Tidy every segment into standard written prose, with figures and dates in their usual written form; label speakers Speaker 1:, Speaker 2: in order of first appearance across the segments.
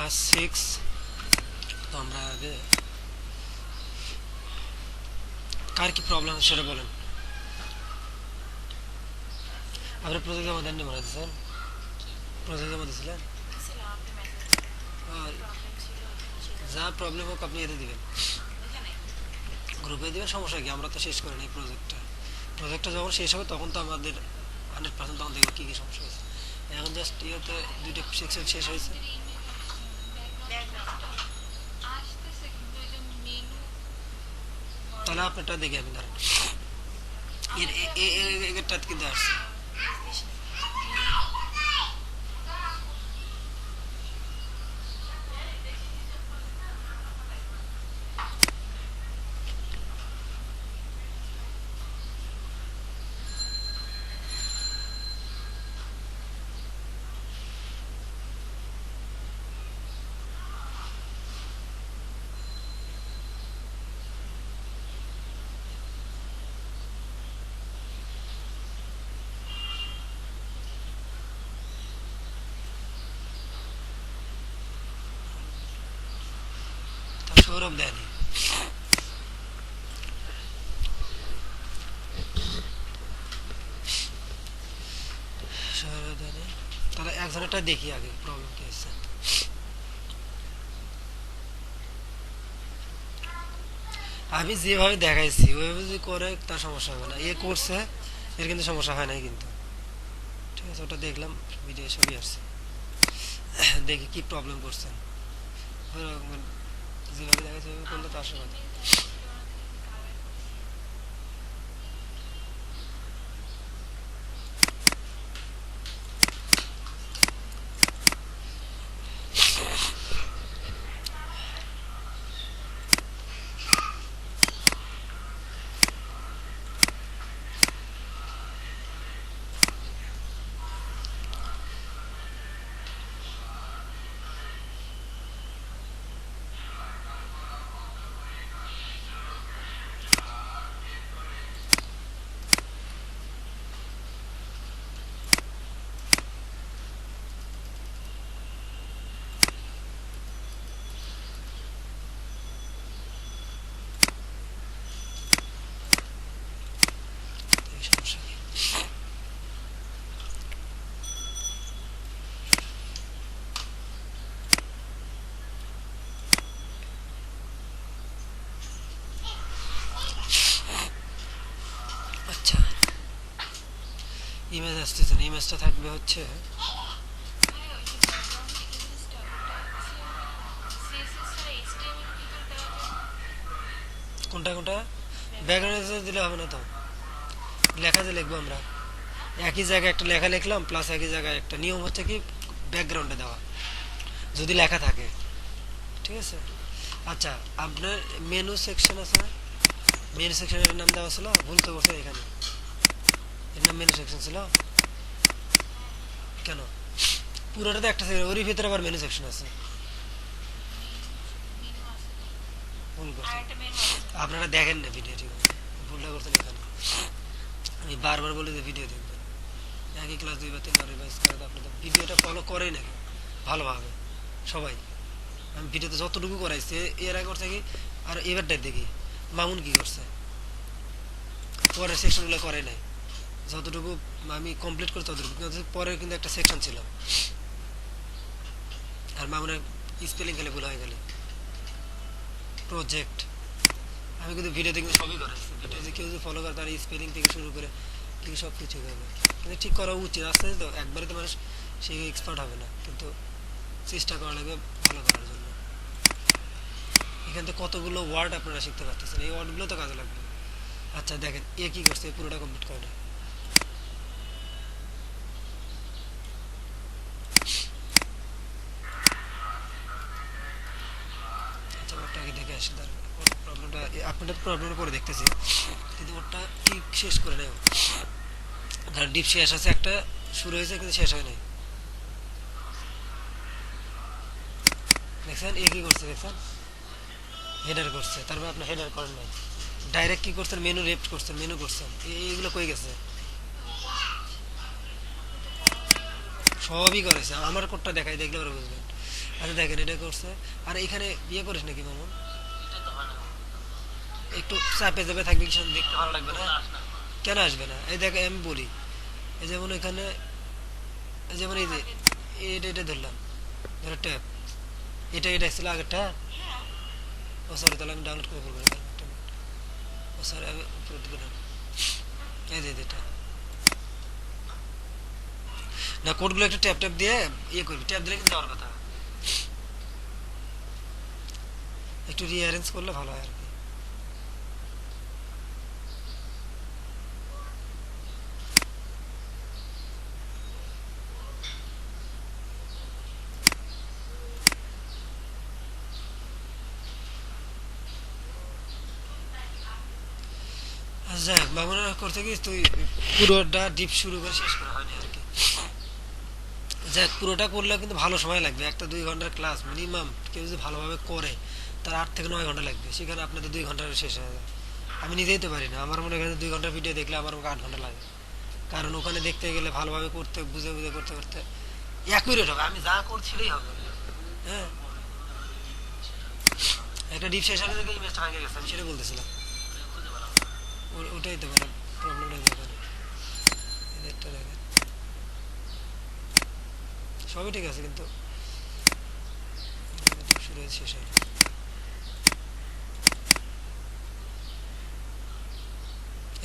Speaker 1: Class 6। তো আমরা আগে কার কি প্রবলেম সেটা বলেন। আপনার প্রজেক্ট জমা দেননি মনে হচ্ছে স্যার? প্রজেক্ট জমা দিয়েছিলেন? আর যা প্রবলেম হোক আপনি এতে দিবেন, গ্রুপে দিবেন, সমস্যা কি, আমরা তো শেষ করি এই প্রজেক্টটা যখন শেষ হবে তখন তো আমাদের 100% তখন দেখবো কী কী সমস্যা হয়েছে। এখন জাস্ট ইয়েতে দুইটা সেকশন শেষ হয়েছে। তাহলে আপনারটা দেখে আমি দাঁড়ান, এরটা কিন্তু আসছে। সৌরভ দেয়নি। সৌরভ দেয়নি, তাহলে একজনেরটা দেখি আগে প্রবলেম কি হচ্ছে। আমি যেভাবে দেখাইছি ওইভাবে যদি করে তার সমস্যা হবে না, এ করছে এর কিন্তু সমস্যা হয় নাই কিন্তু। ঠিক আছে, ওটা দেখলাম, ভিডিও সবই আসছে, দেখি কি প্রবলেম করছেন। যেভাবে দেখাইছে ওইভাবে করলে তো আসে কথা। এই সমস্যা কি? আচ্ছা, ইমেজ আসতেছে না, ইমেজটা থাকবে হচ্ছে কোনটা কোনটা? ব্যাকগ্রাউন্ড দিলে হবে না তো, লেখা যে লিখবো আমরা একই জায়গায় একটা লেখা লিখলাম, প্লাস একই জায়গায় একটা নিয়ম হচ্ছে কি ব্যাকগ্রাউন্ডে দেওয়া যদি লেখা থাকে। ঠিক আছে, আচ্ছা আপনার মেনু সেকশন আছে না, মেনু সেকশনের নাম দেওয়া ছিল, ভুল তো করছে এখানে, এর নাম মেনু সেকশন ছিল কেন? পুরোটাতে একটা সেকশন, ওরই ভিতরে আবার মেনু সেকশন আছে, ভুল করছে। আপনারা দেখেন না ভিডিও, ঠিক আছে, ভুলটা করছেন এখানে। আমি বারবার বলি যে ভিডিও দেখবেন, একই ক্লাস 2 বা 3 বার রিভাইজ করে তো আপনাদের ভিডিওটা ফলো করেই নাকি ভালোভাবে সবাই। আমি ভিডিওতে যতটুকু করাইছি এর আগে করছে কি, আর এবারটাই দেখি মামুন কি করছে, পরের সেকশনগুলো করে নাই, যতটুকু আমি কমপ্লিট করি ততটুকু, কিন্তু পরের কিন্তু একটা সেকশন ছিল, আর মামুনের স্পেলিং খালি ভুল হয়ে গেলে প্রজেক্ট। আমি কিন্তু ভিডিওতে কিন্তু সবই করাইছি, ভিডিও যে কেউ যদি ফলো করে তার স্পেলিং থেকে শুরু করে ঠিক সব কিছু হবে, কিন্তু ঠিক করা উচিত। আস্তে আস্তে তো একবারে তো মানুষ সেই এক্সপার্ট হবে না, কিন্তু চেষ্টা করা লাগবে ভালো করার জন্য। এখান থেকে কতগুলো ওয়ার্ড আপনারা শিখতে পারতেছেন, এই ওয়ার্ডগুলো তো কাজে লাগবে। আচ্ছা দেখেন এ কি করছে, পুরোটা কমপ্লিট করে না। আচ্ছা ওরটা আগে দেখে আসি, দাঁড়ান ওর প্রবলেমটা, আপনাদের প্রবলেমটা পরে দেখতেছি, কিন্তু ওরটা কি শেষ করে নেই। ধর ডিপ শেষ আছে একটা, শুরু হয়েছে কিন্তু শেষ হয় নাই, দেখছেন এ কি করছে, দেখছেন হেডার করছে, তারপর আপনি হেডার করেন নাই, ডাইরেক্ট কি করছেন মেনু রেপ্ট করছেন, মেনু করছেন, এইগুলো কই গেছে? সবই করেছে, আমার কোডটা দেখাই দেখলে ওরা বুঝবেন। আচ্ছা দেখেন এটা করছে। আর এখানে বিয়ে করিস নাকি মামুন? একটু চাপে চাপে থাকবে কি দেখতে ভালো লাগবে না? কেন আসবে না? এই দেখ আমি বলি, এই যেমন এখানে, এই যেমন এই যে এটা এটা ধরলাম, ধরো ট্যাপ, এটা ছিল আগেরটা। ও সরি, তাহলে আমি ডাউনলোড করে ফেলবো এটা। ও সরি, আমি উপরে দিকে না, এই যে এটা না, কোডগুলো একটু ট্যাপ ট্যাপ দিয়ে ইয়ে করবি, ট্যাপ দিলে কিন্তু দেওয়ার কথা, একটু রিঅ্যারেঞ্জ করলে ভালো হয় আর কি। যাই হোক, মামুনের করতে কি তুই পুরোটা ডিপ শুরু করে শেষ করা হয়নি আর কি। যাই হোক, পুরোটা করলে কিন্তু ভালো সময় লাগবে, একটা 2 ঘন্টার ক্লাস মিনিমাম কেউ যদি ভালোভাবে করে তার 8 থেকে 9 ঘন্টা লাগবে, সেখানে আপনাদের 2 ঘন্টার শেষ হয়ে যায়। আমি নিজেই তো পারি না, আমার মনে হয় 2 ঘন্টার ভিডিও দেখলে আমার মুখে 8 ঘন্টা লাগে, কারণ ওখানে দেখতে গেলে ভালোভাবে করতে, বুঝে বুঝে করতে করতে অ্যাকুরেট হবে, আমি যা করছিলেই হবে। হ্যাঁ, একটা ডিপ সেশনে থেকে ইমেজটা ভেঙে গেছে, আমি সেটা বলতেছিলাম। ওটাই তো মানে প্রবলেমটা দেখেন, এদেরটা দেখেন, সবই ঠিক আছে কিন্তু ডিপ শুরু হয়েছে শেষ হয়।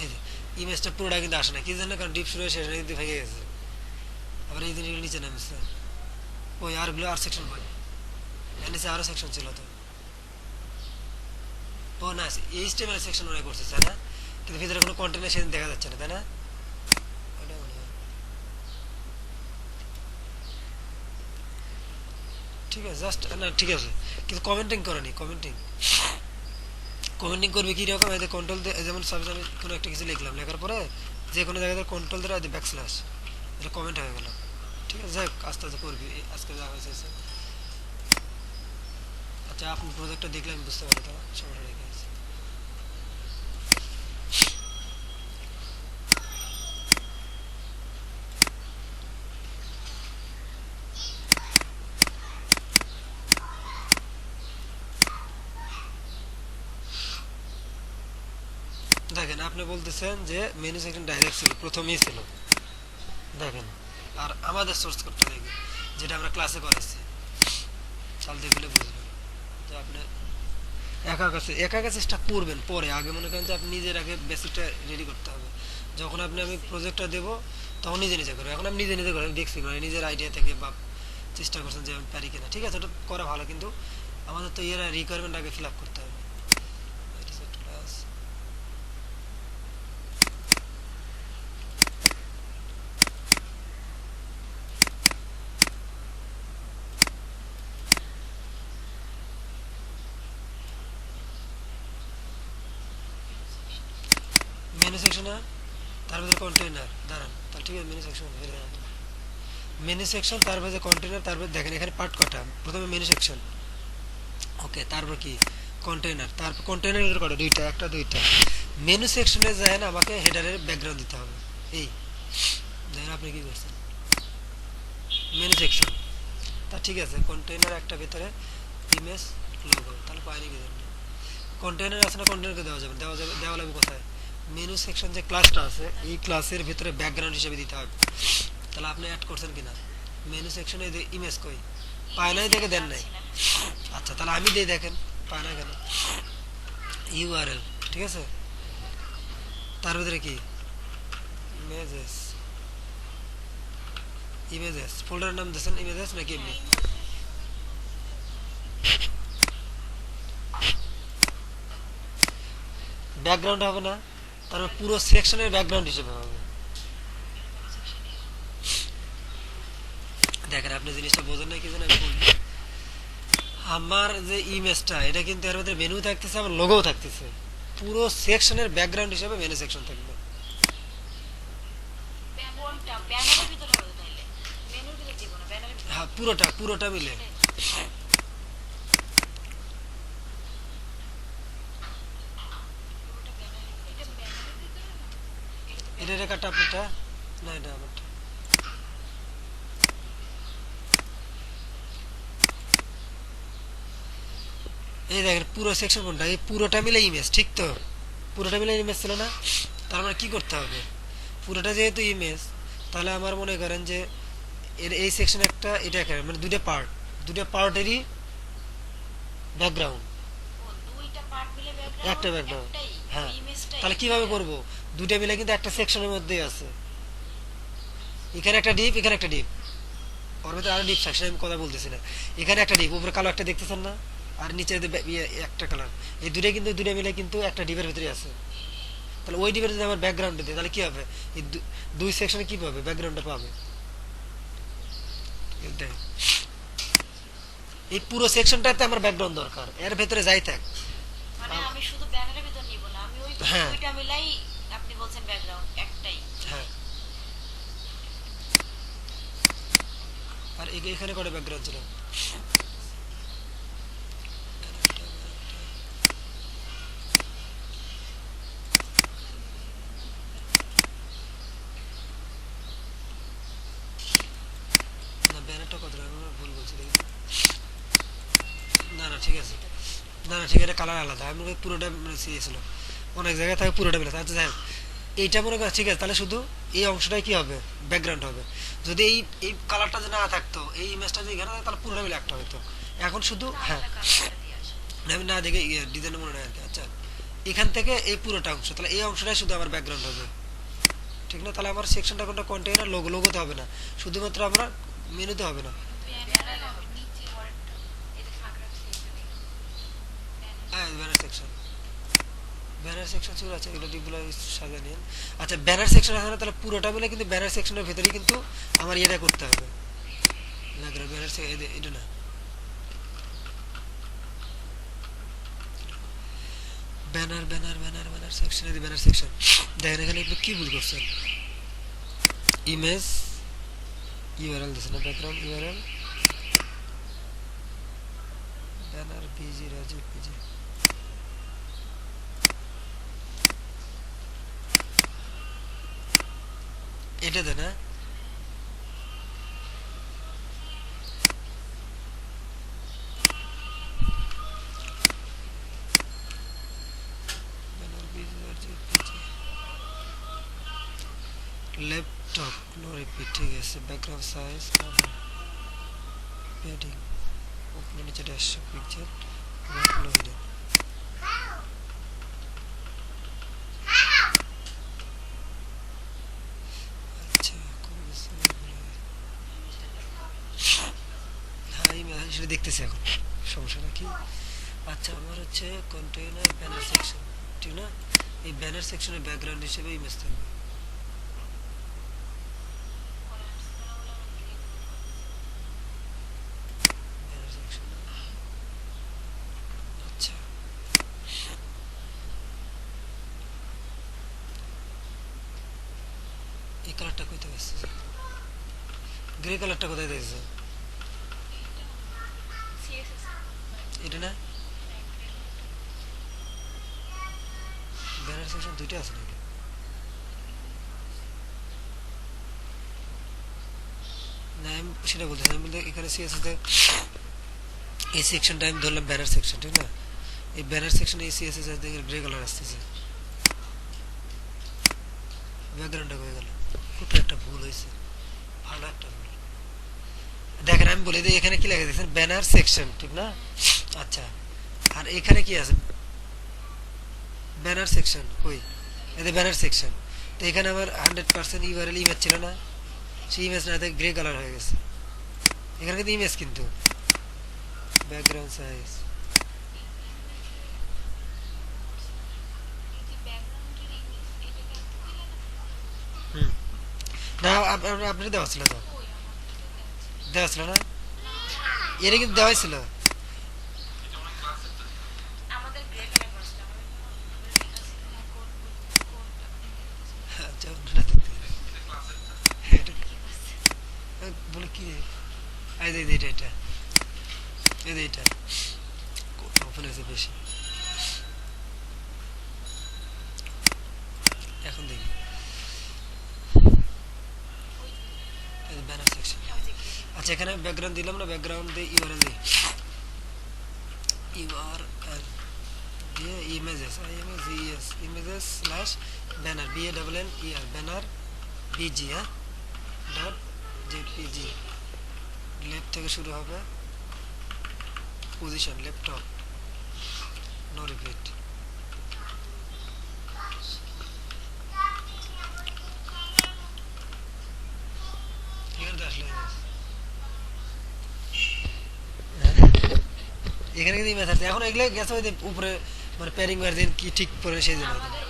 Speaker 1: এই যে ইমেজটা পুরোটা কিন্তু আসে না, কি জন্য? কারণ ডিপ শুরু হয়ে শেষ হয় কিন্তু ভেঙে গেছে। আবার এই জিনিসগুলো নিচে নামছে, ওই আরগুলো আর সেকশন বই, এর নিচে আরও সেকশন ছিল তো। ও না, এই স্টেমের সেকশন মনে করছে তাই না, কিন্তু ভিতরে কোনো কন্টেন্ট সেদিন দেখা যাচ্ছে না তাই না? ওটা মনে হয় ঠিক আছে, জাস্ট না ঠিক আছে, কিন্তু কমেন্টিং করেনি। কমেন্টিং কমেন্টিং করবে কি রকম? এতে কন্ট্রোল, যেমন সাপোজ আমি কোনো একটা কিছু লিখলাম, লেখার পরে যে কোনো জায়গায় কন্ট্রোল ধরে ব্যাক স্ল্যাশ, এটা কমেন্ট হয়ে গেল। ঠিক আছে, যাই হোক, আস্তে আস্তে করবি, আজকে যা হয়েছে হয়েছে। আচ্ছা, আপনি প্রজেক্টটা দেখলে আমি বুঝতে পারি তো সমস্যা রেখে আছে। দেখেন আপনি বলতেছেন যে মেনু সেকশন ডাইরেক্ট ছিল, প্রথমেই ছিল, দেখেন। আর আমাদের সোর্স কোডটা দেখবেন, যেটা আমরা ক্লাসে করাচ্ছি, তাহলে দেখলে বুঝবেন যে আপনি একা একা চেষ্টা করবেন, পরে আগে মনে করেন যে আপনি নিজের আগে বেসিকটা রেডি করতে হবে। যখন আপনি আমি প্রজেক্টটা দেবো তখন নিজে নিজে করবেন। এখন আমি নিজে নিজে করেন দেখছি, মানে নিজের আইডিয়া থেকে বা চেষ্টা করছেন যে আমি পারি কিনা, ঠিক আছে, ওটা করা ভালো, কিন্তু আমাদের তো এর রিকোয়ারমেন্ট আগে ফিল আপ করতে হবে। মেনু সেকশনে, তার ভিতরে কন্টেইনার, দাঁড়ান তাহলে ঠিক আছে, মেনু সেকশন মেনু সেকশন, তারপরে যে কন্টেইনার, তারপর দেখেন এখানে পার্ট কটা, প্রথমে মেনু সেকশন, ওকে, তারপর কি কন্টেইনার, তারপর কন্টেইনার ভিতরে কটা, দুইটা, একটা দুইটা। মেনু সেকশনে যায় না, আমাকে হেডারের ব্যাকগ্রাউন্ড দিতে হবে। এই দেখেন আপনি কি করছেন, মেনু সেকশন, তা ঠিক আছে, কন্টেইনার একটা ভিতরে ইমেজ লোগো, তাহলে পাইনি কি জন্য? কন্টেইনার আছে না, কন্টেইনারকে দেওয়া যাবে, দেওয়া লাগবে কোথায়? মেনু সেকশন যে ক্লাসটা আছে, এই ক্লাসের ভিতরে ব্যাকগ্রাউন্ড হিসেবে দিতে হবে। তাহলে আপনি অ্যাড করছেন কিনা? মেনু সেকশনে যে ইমেজ কই, পায় নাই, দেখে দেন নাই। আচ্ছা, তাহলে আমি দিই, দেখেন পায় না কেন? ইউআরএল, ঠিক আছে, তার ভিতরে কি ইমেজেস, ইমেজেস ফোল্ডারের নাম দিয়েছেন ইমেজেস নাকি এমনি? ব্যাকগ্রাউন্ড হবে না, তারপর পুরো সেকশনের ব্যাকগ্রাউন্ড হিসেবে হবে। দেখেন আপনি জিনিসটা বোঝেন না কি জানেন, আমি বলি, আমার যে ইমেজটা এটা কিন্তু এর মধ্যে মেনু থাকতেছে, আমার লোগোও থাকতেছে, পুরো সেকশনের ব্যাকগ্রাউন্ড হিসেবে মেনু সেকশন থাকবে। হ্যাঁ, পুরোটা পুরোটা মিলে। এটা রেখাটা আপনারটা না, এটা আমারটা। এই দেখেন পুরো সেকশন কোনটা, এই পুরোটা মিলে ইমেজ, ঠিক তো? পুরোটা মিলে ইমেজ ছিল না? তার মানে কি করতে হবে, পুরোটা যেহেতু ইমেজ, তাহলে আমার মনে করেন যে এর এই সেকশন একটা, এটা একটা, মানে দুইটা পার্ট, দুইটা পার্টেরই ব্যাকগ্রাউন্ড,
Speaker 2: ও দুইটা পার্ট মিলে
Speaker 1: একটা
Speaker 2: ব্যাকগ্রাউন্ড
Speaker 1: ব্যাকগ্রাউন্ড।
Speaker 2: একটাই, ওই
Speaker 1: হ্যাঁ,
Speaker 2: ইমেজটাই
Speaker 1: তাহলে কিভাবে করব, দুইটা মিলে কিন্তু একটা সেকশনের মধ্যেই আছে, এখানে একটা ডিপ, এখানে একটা ডিপ, ওর ভিতরে আরো ডিপ সেকশন, আমি কথা বলতেছি না, এখানে একটা ডিপ, উপরে কালো একটা দেখতেছেন না, আর নিচে একটা কালার, এই দুইটা কিন্তু দুইটা মিলে কিন্তু একটা ডিপের ভিতরে আছে। তাহলে ওই ডিপের যদি আমার ব্যাকগ্রাউন্ড দিই তাহলে কি হবে, এই দুই সেকশনে কি পাবে, ব্যাকগ্রাউন্ডটা পাবে। এই দেখ, এই পুরো সেকশনটাতে আমার ব্যাকগ্রাউন্ড দরকার, এর ভেতরে যাই থাক।
Speaker 2: মানে আমি শুধু ব্যানারের ভিতর নিব না, আমি ওই
Speaker 1: হ্যাঁ
Speaker 2: দুইটা মিলাই, আপনি বলছেন ব্যাকগ্রাউন্ড একটাই।
Speaker 1: হ্যাঁ, আর এখানে কটা ব্যাকগ্রাউন্ড ছিল, না ব্যানারটা কত, আমি ভুল বলছি দেখি, না না ঠিক আছে, না না ঠিক আছে, কালার আলাদা, আমি মনে করি পুরোটা মানে ছিল, অনেক জায়গায় থাকে পুরোটা মিলে, আচ্ছা যাই হোক, এইটা মনে করেন ঠিক আছে, তাহলে শুধু এই অংশটাই কি হবে, ব্যাকগ্রাউন্ড হবে। যদি এই এই কালারটা যদি না থাকতো, এই ইমেজটা যদি এখানে থাকতো, তাহলে পুরোটা মিলে একটা হতো। এখন শুধু হ্যাঁ,
Speaker 2: আলাদা কালারটা দিয়ে আসো।
Speaker 1: আমি না দেখে ডিজাইন মনে হয় আর কি। আচ্ছা, এখান থেকে এই পুরোটা অংশ, তাহলে এই অংশটাই শুধু আমার ব্যাকগ্রাউন্ড হবে, ঠিক না? তাহলে আমার সেকশনটা কোনটা, কন্টেইনার, লোগোতে হবে না, শুধুমাত্র আমরা মেনুতে হবে না।
Speaker 2: ব্যানারে হবে নিচে পরেরটা, এই যে ফাঁক রাখছি এখানে
Speaker 1: হ্যাঁ,
Speaker 2: banner.
Speaker 1: Banner section, banner section শুরু আছে, এগুলো টিপগুলো সাজিয়ে নিন। আচ্ছা, ব্যানার সেকশন আছে না, তাহলে পুরোটা মিলে কিন্তু ব্যানার সেকশনের ভেতরেই কিন্তু আমার ইয়েটা করতে হবে, ব্যানার এটা না, banner banner banner banner section, এই ব্যানার সেকশন, দেখেন এখানে একটু কি ভুল করছেন, ইমেজ ইউআরএল দিছেন না, background URL, banner BG Rajib BG, এটাতে না, banner BG Rajib BG, laptop no repeat, ঠিক আছে, ব্যাকগ্রাউন্ড সাইজ, প্যাডিং, উপরে নিচে ড্যাশবোর্ড পিকচার, নো হিডেন। আচ্ছা, কোন হ্যাঁ, আমি সেটা দেখতেছি এখন, সমস্যাটা কি? আচ্ছা, আমার হচ্ছে কন্টেইনার ব্যানার সেকশন, ঠিক না? এই ব্যানার সেকশনের ব্যাকগ্রাউন্ড হিসেবে ইমেজ থাকবে, ব্যানার সেকশন। আচ্ছা, এই কালারটা কোথায় আসছে, গ্রে কালারটা কোথায় দেখছে,
Speaker 2: সিএসএস
Speaker 1: এটা না? ব্যানার সেকশন দুইটা আছে নাকি? না, আমি সেটা বলতেছি, আমি বলতে এখানে সিএসএস এই সেকশনটা আমি ধরলাম ব্যানার সেকশন, ঠিক না? এই ব্যানার সেকশনে এই সিএসএস দেখে গ্রে কালার আসতেছে, ব্যাকগ্রাউন্ডটা হয়ে গেল, কোথায় একটা ভুল হয়েছে, ভালো একটা ভুল। দেখেন আমি বলে দিই, এখানে কি লেখা দিয়েছেন, ব্যানার সেকশন, ঠিক না? আচ্ছা, আর এখানে কি আছে, ব্যানার সেকশন, কই, এতে ব্যানার সেকশন, তো এখানে আমার 100% ইউআরএল ইমেজ ছিল না, সেই ইমেজ না থেকে গ্রে কালার হয়ে গেছে, এখানে কিন্তু ইমেজ, কিন্তু ব্যাকগ্রাউন্ড সাইজ,
Speaker 2: এই যে ব্যাকগ্রাউন্ডের ইমেজ এটাকে এত দিলে না,
Speaker 1: হুম, না আপনি দেওয়া ছিল তো,
Speaker 2: কই আমার তো এটা দেওয়া ছিল
Speaker 1: দেওয়া ছিল না,
Speaker 2: না,
Speaker 1: এটা কিন্তু দেওয়াই ছিল।
Speaker 2: আমাদের গ্রে কালার করছিল, আমাদের কোনো লেখা ছিল না কোড, কোড আপনি দেখতেছেন
Speaker 1: আচ্ছা, অন্যটা দেখতে হবে। এটা
Speaker 2: কি করছে।
Speaker 1: বলে কি রে, এই যে এটা এটা, এই যে এটা ওপেন হয়েছে বেশি, এখন দেখি,
Speaker 2: ওই
Speaker 1: ব্যানার সেকশন।
Speaker 2: ওই যে গ্রে কালার।
Speaker 1: আচ্ছা, এখানে ব্যাকগ্রাউন্ড দিলাম না, ব্যাকগ্রাউন্ড দিয়ে ইউআরএল দিই, URL images images slash banner BANNER banner BG dot JPG left থেকে শুরু হবে পজিশন ল্যাপটপ নো রিপিট ঠিক আছে আসলে এখানে কিন্তু ইমেজ আছে এখন এগুলো গেছে ওই যে উপরে মানে প্যারিং মার্জিন কি ঠিক করে সেই জন্য
Speaker 2: আমাদের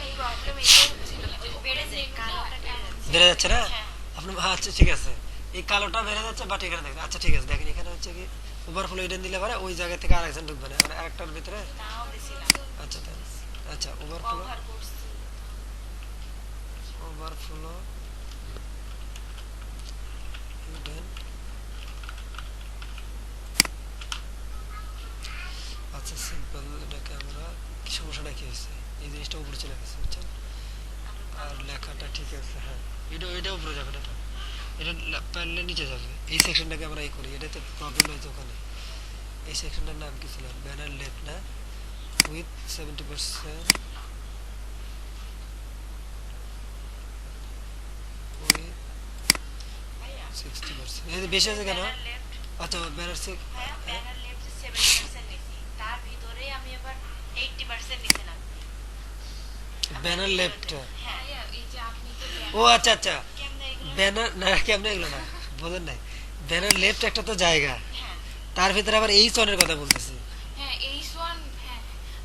Speaker 2: এই প্রবলেম এটাই ছিল বেড়ে যায় কালোটা বেড়ে যাচ্ছে
Speaker 1: বেড়ে যাচ্ছে না
Speaker 2: হ্যাঁ
Speaker 1: আপনি আচ্ছা ঠিক আছে এই কালোটা বেড়ে যাচ্ছে বাট এখানে দেখেন আচ্ছা ঠিক আছে দেখেন এখানে হচ্ছে কি ওভারফ্লো ইডেন দিলে পরে ওই জায়গা থেকে আরেকজন ঢুকবে না মানে আরেকটার ভিতরে
Speaker 2: নাও দিছিলাম
Speaker 1: আচ্ছা তাই আচ্ছা ওভারফ্লো
Speaker 2: কভার করছি
Speaker 1: ওভারফ্লো ইডেন আচ্ছা সিম্পল এটাকে আমরা কি সমস্যাটা কি হয়েছে এই জিনিসটা উপরে চলে গেছে বুঝছেন আর লেখাটা ঠিক আছে হ্যাঁ এটা উপরে যাবে না তো এটা পারলে নিচে যাবে এই সেকশনটাকে আমরা এই করি এটাতে প্রবলেম হয়েছে ওখানে এই সেকশনটার নাম কি ছিল ব্যানার লেফট না উইথ 70% উইথ
Speaker 2: ভাইয়া
Speaker 1: 60% এই যে বেশি আছে কেন
Speaker 2: ব্যানার লেফট
Speaker 1: আচ্ছা ব্যানার সে
Speaker 2: ভাইয়া ব্যানার লেফট 70% নিছি তার ভিতরে আমি আবার 80% নিতে না
Speaker 1: ব্যানার লেফট
Speaker 2: হ্যাঁ এই যে আপনি তো
Speaker 1: ও আচ্ছা আচ্ছা
Speaker 2: কেমনে এগুলো
Speaker 1: ব্যানার না কেমনে এগুলো না বলেন নাই ব্যানার লেফট একটা তো জায়গা
Speaker 2: হ্যাঁ
Speaker 1: তার ভিতরে আবার এই সনের কথা বলতেছি
Speaker 2: হ্যাঁ এই সোয়ান হ্যাঁ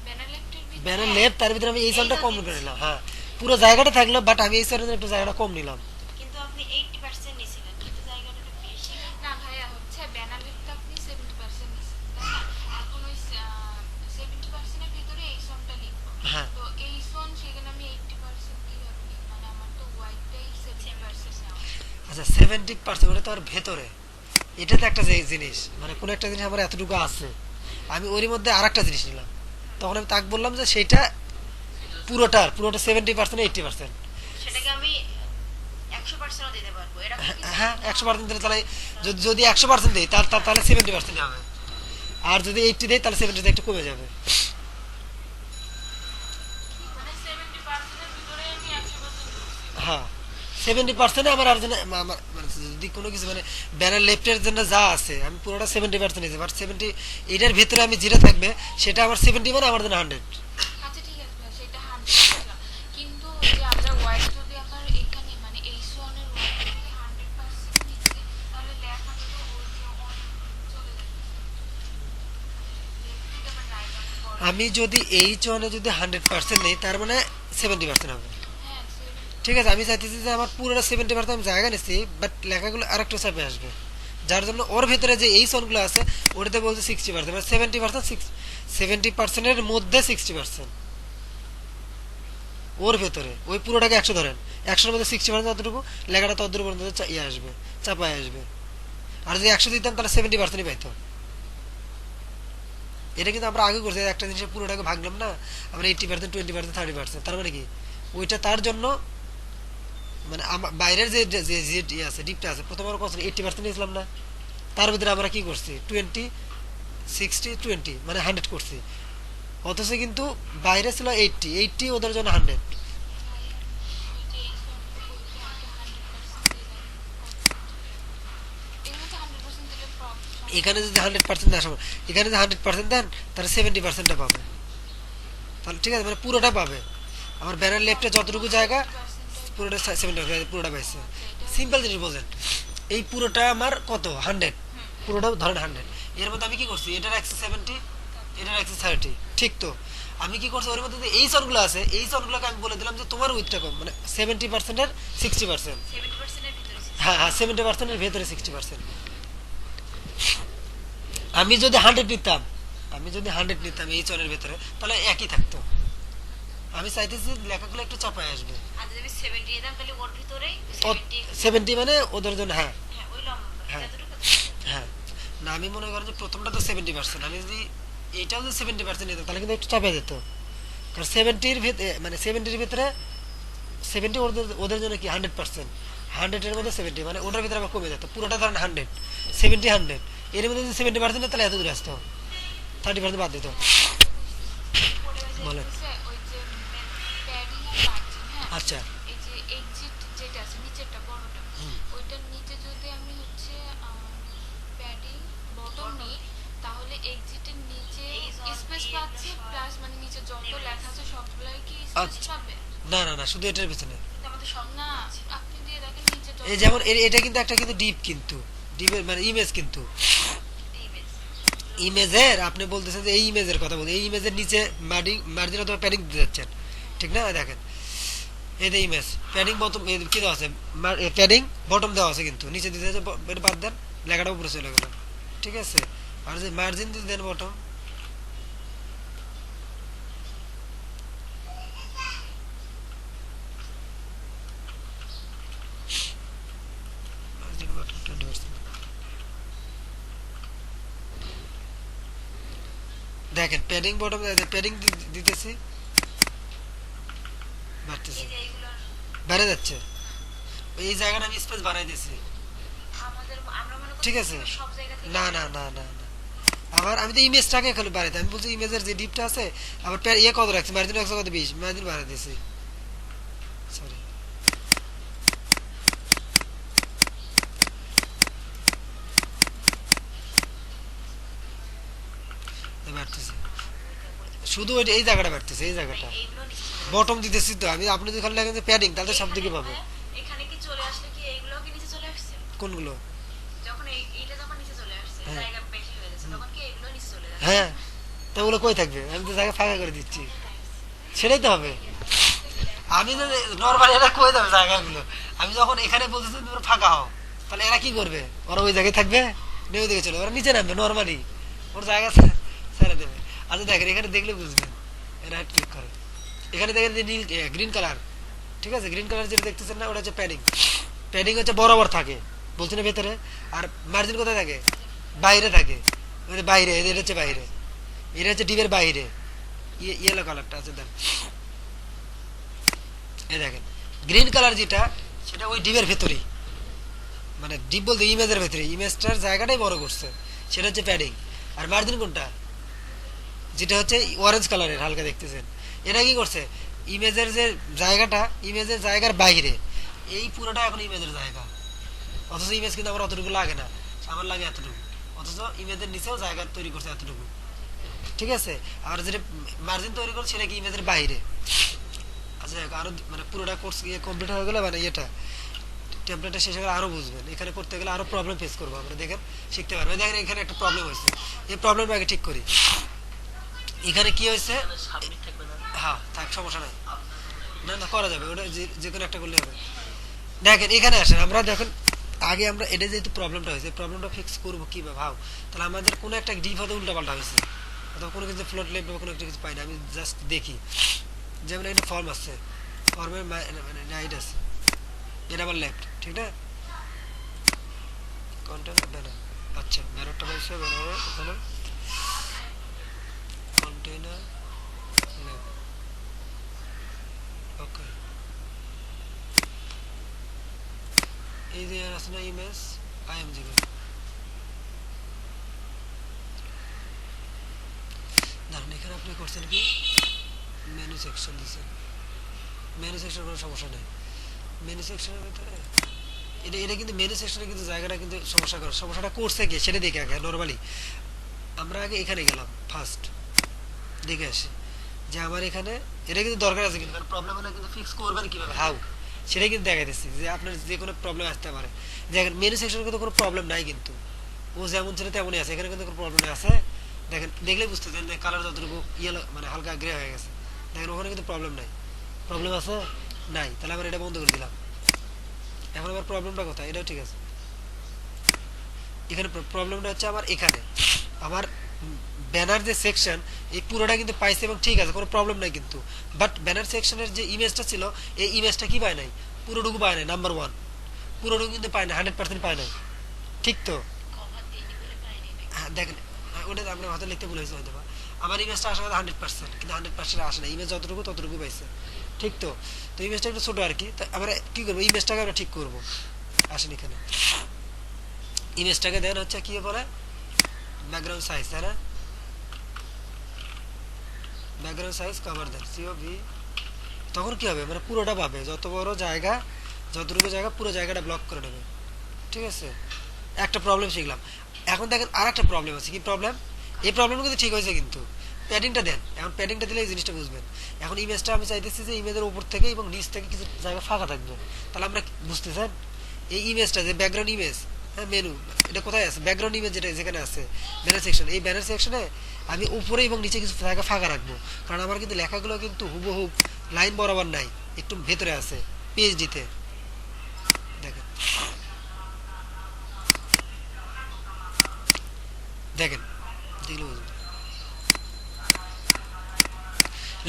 Speaker 2: ব্যানার লেফটের ভিতরে
Speaker 1: ব্যানার লেফট তার ভিতরে আমি এই সনটা কম করে নিলাম হ্যাঁ পুরো জায়গাটা থাকলো বাট আমি এই সনের একটু জায়গাটা কম নিলাম
Speaker 2: কিন্তু আপনি 80% নিছিলেন কিন্তু জায়গাটা একটু বেশি না ভাইয়া হচ্ছে ব্যানার লেফট আপনি 70% নিছেন তাই না এখন ওই 70% এর ভিতরে এই সোয়ানটা লিখবো
Speaker 1: হ্যাঁ
Speaker 2: তো এই সোয়ান সেখানে আমি 80% কিভাবে লিখব মানে আমার তো হোয়াইটটাই 70% নেওয়া
Speaker 1: আচ্ছা 70% ওটা তো আর ভেতরে এটা তো একটা জিনিস মানে কোন একটা জিনিস আমার এতটুকু আছে আমি ওরই মধ্যে আরেকটা জিনিস নিলাম তখন আমি তাকে বললাম যে সেইটা পুরোটা 70% 80%
Speaker 2: সেটাকে আমি 100% ও দিতে পারবো এটা
Speaker 1: হ্যাঁ 100% দিলে তাহলে যদি 100% দেই তাহলে 70% হবে আর যদি 80 দেই তাহলে 70 একটু কমে যাবে
Speaker 2: মানে 70% এর ভিতরে আমি 100%
Speaker 1: হ্যাঁ 70% আমার আর জন্য আমার মানে যদি কোনো কিছু মানে ব্যানার লেফটের জন্য যা আছে আমি পুরোটা 70% নিয়েছি বাট 70 এটার ভিতরে আমি যেটা থাকবে সেটা আমার 70 মানে আমার জন্য 100
Speaker 2: আচ্ছা ঠিক আছে ভাই, সেটা 100 বুঝলাম। কিন্তু যে আমরা হোয়াইট যদি আবার এখানে মানে এই সোয়ানের উপরে 100% নিচ্ছি তাহলে লেখাটা তো ওই যে চলে যাবে লেফট থেকে আবার রাইট অনেক বড়
Speaker 1: আমি যদি এই চনে যদি 100% নেই তার মানে 70% হবে
Speaker 2: হ্যাঁ
Speaker 1: ঠিক আছে আমি চাইতেছি যে আমার পুরোটা 70% আমি জায়গা নিচ্ছি বাট লেখাগুলো আরেকটু চাপে আসবে যার জন্য ওর ভিতরে যে এই সনগুলো আছে ওটাতে বলছে 60% মানে 70% এর মধ্যে 60% ওর ভেতরে ওই পুরোটাকে 100 ধরেন 100 এর মধ্যে 60% যতটুকু লেখাটা ততটুকু পর্যন্ত ইয়ে আসবে চাপায় আসবে আর যদি 100 দিতাম তাহলে 70%ই পাইতো এটা কিন্তু আমরা আগে করছি একটা জিনিসের পুরোটাকে ভাগলাম না আমরা 80% 20% 30% তার মানে কি ওইটা তার জন্য মানে বাইরের যে যে যে ইয়ে আছে ডিপটা আছে প্রথমে আমরা কত 80% নিয়েছিলাম না তার ভিতরে আমরা কি করছি 20 60 20 মানে 100 করছি অথচ কিন্তু বাইরে ছিল 80 ওদের জন্য 100
Speaker 2: এই যে এই সোয়ানটা বলতে আমাকে 100% দিলে এর মধ্যে 100% দিলে প্রবলেম
Speaker 1: এখানে যদি 100% না আসে এখানে যদি 100% দেন তাহলে 70%টা পাবে তাহলে ঠিক আছে মানে পুরোটা পাবে আমার ব্যানার লেফটে যতটুকু জায়গা পুরোটা 70 পুরোটা পাইছে সিম্পল জিনিস বোঝেন এই পুরোটা আমার কত 100 পুরোটা ধরেন 100 এর মধ্যে আমি কি করছি এটা রাখছি 70 এটা রাখছি 30 ঠিক তো আমি কি করছি ওর মধ্যে যে এই সনগুলো আছে এই সনগুলোকে আমি বলে দিলাম যে তোমার উইথটা কম মানে 70% এর 60%
Speaker 2: 70% এর ভিতরে
Speaker 1: হ্যাঁ হ্যাঁ 70% এর ভেতরে 60% আমি যদি 100 নিতাম এই চনের ভেতরে তাহলে একই থাকতো আমি চাইতেছি লেখাগুলো একটু চাপায় আসবে
Speaker 2: আর যদি আমি 70 দিতাম তাহলে ওর ভিতরেই 70
Speaker 1: 70 মানে ওদের জন্য হ্যাঁ
Speaker 2: হ্যাঁ ওই লম্বা
Speaker 1: হ্যাঁ।
Speaker 2: যতটুকু
Speaker 1: হ্যাঁ না আমি মনে করি যে প্রথমটা তো 70% আমি যদি এইটাও যদি 70% নিতাম তাহলে কিন্তু একটু চাপে যেত কারণ 70 ভিতরে মানে 70 ভিতরে 70 ওদের জন্য কি 100% 100 এর মধ্যে 70 মানে ওটার ভিতরে আবার কমে যেত পুরোটা ধরেন 100 70 100 এর মধ্যে যদি 70% তাহলে এত দূরে আসতো 30% বাদ দিত বলেন।
Speaker 2: দেখতেছে ওই যে প্যাডিং আর মার্জিন, হ্যাঁ,
Speaker 1: আচ্ছা।
Speaker 2: এই যে এক্সিট যেটা আছে নিচেরটা বড়টা,
Speaker 1: হুম।
Speaker 2: ওইটার নিচে যদি আমি হচ্ছে প্যাডিং বটম নিই, তাহলে এক্সিটের নিচে স্পেস পাচ্ছে, প্লাস মানে নিচে যত লেখা আছে সবগুলাই কি স্পেস
Speaker 1: আচ্ছা।
Speaker 2: পাবে?
Speaker 1: না না না, শুধু এটার পিছনে।
Speaker 2: আমাদের সব না, আপনি দিয়ে দেখেন নিচে যত
Speaker 1: এই যেমন এটা কিন্তু একটা কিন্তু ডিপ, কিন্তু ডিপের মানে ইমেজ, কিন্তু ইমেজের আপনি বলতেছেন যে এই ইমেজের কথা বলতে, এই ইমেজের নিচে মার্জিন অথবা প্যাডিং দিতে যাচ্ছেন, ঠিক না? দেখেন এই যে ইমেজ প্যাডিং বটম কি দেওয়া আছে, প্যাডিং বটম দেওয়া আছে, কিন্তু নিচে দিতে যাচ্ছে এটা বাদ দেন, লেখাটা উপরে চলে গেল, ঠিক আছে? আর যে মার্জিন দিতে দেন বটম, মার্জিন বটম 20%, দেখেন প্যাডিং বটম, প্যাডিং দিতেছি বাড়তেছে, বেড়ে যাচ্ছে, এই জায়গাটা আমি স্পেস বানাই দিয়েছি, ঠিক আছে? না না না না না, আবার আমি তো ইমেজটাকে খালি বাড়াইতে, আমি বলছি ইমেজের যে ডিপটা আছে, আবার ইয়ে কত রাখছি, মার্জিন রাখছে কত, 20, মার্জিন বাড়াই দিয়েছি, সরি। বাড়তেছে শুধু ওই এই জায়গাটা বাড়তেছে, এই জায়গাটা বটম দিতেছি তো আমি, আপনি যদি খালি লাগেন যে প্যাডিং, তাহলে সব দিকে পাবে।
Speaker 3: এখানে কি চলে আসলে কি এইগুলো কি নিচে চলে আসছে?
Speaker 1: কোনগুলো?
Speaker 3: যখন এইটা যখন নিচে চলে আসছে,
Speaker 1: হ্যাঁ।
Speaker 3: জায়গা বেশি হয়ে যাচ্ছে, তখন কি এইগুলো নিচে চলে যাচ্ছে?
Speaker 1: হ্যাঁ, তো ওগুলো কই থাকবে? আমি তো জায়গা ফাঁকা করে দিচ্ছি, সেটাই তো হবে। আমি তো নর্মালি এরা কই যাবে জায়গাগুলো, আমি যখন এখানে বলতেছি তুমি ফাঁকা হও, তাহলে এরা কি করবে? ওরা ওই জায়গায় থাকবে, নেমে দিকে চলে, ওরা নিচে নামবে নর্মালি, ওর জায়গা ছেড়ে দেবে। আচ্ছা দেখেন এখানে দেখলে বুঝবেন, এরা ক্লিক করে, এখানে দেখেন যে নীল গ্রিন কালার, ঠিক আছে? গ্রিন কালার যেটা দেখতেছেন না, ওটা হচ্ছে প্যাডিং, প্যাডিং হচ্ছে বরাবর থাকে, বলছি না ভেতরে, আর মার্জিন কোথায় থাকে? বাইরে থাকে, ওই যে বাইরে, এটা হচ্ছে বাইরে, এটা হচ্ছে ডিপের বাইরে, ইয়েলো কালারটা আছে দেন, এই দেখেন গ্রিন কালার যেটা, সেটা ওই ডিপের ভেতরেই, মানে ডিপ বলতে ইমেজের ভেতরে, ইমেজটার জায়গাটাই বড় করছে, সেটা হচ্ছে প্যাডিং। আর মার্জিন কোনটা? যেটা হচ্ছে অরেঞ্জ কালারের হালকা দেখতেছেন, এটা কি করছে? ইমেজের যে জায়গাটা, ইমেজের জায়গার বাইরে, এই পুরোটা এখন ইমেজের জায়গা, অথচ ইমেজ কিন্তু আমার অতটুকু লাগে না, আমার লাগে এতটুকু, অথচ ইমেজের নিচেও জায়গা তৈরি করছে এতটুকু, ঠিক আছে? আর যেটা মার্জিন তৈরি করছে সেটা কি ইমেজের বাইরে। আচ্ছা আরো মানে পুরোটা কোর্স কমপ্লিট হয়ে গেলে, মানে এটা টেমপ্লেটটা শেষ হয়ে গেলে আরো বুঝবেন, এখানে করতে গেলে আরো প্রবলেম ফেস করবো আমরা, দেখেন শিখতে পারবেন। দেখেন এখানে একটা প্রবলেম হয়েছে, এই প্রবলেমটা আগে ঠিক করি। এখানে কি হয়েছে? হ্যাঁ থাক, সমস্যা নাই, না না করা যাবে, ওটা যে কোনো একটা করলে হবে। দেখেন এখানে আসেন, আমরা দেখেন আগে আমরা এটা যেহেতু প্রবলেমটা হয়েছে, প্রবলেমটা ফিক্স করবো কিভাবে ভাও, তাহলে আমাদের কোনো একটা ডিপ হতে উল্টাপাল্টা হয়েছে, অথবা কোনো কিছু ফ্লোট লেফট বা কোনো একটা কিছু পাই না, আমি জাস্ট দেখি। যেমন একটা ফর্ম আছে, ফর্মের মানে রাইট আছে, এটা আমার লেফট, ঠিক না? কন্টেনার ব্যানার, আচ্ছা ব্যানারটা পাইছে, ব্যানারে ওখানে কন্টেনার লেফট, ওকে। এই যে আছে না ইমেজ আইএমজি, ধরুন এখানে আপনি করছেন কি মেনু সেকশন দিচ্ছেন, মেনু সেকশন কোনো সমস্যা নেই, মেনু সেকশনের ভিতরে এটা এটা কিন্তু মেনু সেকশনে কিন্তু জায়গাটা কিন্তু সমস্যাটা করছে কি সেটা দেখে আগে নর্মালি আমরা আগে এখানে গেলাম, ফার্স্ট দেখে আসি যে আমার এখানে এটা কিন্তু দরকার আছে, কিন্তু প্রবলেম হলে কিন্তু ফিক্স করবেন কিভাবে, হাউ, সেটাই কিন্তু দেখাইতেছি যে আপনার যে কোনো প্রবলেম আসতে পারে। দেখেন মেনু সেকশনে কিন্তু কোনো প্রবলেম নাই, কিন্তু ও যেমন ছিল তেমনই আছে, এখানে কিন্তু কোনো প্রবলেম আছে। দেখেন দেখলে বুঝতেছেন যে কালার যতটুকু ইয়েলো মানে হালকা গ্রে হয়ে গেছে, দেখেন ওখানে কিন্তু প্রবলেম নাই, প্রবলেম আছে নাই, তাহলে আবার এটা বন্ধ করে দিলাম। এখন আবার প্রবলেমটা কোথায়? এটাও ঠিক আছে, এখানে প্রবলেমটা হচ্ছে আমার এখানে, আমার ব্যানার যে সেকশন এই পুরোটা কিন্তু পাইছে এবং ঠিক আছে, কোনো প্রবলেম নাই, কিন্তু বাট ব্যানার সেকশনের যে ইমেজটা ছিল এই ইমেজটা কি পায় নাই, পুরোটুকু পায় নাই, নাম্বার ওয়ান পুরোটুকু কিন্তু পায় না, 100% পায় নাই, ঠিক তো? হ্যাঁ দেখেন, ওটা আপনার হয়তো লিখতে ভুল হয়েছে হয়তো বা, আমার ইমেজটা আসা কথা 100%, কিন্তু 100% আসে না, ইমেজ যতটুকু ততটুকু পাইছে, ঠিক তো? তো ইমেজটা একটু ছোটো আর কি, তা আমরা কি করবো, ইমেজটাকে আমরা ঠিক করবো। আসেন এখানে ইমেজটাকে দেন হচ্ছে কি বলে ব্যাকগ্রাউন্ড সাইজ, তাই না? ব্যাকগ্রাউন্ড সাইজ কভার দেন সিওভি, তখন কি হবে মানে পুরোটা পাবে, যত বড় জায়গা যতটুকু জায়গা পুরো জায়গাটা ব্লক করে নেবে। ঠিক আছে, একটা প্রবলেম শিখলাম। এখন দেখেন আর একটা প্রবলেম আছে। কি প্রবলেম? এই প্রবলেম কিন্তু ঠিক হয়েছে, কিন্তু প্যাডিংটা দেন। এখন প্যাডিংটা দিলে এই জিনিসটা বুঝবেন। এখন ইমেজটা আমি চাইতেছি যে ইমেজের উপর থেকে এবং নিচ থেকে কিছু জায়গা ফাঁকা থাকবে। তাহলে আমরা বুঝতেছেন এই ইমেজটা যে ব্যাকগ্রাউন্ড ইমেজ, হ্যাঁ মেনু, এটা কোথায় আছে? ব্যাকগ্রাউন্ড ইমেজ যেটা যেখানে আছে ব্যানার সেকশন, এই ব্যানার সেকশনে আমি উপরে এবং নিচে কিছু জায়গা ফাঁকা রাখবো, কারণ আমার কিন্তু লেখাগুলো কিন্তু হুবহু লাইন বরাবর নাই, একটু ভেতরে আছে পিএইচডিতে। দেখেন দেখেন দেখলে বুঝবেন।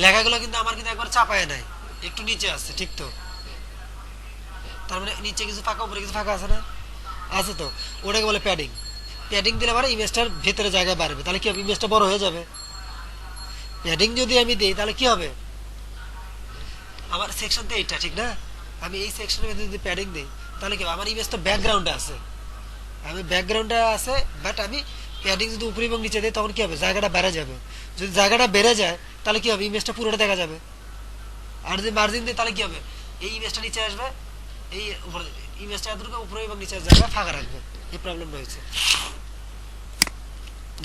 Speaker 1: লেখাগুলো কিন্তু আমার কিন্তু একবার চাপায় নাই, একটু নিচে আছে, ঠিক তো? তার মানে নিচে কিছু ফাঁকা উপরে কিছু ফাঁকা আছে না? আছে তো, ওটাকে বলে প্যাডিং। প্যাডিং দিলে মানে ইমেজটার ভেতরে জায়গা বাড়বে, তাহলে কি হবে? ইমেজটা বড় হয়ে যাবে। প্যাডিং যদি আমি দিই তাহলে কি হবে? আমার সেকশন তো এইটা, ঠিক না? আমি এই সেকশনের মধ্যে যদি প্যাডিং দিই তাহলে কি হবে? আমার ইমেজ তো ব্যাকগ্রাউন্ডে আছে, আমি ব্যাকগ্রাউন্ডে আছে, বাট আমি প্যাডিং যদি উপরে এবং নিচে দিই তখন কি হবে? জায়গাটা বেড়ে যাবে। যদি জায়গাটা বেড়ে যায় তাহলে কি হবে? ইমেজটা পুরোটা দেখা যাবে। আর যদি মার্জিন দিই তাহলে কি হবে? এই ইমেজটা নিচে আসবে, এই উপরে ইমেজটা এতটুকু উপরে এবং নিচের জায়গা ফাঁকা রাখবে। এই প্রবলেম রয়েছে।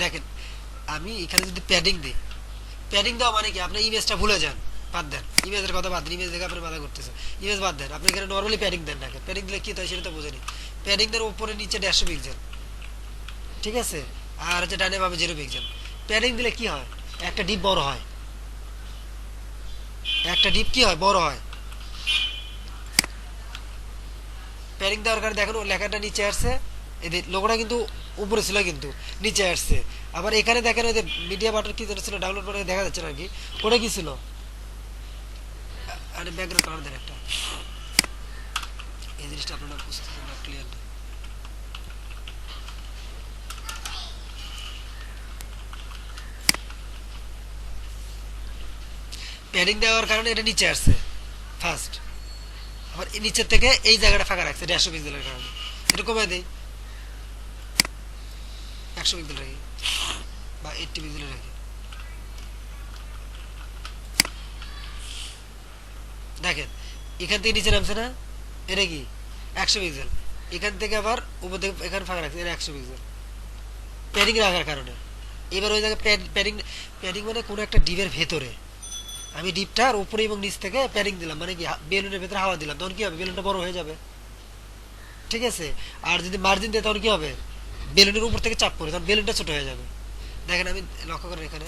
Speaker 1: দেখেন আমি এখানে যদি প্যাডিং দিই, প্যাডিং দেওয়া মানে কি? আপনি ইমেজটা ভুলে যান, বাদ দেন ইমেজের কথা, বাদ দেন, ইমেজ দেখে আপনি মাথা করতেছেন, ইমেজ বাদ দেন। আপনি এখানে নর্মালি প্যাডিং দেন না, প্যাডিং দিলে কি হয় সেটা তো বুঝেনি। প্যাডিং দেন উপরে নিচে 150 পিক্সেল, ঠিক আছে, আর হচ্ছে ডানে বামে 0 পিক্সেল। প্যাডিং দিলে কি হয়? একটা ডিপ বড় হয়, একটা ডিপ কি হয়? বড় হয়। প্যাডিং দেওয়ার কারণে দেখেন ও লেখাটা নিচে আসছে, এদের লোগোটা কিন্তু উপরে ছিল কিন্তু নিচে আসছে। আবার এখানে দেখেন ওই যে মিডিয়া বাটন কি যেটা ছিল, ডাউনলোড করে দেখা যাচ্ছে নাকি, ওটা কি ছিল? আরে ব্যাকগ্রাউন্ড কালার দেন একটা, এই জিনিসটা আপনারা বুঝতেছেন না ক্লিয়ার। প্যাডিং দেওয়ার কারণে এটা নিচে আসছে ফার্স্ট, আবার এই নিচের থেকে এই জায়গাটা ফাঁকা রাখছে 150 পিক্সেলের কারণে। এটা কমায় দেই, 100 পিক্সেল রাখি বা 80 পিক্সেল রাখি। দেখেন এখান থেকে নিচে নামছে না, এটা কি 100 পিক্সেল, এখান থেকে আবার উপর থেকে এখানে ফাঁকা রাখছে, এটা 100 পিক্সেল প্যাডিং রাখার কারণে। এবার ওই জায়গায় প্যাডিং, প্যাডিং মানে কোনো একটা ডিপের ভেতরে আমি ডিপটার উপরে এবং নিচ থেকে প্যাডিং দিলাম, মানে কি বেলুনের ভেতরে হাওয়া দিলাম, তখন কি হবে? বেলুনটা বড় হয়ে যাবে, ঠিক আছে। আর যদি মার্জিন দেয় তখন কি হবে? বেলুনের উপর থেকে চাপ পড়ে তখন বেলুনটা ছোট হয়ে যাবে। দেখেন আমি লক্ষ্য করেন এখানে,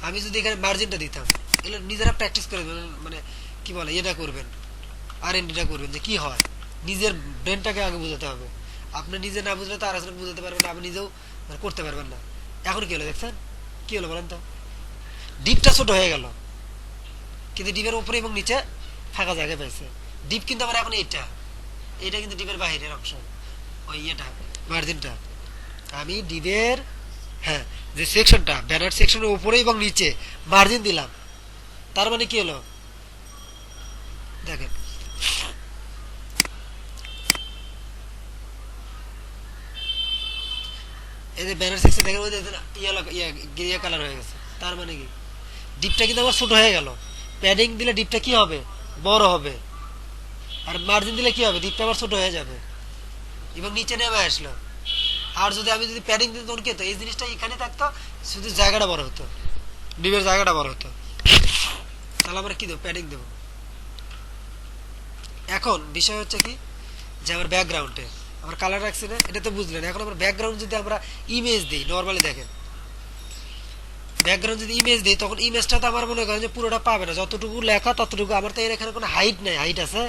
Speaker 1: আমি যদি এখানে মার্জিনটা দিতাম, এগুলো নিজেরা প্র্যাকটিস করে মানে কি বলে এটা করবেন, আর এনডিটা করবেন, যে কি হয় নিজের ব্রেনটাকে আগে বোঝাতে হবে। আপনি নিজে না বুঝলে তো আর আসলে বুঝাতে পারবেন না, আপনি নিজেও মানে করতে পারবেন না। এখন কি হলো দেখছেন? কি হলো বলেন তো? ডিপটা ছোট হয়ে গেল, কিন্তু ডিপের উপরে এবং নিচে ফাঁকা জায়গা পাইছে। ডিপ কিন্তু আমার এখন এটা, এটা কিন্তু ডিপের বাহিরের অংশ, ওই ইয়েটা মার্জিনটা আমি ডিপের, হ্যাঁ যে সেকশনটা ব্যানার সেকশনের উপরে এবং নিচে মার্জিন দিলাম, তার মানে কি হলো? দেখেন এই যে ব্যানার সেকশন দেখেন ওই ইয়ে কালার হয়ে গেছে, তার মানে কি? ডিপটা কিন্তু আমার ছোট হয়ে গেল। প্যাডিং দিলে ডিপটা কি হবে? বড় হবে। আর মার্জিন দিলে কি হবে? ডিপটা আবার ছোট হয়ে যাবে এবং নিচে নেমে আসলো। আর যদি আমি যদি প্যাডিং দিতে তখন কি হতো? এই জিনিসটা এখানে থাকতো, শুধু জায়গাটা বড় হতো, ডিপের জায়গাটা বড় হতো। তাহলে আমরা কি দেবো? প্যাডিং দেবো। এখন বিষয় হচ্ছে কি, যে আমার ব্যাকগ্রাউন্ডে আমার কালার রাখছি না, এটা তো বুঝলেন। এখন আমার ব্যাকগ্রাউন্ড যদি আমরা ইমেজ দিই, নর্মালি দেখেন ব্যাকগ্রাউন্ড যদি ইমেজ দিই তখন ইমেজটা তো আমার মনে করেন যে পুরোটা পাবে না, যতটুকু লেখা ততটুকু। আমার তো এর এখানে কোনো হাইট নেই, হাইট আছে?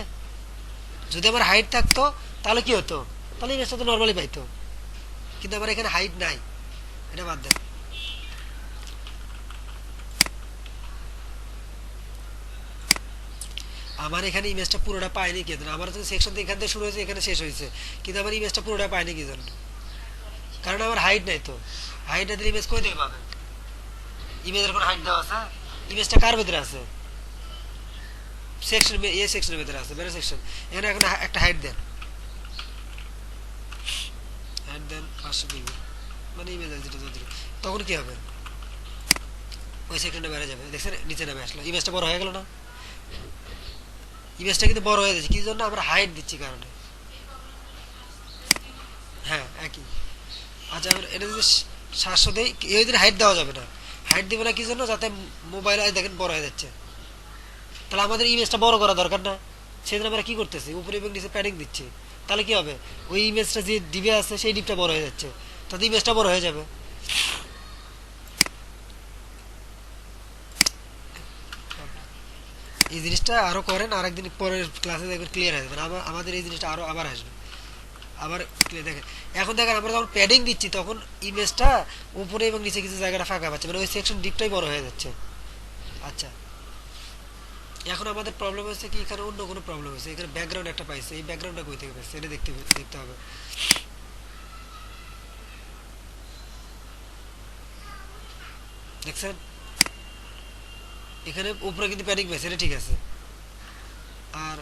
Speaker 1: যদি আমার হাইট থাকতো তাহলে কি হতো? তাহলে ইমেজটা তো নর্মালি পাইতো, কিন্তু আমার এখানে হাইট নাই, এটা বাদ দেন। আমার এখানে ইমেজটা পুরোটা পায়নি কি জন্য? আমার তো সেকশন এখান থেকে শুরু হয়েছে, এখানে শেষ হয়েছে, কিন্তু আমার ইমেজটা পুরোটা পায়নি কি জন্য? কারণ আমার হাইট নাই তো। হাইট না দিলে ইমেজ কই থেকে পাবে? ইমেজের কোনো হাইট দেওয়া আছে? ইমেজটা কার ভেতরে আছে? সেকশন, এ সেকশনের ভেতরে আছে, বেরো সেকশন। এখানে এখন একটা হাইট দেন, হাইট দেন 500 পিক্সেল, মানে ইমেজ আছে যেটা, তখন কি হবে? ওই সেকশনটা বেড়ে যাবে, দেখছেন নিচে নেমে আসলো, ইমেজটা বড় হয়ে গেল না? ইমেজটা কিন্তু বড় হয়ে যাচ্ছে, কি জন্য? আমরা হাইট দিচ্ছি কারণে। হ্যাঁ একই। আচ্ছা আমরা এটা যদি 700 দেই, এই দিন হাইট দেওয়া যাবে না। হাইট দিবে না কি জন্য? যাতে মোবাইল দেখেন বড় হয়ে যাচ্ছে। তাহলে আমাদের ইমেজটা বড় করা দরকার না? সেদিন আমরা কি করতেছি, উপরে এবং নিচে প্যাডিং দিচ্ছি। তাহলে কি হবে? ওই ইমেজটা যে ডিপে আছে সেই ডিপটা বড় হয়ে যাচ্ছে, তাতে ইমেজটা বড় হয়ে যাবে। এই জিনিসটা আরো করেন, আর একদিন পরের ক্লাসে দেখবেন ক্লিয়ার হয়ে যাবে। আমাদের এই জিনিসটা আরো আবার আসবে, আবার ক্লিয়ার দেখেন। এখন দেখেন আমরা যখন প্যাডিং দিচ্ছি তখন ইমেজটা উপরে এবং নিচে কিছু জায়গাটা ফাঁকা পাচ্ছে, মানে ওই সেকশন ডিপটাই বড় হয়ে যাচ্ছে। আচ্ছা এখন আমাদের প্রবলেম হচ্ছে কি, এখানে অন্য কোনো প্রবলেম হচ্ছে, এখানে ব্যাকগ্রাউন্ড একটা পাইছে, এই ব্যাকগ্রাউন্ডটা কই থেকে পাইছে এটা দেখতে হবে। দেখছেন এখানে উপরে কিন্তু প্যাডিং পাইছে, এটা ঠিক আছে, আর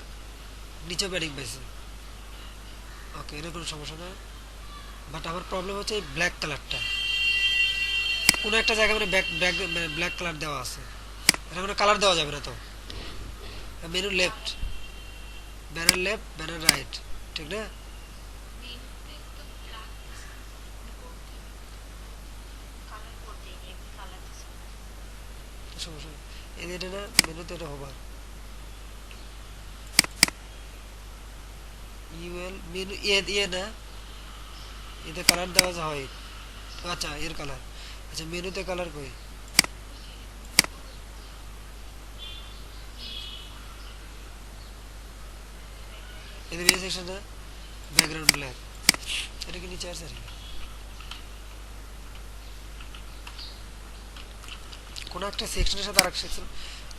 Speaker 1: নিচেও প্যাডিং পাইছে, ওকে এটা কোনো সমস্যা না। বাট আমার প্রবলেম হচ্ছে এই ব্ল্যাক কালারটা, কোনো একটা জায়গায় মানে ব্ল্যাক কালার দেওয়া আছে, এটা কোনো কালার দেওয়া যাবে না তো। Menu left, banner left, banner right, ঠিক না?
Speaker 2: মেনুতে তো ব্ল্যাক
Speaker 3: কালার করতে এমনি কালার দিছে
Speaker 1: সমস্যা নেই। এটা না মেনুতে এটা হবার ইউএল মেনু এ না, এতে কালার দেওয়া হয়। আচ্ছা এর কালার, আচ্ছা মেনুতে কালার কই? এতে মেনু সেকশনে ব্যাকগ্রাউন্ড ব্ল্যাক, এটা কি নিচে আছে? কোন একটা সেকশনের সাথে আরেক সেকশন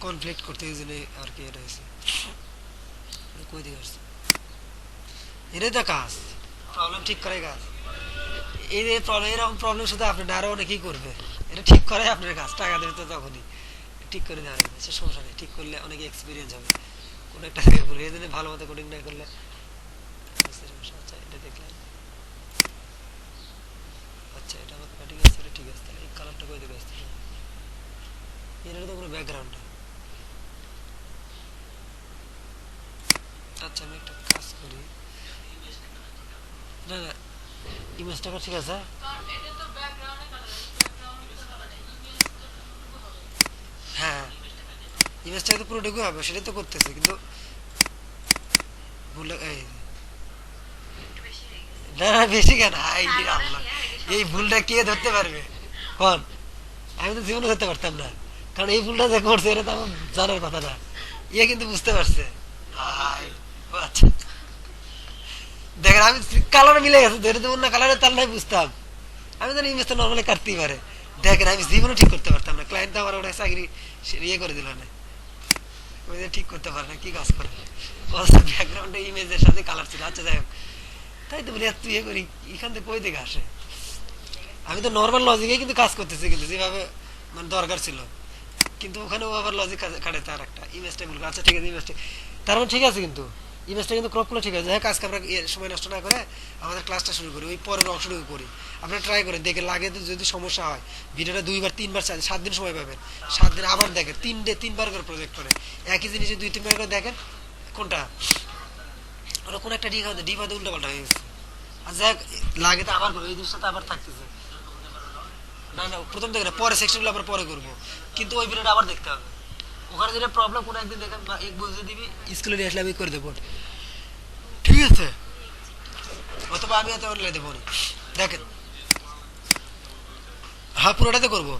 Speaker 1: কনফ্লিক্ট করতে, এই জন্য আর কি এটা হয়েছে। কই দিকে আসছে? এটাই তো কাজ, প্রবলেম ঠিক করাই কাজ। এই যে প্রবলেম, এরকম প্রবলেম শুধু আপনি না, আরো অনেকেই করবে। এটা ঠিক করাই আপনার কাজ, টাকা দেবে তো তখনই ঠিক করে দেওয়া যাবে, সে সমস্যা নেই। ঠিক করলে অনেক এক্সপিরিয়েন্স হবে কোনো একটা জায়গায় বলে, এই জন্য ভালো মতো কোডিং না করলে সমস্যা। আচ্ছা এটা দেখলেন, আচ্ছা এটা আমার প্যাডিং আছে, এটা ঠিক আছে। তাহলে এই কালারটা কই দিকে আসছে? এটা তো কোনো ব্যাকগ্রাউন্ড না। আচ্ছা আমি একটা কাজ করি, না না ইমেজটা ঠিক আছে।
Speaker 2: কারণ এটা তো ব্যাকগ্রাউন্ডে কালার, ব্যাকগ্রাউন্ড তো হবে ইমেজ তো হবে।
Speaker 1: হ্যাঁ ইমেজটা তো পুরো ঢুকে হবে, সেটাই তো করতেছে, কিন্তু ভুল এই
Speaker 3: একটু বেশি হয়ে গেছে
Speaker 1: না না বেশি কেন? এই যে
Speaker 3: তারপরে
Speaker 1: আল্লাহ,
Speaker 3: কি আর
Speaker 1: এই ভুলটা কে ধরতে পারবে? কোন? আমি তো জীবনে ধরতে পারতাম না, কারণ এই ভুলটা যে করছে এটা তো আমার জানার কথা না। ইয়ে কিন্তু বুঝতে পারছে। আয়, ও আচ্ছা দেখেন আমি কালার মিলে গেছে, ধরে দেবো না কালারের তার নাই বুঝতাম। আমি জানি ইমেজটা নর্মালি কাটতেই পারে। দেখেন আমি জীবনে ঠিক করতে পারতাম না, ক্লায়েন্ট আমার ওটা চাকরি ইয়ে করে দিল না, ওই যে ঠিক করতে পারে না, কি কাজ করে? ব্যাকগ্রাউন্ডে ইমেজের সাথে কালার ছিল। আচ্ছা যাই হোক, তাই তো বলি এত ইয়ে করি, এখান থেকে কই থেকে আসে? আমি তো নর্মাল লজিকে কিন্তু কাজ করতেছি, কিন্তু যেভাবে মানে দরকার ছিল, কিন্তু ওখানে ও আবার লজিক কাটে তার একটা ইমেজটা ভুল। আচ্ছা ঠিক আছে ইমেজটা, তার মানে ঠিক আছে, কিন্তু ইমেজটা কিন্তু ক্রপ করলে ঠিক আছে। হ্যাঁ কাজকে আমরা সময় নষ্ট না করে আমাদের ক্লাসটা শুরু করি, ওই পরের অংশটুকু করি। আপনারা ট্রাই করেন, দেখে লাগে তো যদি সমস্যা হয় ভিডিওটা 2 বার 3 বার 7 দিন সময় পাবেন, 7 দিন আবার দেখেন, 3বার করে প্রজেক্ট করে একই জিনিসে 2-3 বার করে দেখেন কোনটা ওরা কোন একটা ডিপ হয়তো উল্টো পাল্টা হয়ে গেছে। আর যাক লাগে তো আবার করবো, এই জিনিসটা তো আবার থাকতেছে। না না প্রথম থেকে না, পরে সেকশনগুলো আবার পরে করবো, কিন্তু ওই ভিডিওটা আবার দেখতে হবে। ওখানে যেটা প্রবলেম কোনো একদিন দেখেন বা এক বুঝে দিবি, স্কুলে নিয়ে আসলে আমি করে দেবো, ঠিক আছে? অথবা আমি হয়তো অনলাইনে দেবো না। দেখেন হ্যাঁ পুরোটাতে করবো।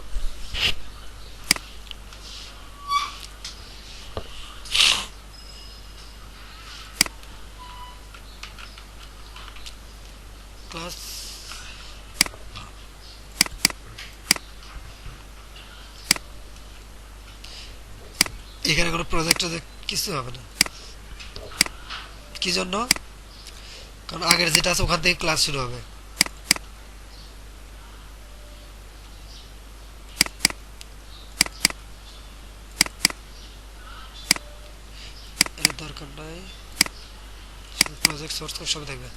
Speaker 1: ক্লাস এখানে কোনো প্রজেক্ট কিছু হবে না, কি জন্য? কারণ আগের যেটা আছে ওখান থেকে ক্লাস শুরু হবে। এটা দরকার নাই, প্রজেক্ট সোর্স কোড সব দেখবেন।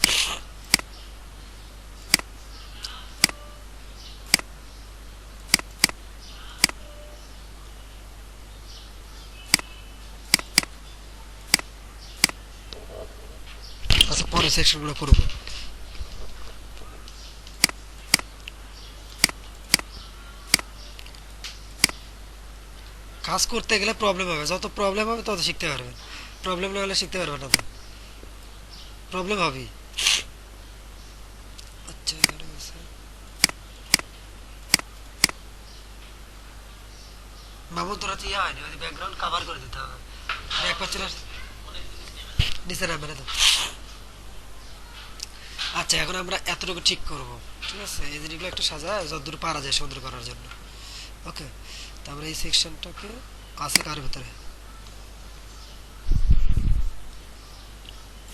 Speaker 1: পরের সেকশনগুলো করব। কাজ করতে গেলে প্রবলেম হবে, যত প্রবলেম হবে তত শিখতে পারবেন, প্রবলেম না হলে শিখতে পারবেন না। তো প্রবলেম হবেই। আচ্ছা এখানে আছে মামুন, তোরা তো ইয়ে হয়নি, ওই ব্যাকগ্রাউন্ড কভার করে দিতে হবে। আর এক পাচ্ছিল নিচে নামবে না তো। আচ্ছা এখন আমরা এতটুকু ঠিক করব, ঠিক আছে? এই জিনিসগুলো একটু সাজায় যতদূর পারা যায় সুন্দর করার জন্য। ওকে, তারপরে এই সেকশনটাকে আছে কার ভিতরে,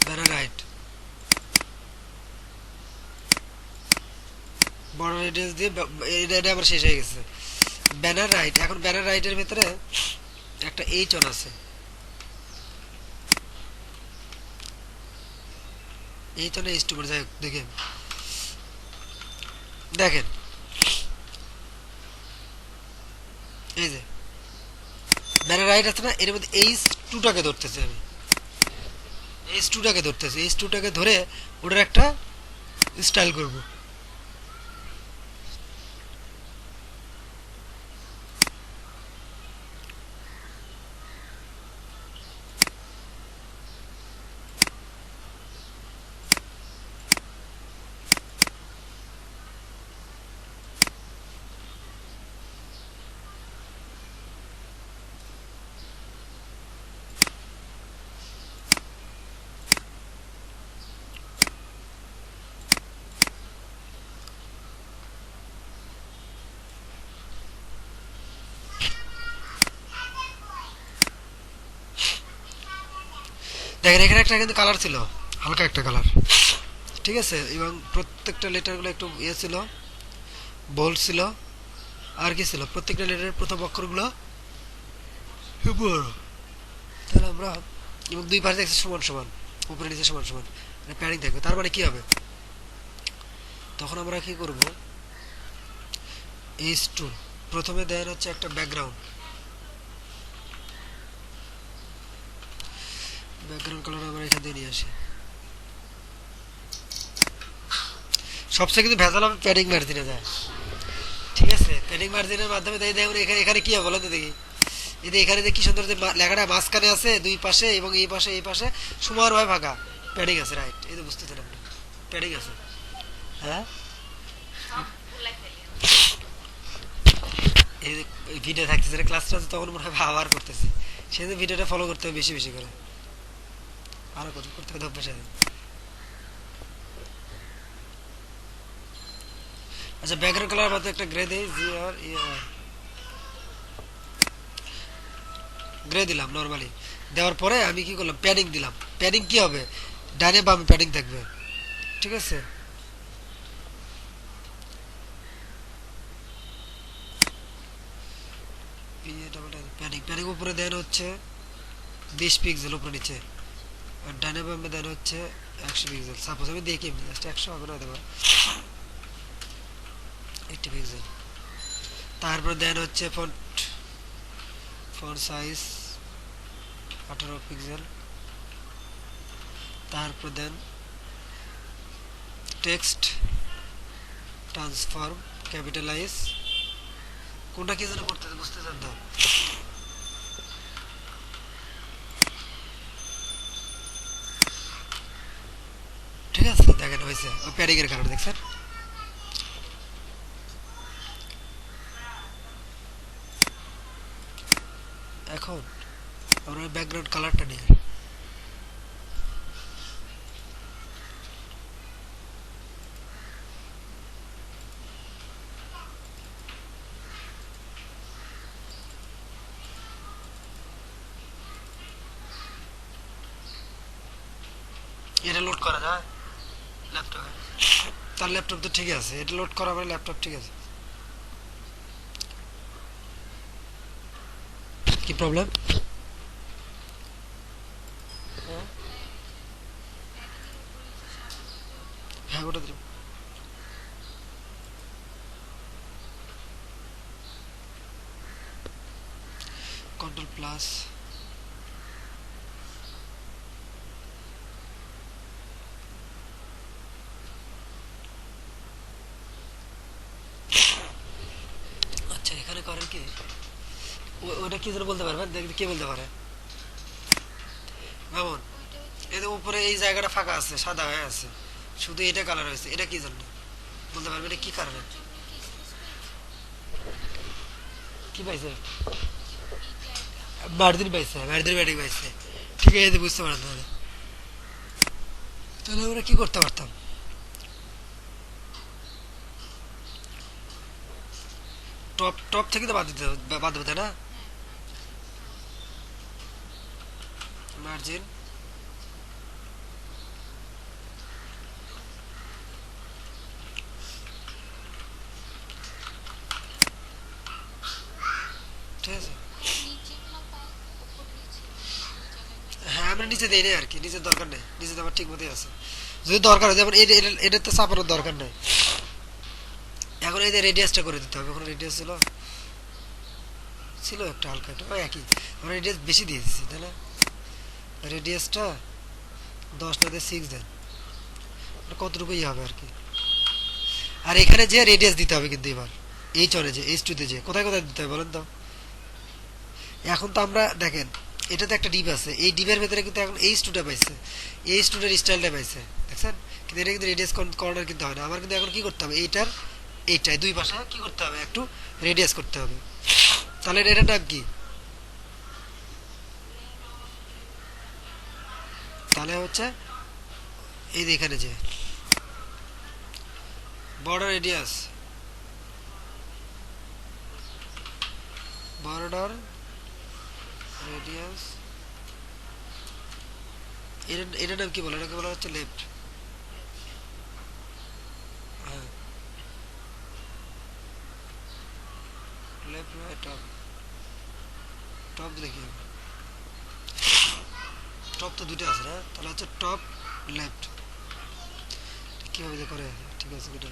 Speaker 1: ব্যানার রাইট, বড় রেডিয়াস দিয়ে এটা আমার শেষ হয়ে গেছে। ব্যানার রাইট, এখন ব্যানার রাইটের ভিতরে একটা এইচ অন আছে, এইচ অন এইচ টু করে যাই হোক, দেখেন দেখেন এই যে ব্যানার রাইট আছে না, এর মধ্যে এইচ টুটাকে ধরতেছি আমি, এইচ টুটাকে ধরতেছি, এইচ টুটাকে ধরে ওটার একটা স্টাইল করব। দেখেন এখানে একটা কিন্তু কালার ছিল, হালকা একটা কালার, ঠিক আছে? এবং প্রত্যেকটা লেটারগুলো একটু ইয়ে ছিল, বোল্ড ছিল, আর কি ছিল, প্রত্যেকটা লেটারের প্রথম অক্ষরগুলো বড়। তাহলে আমরা এবং দুই পাশে দেখছি সমান সমান, উপরে নিচে সমান সমান, প্যাডিং থাকবে। তার মানে কি হবে, তখন আমরা কি করব, এইচ টু প্রথমে দেন হচ্ছে একটা ব্যাকগ্রাউন্ড, ব্যাকগ্রাউন্ড কালার আমরা এখান থেকে নিয়ে আসি। সবচেয়ে কিন্তু ভেজাল হবে প্যাডিং মার্জিনে যায়, ঠিক আছে? প্যাডিং মার্জিনের মাধ্যমে তাই দেখুন এখানে এখানে কি হবে বলেন তো দেখি, এই যে এখানে যে কি সুন্দর যে লেখাটা মাঝখানে আছে দুই পাশে, এবং এই পাশে এই পাশে সমানভাবে ভাগা, প্যাডিং আছে, রাইট? এই যে বুঝতেছেন আপনি, প্যাডিং আছে। হ্যাঁ
Speaker 3: সব ভুলাই ফেলি।
Speaker 1: এই যে ভিডিও থাকতেছে ক্লাসটা, তখন মনে হয় আবার করতেছি, সেই যে ভিডিওটা ফলো করতে হবে বেশি বেশি করে, আরো করতে হবে অভ্যাস আছে। আচ্ছা ব্যাকগ্রাউন্ড কালার মধ্যে একটা গ্রে দেই, জি আর গ্রে দিলাম নরমালি, দেওয়ার পরে আমি কি করলাম, প্যাডিং দিলাম। প্যাডিং কি হবে, ডানে বামে প্যাডিং থাকবে, ঠিক আছে? প্যাডিং প্যাডিং উপরে দেন হচ্ছে 20 পিক্সেল উপরে নিচে, আর ডানে বামে দেন হচ্ছে 100 পিক্সেল। সাপোজ আমি দেখি জাস্ট 100 হবে না, দেবো 80 পিক্সেল। তারপর দেন হচ্ছে ফন্ট, ফন্ট সাইজ 18 পিক্সেল। তারপর দেন টেক্সট ট্রান্সফর্ম ক্যাপিটালাইজ, কোনটা কি যেন করতে বুঝতেছেন তো? ঠিক আছে দেখেন হয়েছে, ওই প্যাডিং এর কারণে দেখছেন। এখন আমরা ব্যাকগ্রাউন্ড কালারটা নিয়ে এটা লোড করা যায় ল্যাপটপে, তার ল্যাপটপ তো ঠিক আছে, এটা লোড করা আমার ল্যাপটপ ঠিক আছে, কি প্রবলেম? হ্যাঁ ওটা দিলাম, কন্ট্রোল প্লাস কি ওটা কি যেন বলতে পারবেন, দেখতে কে বলতে পারে মামুন?
Speaker 2: ওইটা হচ্ছে
Speaker 1: এর উপরে এই জায়গাটা ফাঁকা আছে, সাদা হয়ে আছে, শুধু এটা কালার হয়েছে, এটা কি জন্য বলতে পারবে? এটা কি কারণে?
Speaker 2: জন্য কি স্পেস পেয়েছে?
Speaker 1: কি পাইছে?
Speaker 2: এইটা এটা
Speaker 1: মার্জিন পাইছে, মার্জিন ব্যাটিং পাইছে, ঠিক আছে, বুঝতে পারলাম। তাহলে তাহলে আমরা কি করতে পারতাম? টপ টপ থেকে তো বাদ দিতে হবে, বাদ দেবো, তাই না? মার্জিন ঠিক আছে।
Speaker 2: নিচে না পায়, উপর নিচে দুই জায়গায় পাইছে।
Speaker 1: হ্যাঁ, আমরা নিচে দেই না আর কি, নিচের দরকার নেই, নিচে তো আমার ঠিক মতোই আছে। যদি দরকার হয়, যেমন এটা তো চাপানোর দরকার নেই। এখন এই যে রেডিয়াসটা করে দিতে হবে। এখন রেডিয়াস ছিল ছিল একটা হালকা, একটা ওই একই, আমরা রেডিয়াস বেশি দিয়ে দিচ্ছি, তাই না? রেডিয়াসটা 10 না দিয়ে 6 দেন, কতটুকু ই হবে আর কি। আর এখানে যে রেডিয়াস দিতে হবে কিন্তু এবার এই চলে যে এইচ টুতে যে কোথায় কোথায় দিতে হবে বলেন তো? এখন তো আমরা দেখেন, এটাতে একটা ডিপ আছে, এই ডিপের ভেতরে কিন্তু এখন এইচ টুটা পাইছে, এইচ টুটার স্টাইলটা পাইছে, দেখছেন? কিন্তু এটা কিন্তু রেডিয়াস কর্নার কিন্তু হয় না। আমার কিন্তু এখন কি করতে হবে, এইটাই দুই পাশে কি করতে হবে, একটু রেডিয়াস করতে হবে। তাহলে এটার নাম কি? তাহলে হচ্ছে এই যে এখানে যে বর্ডার রেডিয়াস, বর্ডার রেডিয়াস, এটার নাম কি বলে? এটাকে বলা হচ্ছে লেফট। হ্যাঁ, লেফট রাইট টপ। টপ দিলে কি হবে? টপ তো দুটো আছে না, তাহলে হচ্ছে টপ লেফট। কিভাবে যে করে, ঠিক আছে এটা।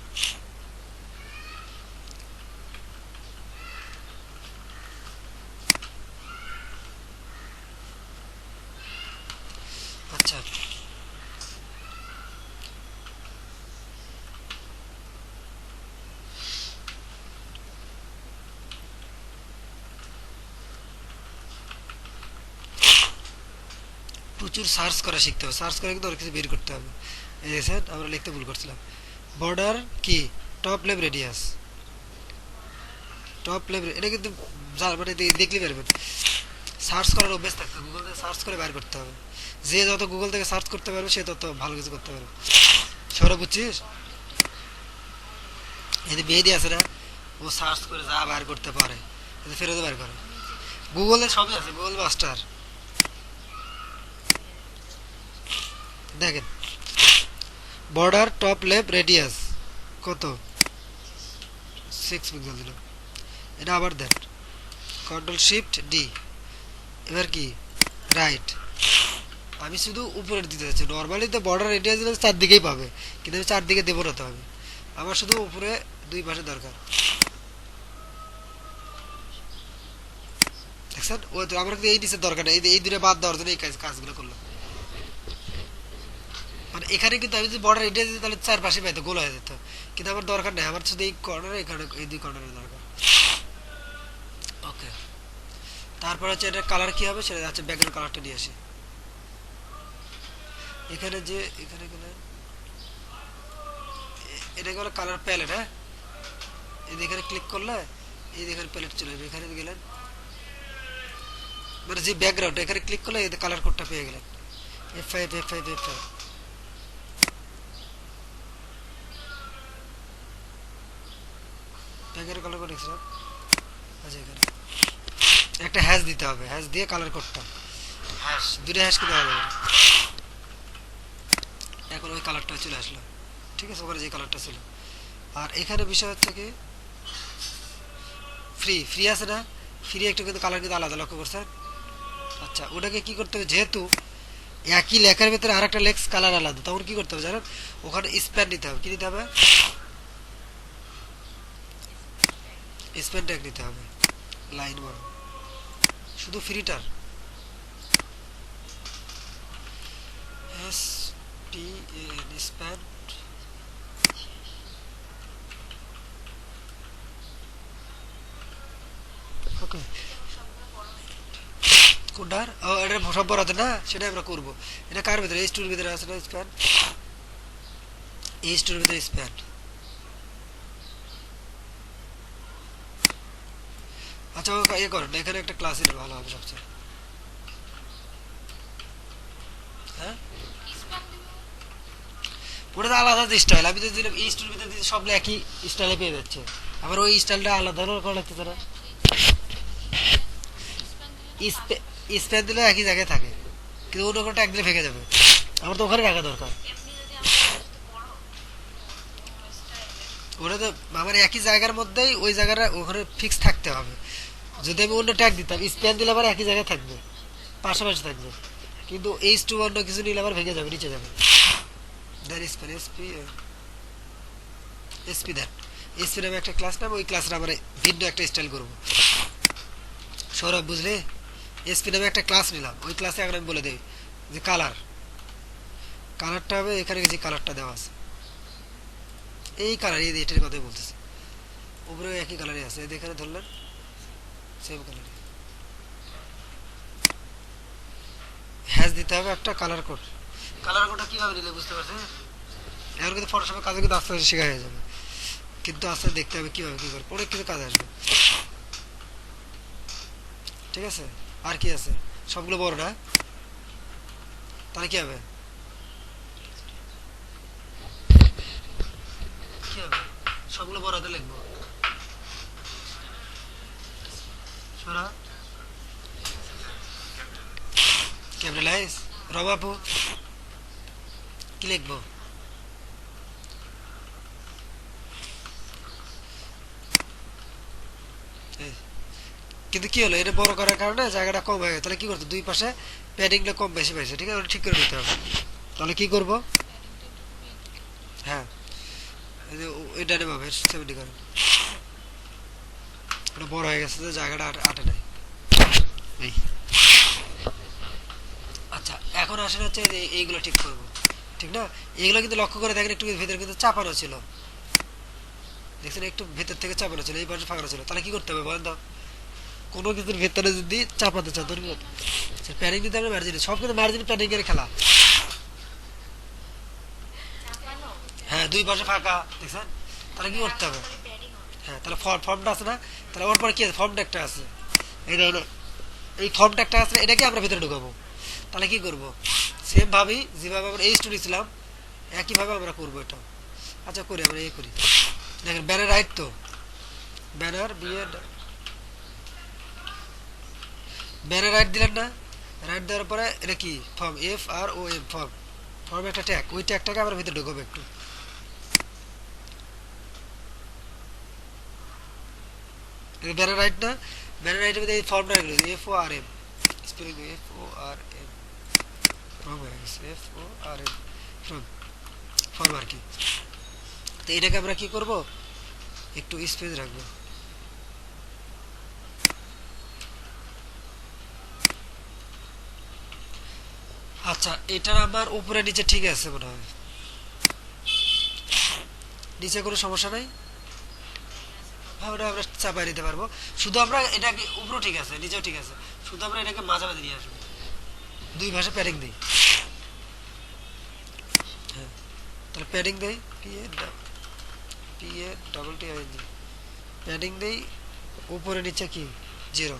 Speaker 1: আচ্ছা, প্রচুর সার্চ করা শিখতে হবে, সার্চ করে কিন্তু অনেক কিছু বের করতে হবে। এই যে স্যার, আমরা লিখতে ভুল করছিলাম। বর্ডার কি, top left radius, top level, এটা কিন্তু মানে দেখলে পারবেন। সার্চ করার অভ্যাস থাকতে, গুগল থেকে সার্চ করে বের করতে হবে। যে যত গুগল থেকে সার্চ করতে পারবে সে তত ভালো কিছু করতে পারবে। সৌরভ, বুঝছিস? এই যে মেহেদি আছে না, ও সার্চ করে যা বের করতে পারে, ফেরত বের করে। গুগলে সবই আছে, গুগল মাস্টার। দেখেন, বর্ডার টপ লেফট রেডিয়াস কত, 6 পিক্সেল দিল। এটা আবার দেন, কন্ট্রোল শিফট ডি, এবার কি রাইট। আমি শুধু উপরের দিতে যাচ্ছি, নর্মালি তো বর্ডার রেডিয়াস দিলে চারদিকেই পাবে, কিন্তু আমি চারদিকে দেবো না, তো আমি আমার শুধু উপরে দুই পাশে দরকার। দেখছেন, ও তো আমার কিন্তু এই নিচের দরকার নেই, এই দুটো বাদ দেওয়ার জন্য এই কাজগুলো করলাম। মানে এখানে কিন্তু আমি যদি বর্ডার রেডিয়াস দিই তাহলে চারপাশে পাইতো, গোল হয়ে যেত, কিন্তু আমার দরকার নেই, আমার শুধু এই কর্নারে, এখানে এই দুই কর্নারের দরকার। ওকে, তারপর হচ্ছে এটা কালার কি হবে সেটা হচ্ছে ব্যাকগ্রাউন্ড কালারটা নিয়ে আসি। এখানে যে এখানে গেলে এটাকে বলে কালার প্যালেট। হ্যাঁ, এই এখানে ক্লিক করলে এই এখানে প্যালেট চলে যাবে। এখানে গেলেন মানে যে ব্যাকগ্রাউন্ড, এখানে ক্লিক করলে এই কালার কোডটা পেয়ে গেলেন, F5 F5 F5। Background colour code extra. আচ্ছা, এখানে একটা হ্যাশ দিতে হবে, হ্যাশ দিয়ে কালার কোডটা, হ্যাশ দুটো হ্যাশ কি দেওয়া যাবে। এখন ওই কালারটা চলে আসলো, ঠিক আছে, ওখানে যে কালারটা ছিল। আর এখানে বিষয় হচ্ছে কি, ফ্রি ফ্রি আছে না, ফ্রি একটু কিন্তু কালার কিন্তু আলাদা, লক্ষ্য করছেন? আচ্ছা, ওটাকে কি করতে হবে, যেহেতু একই লেখার ভিতরে আর একটা লেক্স কালার আলাদা, তখন কি করতে হবে জানেন, ওখানে স্প্যান নিতে হবে। কি নিতে হবে? স্প্যান ট্যাগ নিতে হবে, লাইন বড়, শুধু ফ্রিটার SPAN স্প্যান। ওকে
Speaker 3: সবগুলো বড় হয়ে গেছে।
Speaker 1: কোনটার ও এটা সব বরাতে না সেটা আমরা করব এটা কার ভিতরে এইচ টুর ভিতরে আছে না স্প্যান এইচ টুর ভিতরে স্প্যান আচ্ছা ও ইয়ে করেন এখানে একটা ক্লাস নিলে ভালো হবে সবচেয়ে হ্যাঁ
Speaker 2: স্প্যান দিবো
Speaker 1: ওটা তো আলাদা স্টাইল আমি তো দিলাম এইচ টুর ভিতরে দিতে সবগুলো একই স্টাইলে পেয়ে যাচ্ছে আবার ওই স্টাইলটা আলাদা হলেও করা লাগতেছে না স্প্যান দিলে একই জায়গায় থাকে কিন্তু অন্য কোনো ট্যাগ দিলে ভেঙে যাবে আমার তো ওখানে রাখা দরকার
Speaker 3: এমনি যদি আমরা একটু বড় স্টাইলের
Speaker 1: ওটা তো আমার একই জায়গার মধ্যেই ওই জায়গাটা ওখানে ফিক্স থাকতে হবে যদি আমি অন্য ট্যাগ দিতাম স্প্যান দিলে আবার একই জায়গায় থাকবে পাশাপাশি থাকবে কিন্তু এইচ টু অন্য কিছু নিলে আবার ভেঙে যাবে নিচে যাবে দেন স্প্যান এসপি দেন এসপি নামে একটা ক্লাস নাম ওই ক্লাসটা আমরা ভিন্ন একটা স্টাইল করবো সৌরভ বুঝলে এসপি নামে একটা ক্লাস নিলাম ওই ক্লাসে এখন আমি বলে দিই যে কালারটা হবে এখানে যে কালারটা দেওয়া আছে এই কালার এই এটার কথাই বলতেছি উপরে একই কালারই আছে এই এখানে ধরলেন সেম কালার হ্যাশ দিতে হবে একটা কালার কোডটা কিভাবে নিলে বুঝতে পারছেন এখন কিন্তু ফটোশপের কাজে কিন্তু আস্তে আস্তে শেখা হয়ে যাবে কিন্তু আস্তে দেখতে হবে কিভাবে কি করে অনেক কিছু কাজ আসবে ঠিক আছে আর কি আছে সবগুলো বড় না তাহলে কি হবে কি হবে সবগুলো বড় হাতে লিখবো শোনা ক্যাপিটালাইজ রবাপু কি লিখবো কিন্তু কি হলো এটা বড় করার কারণে জায়গাটা কম হয়ে গেছে তাহলে কি করতে দুই পাশে প্যাডিংটা কম বেশি পাইছে ঠিক আছে ওটা ঠিক করে নিতে হবে তাহলে কি করব হ্যাঁ এই যে এটা নেবে 70 করেন এটা বড় হয়ে গেছে যে জায়গাটা আটে নাই এই আচ্ছা এখন আসলে হচ্ছে যে এইগুলো ঠিক করব ঠিক না এইগুলো কিন্তু লক্ষ্য করে দেখেন একটু ভিতরে কিন্তু চাপানো ছিল দেখছেন একটু ভিতর থেকে চাপানো ছিল এই পাশে ফাঁকা ছিল তাহলে কি করতে হবে বলেন তো কোনো কিছুর ভেতরে যদি চাপাতে চান ধরুন প্যানিং দিতে হবে মার্জিন সব কিন্তু মার্জিন প্যানিং এর খেলা
Speaker 3: চাপানো
Speaker 1: হ্যাঁ দুই পাশে ফাঁকা দেখছেন তাহলে কি করতে হবে
Speaker 3: প্যাডিং হবে
Speaker 1: হ্যাঁ তাহলে ফর্মটা আছে না তাহলে ওর পরে কি আছে ফর্ম ট্যাগটা আছে এই দেখুন এই ফর্ম ট্যাগটা আছে এটাকে আমরা ভিতরে ঢুকাবো তাহলে কি করব সেম ভাবেই যেভাবে আমরা এই স্টুডিও ছিলাম একইভাবে আমরা করবো এটা আচ্ছা করি আমরা এই করি দেখেন ব্যানার রাইট তো ব্যানার ব্যানার রাইট দিলেন না রাইট দেওয়ার পরে এটা কি ফর্ম FROM ফর্ম একটা ট্যাগ ওই ট্যাগটাকে আমরা ভিতরে ঢুকাবো একটু ব্যানার রাইট না ব্যানার রাইটের মধ্যে এই ফর্মটা রাখলো FORM স্পেলিং FORM ফর্ম হয়ে গেছে FORM ফর্ম আর কি তো এটাকে আমরা কি করব একটু স্পেস রাখবো আচ্ছা এটার আমার উপরে নিচে ঠিক আছে মনে হয় নিচে কোনো সমস্যা নাই হ্যাঁ ওটা আমরা চাপাই নিতে পারবো শুধু আমরা এটাকে উপরেও ঠিক আছে নিচেও ঠিক আছে শুধু আমরা এটাকে মাঝামাঝি নিয়ে আসবো দুই ভাষা প্যাডিং দিই হ্যাঁ তাহলে প্যাডিং দেই PA প্যাডিং দেই উপরে নিচে কি 0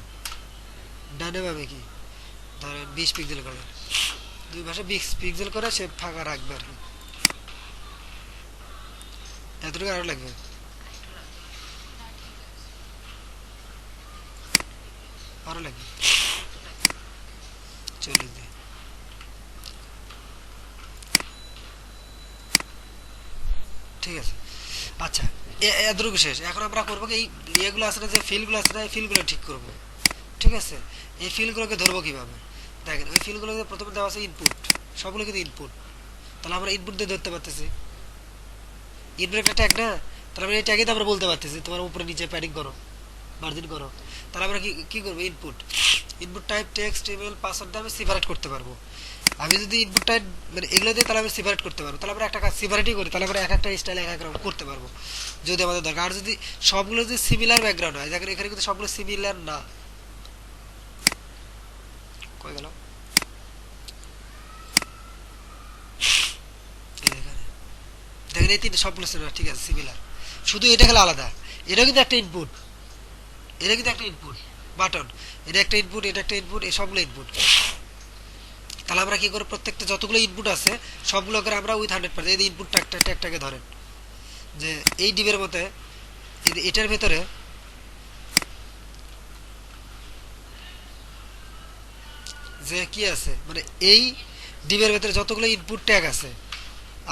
Speaker 1: ডানে বামে কি ধরেন 20 পিক্সেল করে দুই পাশে 20 পিক্সেল করে সে ফাঁকা রাখবে আর কি এতটুকু আরো লাগবে আরো লাগবে 40 দিয়ে ঠিক আছে আচ্ছা এতটুকু শেষ এখন আমরা করবো কি এই ইয়েগুলো আছে না যে ফিলগুলো আছে না এই ফিলগুলো ঠিক করবো ঠিক আছে এই ফিলগুলোকে ধরবো কিভাবে দেখেন ওই ফিলগুলোকে প্রথমে দেওয়া আছে ইনপুট সবগুলো কিন্তু ইনপুট তাহলে আমরা ইনপুট দিয়ে ধরতে পারতেছি ইনপুট একটা ট্যাগ না তাহলে আমরা এই ট্যাগে তো আমরা বলতে পারতেছি তোমার উপরে নিচে প্যাডিং করো মার্জিন করো তাহলে আমরা কি করবো input type text email password দিয়ে আমি সেপারেট করতে পারবো আমি যদি ইনপুট টাইপ মানে এগুলো দিয়ে তাহলে আমি সেপারেট করতে পারবো তাহলে আমরা একটা কাজ সেপারেটই করি তাহলে আমরা এক একটা স্টাইল এক এক রকম করতে পারবো যদি আমাদের দরকার আর যদি সবগুলো যদি সিমিলার ব্যাকগ্রাউন্ড হয় দেখেন এখানে কিন্তু সবগুলো সিমিলার না কই গেল? এই এখানে দেখেন এই তিনটে সবগুলো সিমিলার, ঠিক আছে, সিমিলার, শুধু এটা খেলা আলাদা। এটা কিন্তু একটা ইনপুট, এটা কিন্তু একটা ইনপুট বাটন, এটা একটা ইনপুট, এটা একটা ইনপুট, এই সবগুলো ইনপুট। তাহলে আমরা কি করে প্রত্যেকটা যতগুলো ইনপুট আছে সবগুলো করে আমরা উইথ 100%, এই ইনপুট ট্যাগটাকে ধরেন যে এই ডিবের মধ্যে এটার ভেতরে যে কি আছে, মানে এই ডিবের ভেতরে যতগুলো ইনপুট ট্যাগ আছে,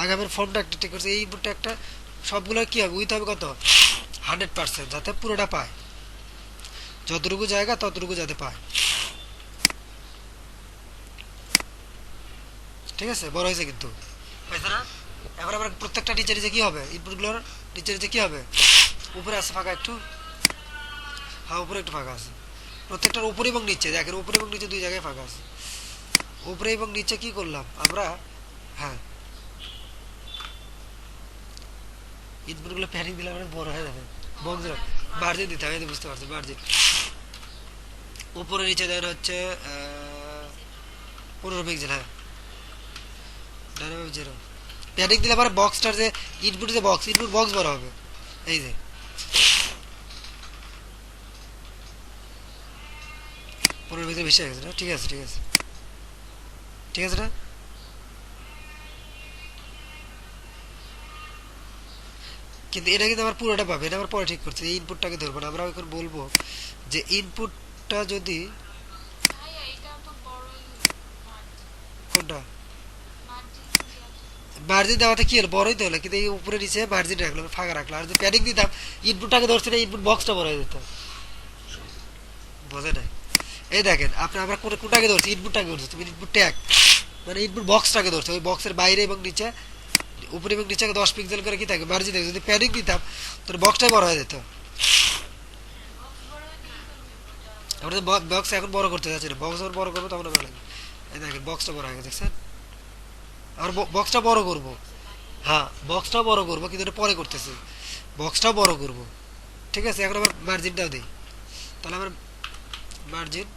Speaker 1: আগামের ফর্মটা একটা ঠিক করছে, এই ইনপুট ট্যাগটা সবগুলো কি হবে, উইথ হবে কত 100%, যাতে পুরোটা পায়, যতটুকু জায়গা ততটুকু যাতে পায়। ঠিক আছে, বড় হয়েছে কিন্তু, পাইছে না? এবার আমরা প্রত্যেকটা নিচে নিচে কি হবে, ইনপুটগুলোর নিচে নিচে কি হবে, উপরে আছে ফাঁকা একটু, হ্যাঁ উপরে একটু ফাঁকা আছে, প্রত্যেকটার উপরে এবং নিচে দেখেন, উপরে এবং নিচে দুই জায়গায় ফাঁকা আছে। উপরে এবং নিচে কি করলাম আমরা, হ্যাঁ ইনপুটগুলো প্যানিং দিলে আমরা বড় হয়ে যাবে, বক্স মার্জিন দিতে হবে, বুঝতে পারছি মার্জিন। উপরে নিচে দেন হচ্ছে 15 পিক্সেল, হ্যাঁ ডাইনামিক 0 প্যানিং দিলে আবার বক্সটার যে ইনপুট, যে বক্স ইনপুট বক্স বড় হবে, এই যে 15 পিক্সেল বেশি হয়ে গেছে না? ঠিক আছে ঠিক আছে ঠিক আছে না? কিন্তু এটা কিন্তু আমার পুরোটা পাবে, এটা আমার পরে ঠিক করছে, এই ইনপুটটাকে ধরবো না আমরা, এখন বলবো যে ইনপুটটা যদি
Speaker 2: ভাইয়া এটা তো বড়ই মার্জিন,
Speaker 1: কোনটা
Speaker 2: মার্জিন
Speaker 1: মার্জিন দেওয়াতে কি হলো, বড়ই তো হলো, কিন্তু এই উপরে নিচে মার্জিন রাখলো, ফাঁকা রাখলো, আর যদি প্যাডিং দিতাম ইনপুটটাকে ধরছে না, ইনপুট বক্সটা বড় হয়ে যেত, বোঝে নাই? এই দেখেন আপনি, আমরা কোনটাকে ধরছি, ইনপুটটাকে ধরছি, তুমি ইনপুট ট্যাগ মানে ইনপুট বক্সটাকে ধরছে, ওই বক্সের বাইরে এবং নিচে, উপরে এবং নিচে 10 পিক্সেল করে কি থাকে মার্জিন থাকে, যদি প্যাডিং দিতাম তোর বক্সটাই বড় হয়ে যেত। আমরা বক্স এখন বড় করতে যাচ্ছি না, বক্স যখন বড় করবো তখন ভালো লাগবে। এই দেখেন বক্সটা বড় হয়ে গেছে, দেখছেন? আমরা বক্সটা বড় করব, হ্যাঁ বক্সটাও বড় করবো, কিন্তু এটা পরে করতেছি, বক্সটাও বড় করব, ঠিক আছে? এখন আবার মার্জিনটাও দিই, তাহলে আমার মার্জিন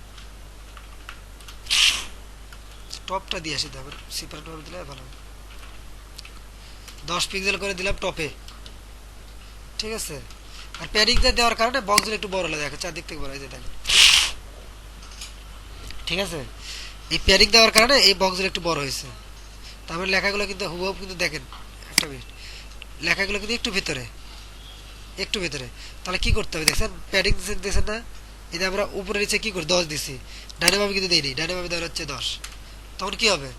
Speaker 1: টপটা দিয়ে আসি, তারপর সেপারেট ভাবে দিলে ভালো হবে, 10 পিক্সেল করে দিলাম টপে, ঠিক আছে? আর প্যাডিংটা দেওয়ার কারণে বক্সগুলো একটু বড় হয়ে দেখে, চারদিক থেকে বড় হয়ে যায়, দেখেন ঠিক আছে? এই প্যাডিং দেওয়ার কারণে এই বক্সগুলো একটু বড় হয়েছে, তারপরে লেখাগুলো কিন্তু হুবহু কিন্তু দেখেন, একটা মিনিট, লেখাগুলো কিন্তু একটু ভিতরে, একটু ভিতরে, তাহলে কি করতে হবে দেখছেন, প্যাডিং দিয়েছেন না, এই যে আমরা উপরে নিচে কি করি 10 দিছি, ডাইনাভাবে কিন্তু দেইনি, ডাইনাভাবে দেওয়া হচ্ছে 10, তখন কি হবে,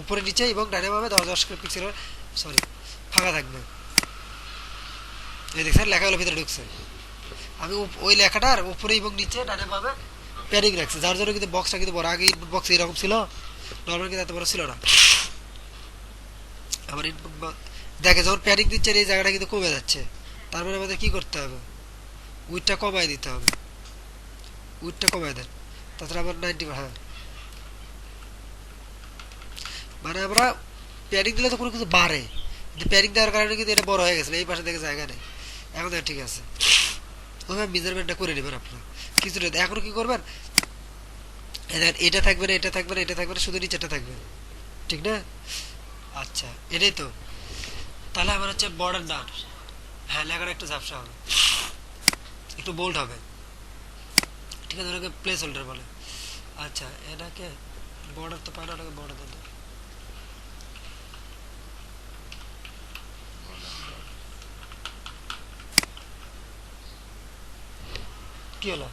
Speaker 1: উপরে নিচে এবং ডাইনাভাবে 10 পিক্সেল সরি ফাঁকা থাকবে, এই দেখছেন লেখাগুলো ভিতরে ঢুকছে, আমি ওই লেখাটার উপরে এবং নিচে ডাইনাভাবে প্যাডিং রাখছি, যার জন্য কিন্তু বক্সটা কিন্তু বড়, আগে ইনপুট বক্স এরকম ছিল, নর্মাল কিন্তু এত বড় ছিল না। আবার ইনপুট দেখে যখন প্যাডিং দিচ্ছে এই জায়গাটা কিন্তু কমে যাচ্ছে, তার মানে আমাদের কি করতে হবে, উইডটা কমায় দিতে হবে, উইডটা কমায় দেন, তাছাড়া আবার 90, হ্যাঁ মানে আমরা প্যাডিং দিলে তো কোনো কিছু বাড়ে, কিন্তু প্যাডিং দেওয়ার কারণে কিন্তু এটা বড় হয়ে গেছে, এই পাশে দেখে জায়গা নেই, এখন দেখেন ঠিক আছে, ওইভাবে মেজারমেন্টটা করে নেবেন আপনার কিছুটা। এখন কি করবেন, এটা থাকবে না, এটা থাকবে না, এটা থাকবে না, শুধু নিচেটা থাকবে, ঠিক না? আচ্ছা এটাই তো, তাহলে আমার হচ্ছে বর্ডার ডান, হ্যাঁ লেখাটা একটু ঝাপসা হবে, একটু বোল্ড হবে, ঠিক আছে? ওটাকে প্লেস হোল্ডার বলে। আচ্ছা এটাকে বর্ডার তো পায় না, ওটাকে বর্ডার দেন, কি হলো,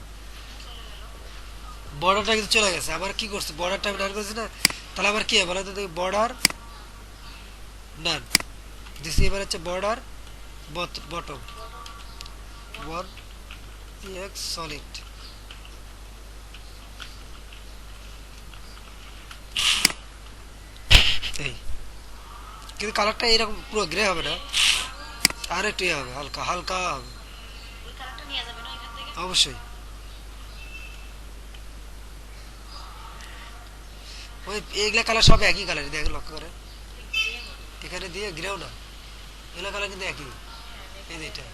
Speaker 1: বর্ডারটা কিন্তু চলে গেছে, আবার কি করছে, বর্ডারটা আমি ডান করছি না, তাহলে আবার কি হবে বলো তো, বর্ডার ডান দিছি, এবার হচ্ছে বর্ডার বটম 1 সলিড, এই কিন্তু কালারটা এরকম পুরো গ্রে হবে না, আর একটু ইয়ে হবে, হালকা হালকা হবে,
Speaker 3: ওই কালারটা নিয়ে যাবে না এখান থেকে?
Speaker 1: অবশ্যই। ওই এইগুলা কালার সব একই কালার, দেখে লক্ষ্য করে, এখানে দিয়ে গ্রেও না, এগুলো কালার কিন্তু একই, এই যে এটা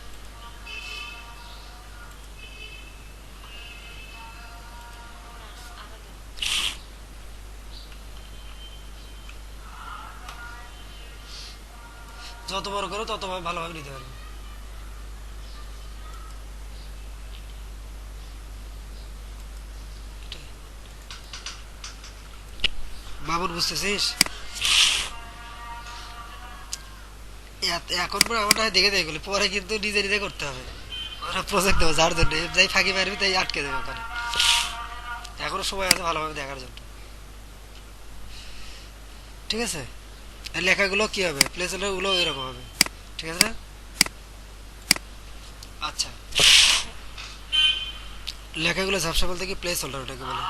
Speaker 1: যত বড় করো তত ভালোভাবে নিতে পারবে। বাবুর বুঝতেছিস? এখন পরে আমার দেখে দেখে গেলে পরে কিন্তু নিজে নিজে করতে হবে। ওরা প্রজেক্ট দেবো যার জন্য যাই ফাঁকি মারবি তাই আটকে দেবে ওখানে। এখনো সময় আছে ভালোভাবে দেখার জন্য, ঠিক আছে? আর লেখাগুলো কি হবে, প্লেস গুলো এরকম হবে, ঠিক আছে না? আচ্ছা, লেখাগুলো ঝাপসা বলতে কি প্লেস হোল্ডার ওটাকে বলে।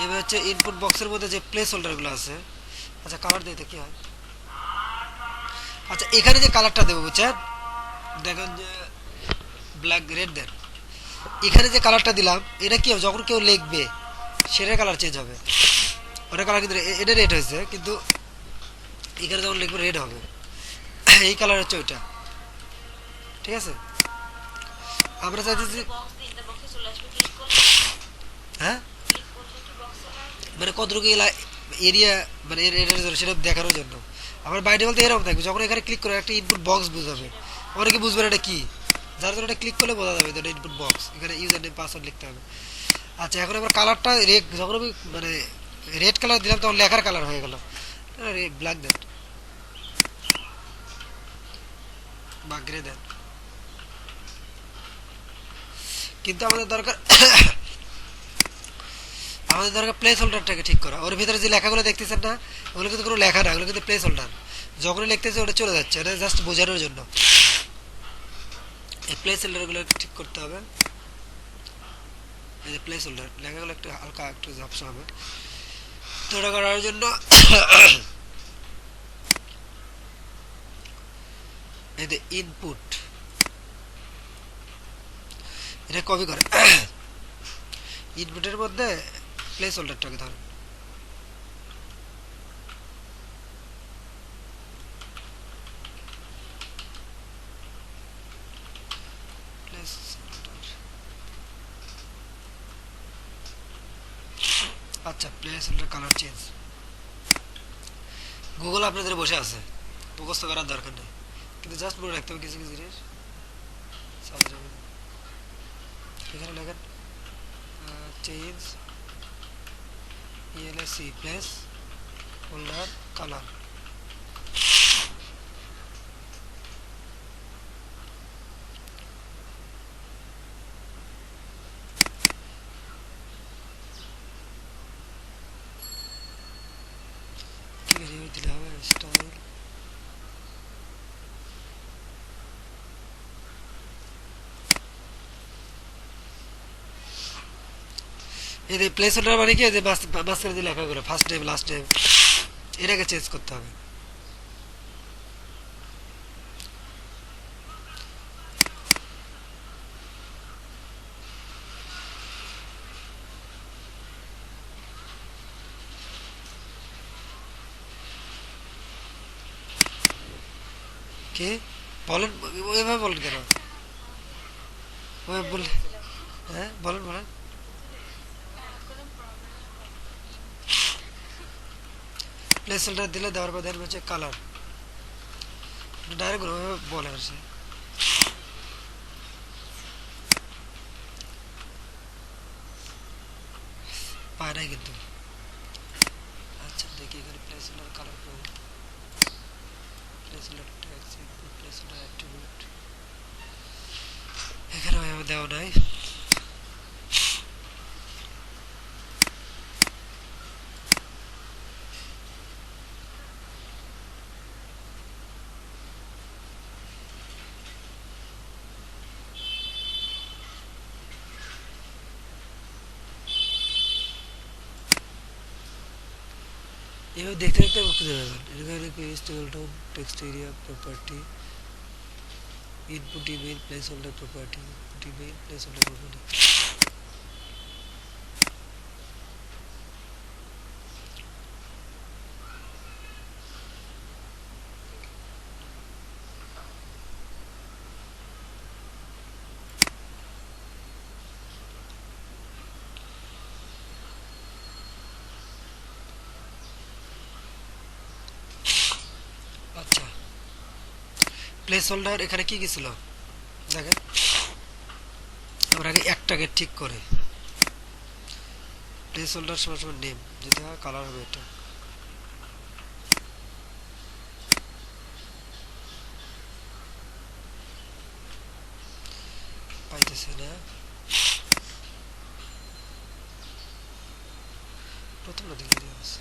Speaker 1: এবার হচ্ছে ইনপুট বক্সের মধ্যে যে প্লেস হোল্ডারগুলো আছে। আচ্ছা কালার দিতে কি হয়? আচ্ছা এখানে যে কালারটা দেবো বুঝছেন, দেখেন যে ব্ল্যাক রেড দেন, এখানে যে কালারটা দিলাম এটা কি হবে, যখন কেউ লিখবে সেটার কালার চেঞ্জ হবে। ওটা কালার কিন্তু এটা রেড হয়েছে, কিন্তু এখানে যখন লিখবে রেড হবে। এই কালার হচ্ছে ওইটা, ঠিক আছে? আমরা চাইতেছি
Speaker 3: বক্স দিন, তা বক্সে চলে আসবে, ক্লিক করলে
Speaker 1: হ্যাঁ
Speaker 3: ক্লিক করলে কি বক্সে আসবে?
Speaker 1: মানে কতটুকু এরিয়া মানে এটার জন্য সেটা দেখানোর জন্য। আমার বাইরে বলতে এরকম থাকবে, যখন এখানে ক্লিক করে একটা ইনপুট বক্স বুঝাবে, অনেকে বুঝবে না এটা কি, যার জন্য এটা ক্লিক করলে বোঝা যাবে এটা ইনপুট বক্স। এখানে ইউজার নেম পাসওয়ার্ড লিখতে হবে। আচ্ছা এখন আবার কালারটা যখন আমি মানে রেড কালার দিলাম তখন লেখার কালার হয়ে গেল ব্ল্যাক দেন বা গ্রে দেন। কিন্তু আমাদের দরকার আমাদের দরকার প্লেস হোল্ডারটাকে ঠিক করা। ওর ভিতরে যে লেখাগুলো দেখতেছেন না, ওগুলো কিন্তু কোনো লেখা না, ওগুলো কিন্তু প্লেস হোল্ডার। যখনই লিখতেছে ওটা চলে যাচ্ছে, এটা জাস্ট বোঝানোর জন্য। এই প্লেস হোল্ডারগুলো ঠিক করতে হবে। এই যে প্লেস হোল্ডার লেখাগুলো একটু হালকা একটু ঝাপসা হবে, তো এটা করার জন্য এই যে ইনপুট এটা কপি করে ইনপুটের মধ্যে প্লেস হোল্ডারটাকে ধরেন, প্লেস হোল্ডার। আচ্ছা place holder colour change, Google আপনাদের বসে আছে, মুখস্থ করার দরকার নেই, কিন্তু জাস্ট মনে রাখতে হবে কিছু কিছু জিনিস। এখানে লেখেন চেঞ্জ ইএলএসি প্লেস হোল্ডার কালার। দিলে হবে স্টাইল, এই যে প্লেস হোল্ডার মানে কি, যে মাঝখানে যে লেখাগুলো ফার্স্ট নেম লাস্ট নেম এটাকে চেঞ্জ করতে হবে। কি বলেন, ওইভাবে বলেন কেন, ওইভাবে বললে হ্যাঁ বলেন বলেন।
Speaker 2: কোনো প্রবলেম
Speaker 1: প্লেস হোল্ডার দিলে দেওয়ার পর দেখবেন হচ্ছে কালার, ডাইরেক্ট ওইভাবে বলেন সে পায় নাই কিন্তু। আচ্ছা দেখি এখানে প্লেস হোল্ডার কালার করবো, place holder tax input place holder attribute, এখানে ওইভাবে দেওয়া নাই। এভাবে দেখতে দেখতে খুঁজে পাবেন। এখানে page table town text area property input email place holder property email place holder property. Place holder এখানে কি কি ছিল দেখেন, আমরা আগে একটাকে ঠিক করে প্লেস হোল্ডার সমান সমান নেম যদি হয় কালার হবে এটা, পাইতেছে না প্রথমটা দিকে দেওয়া আছে।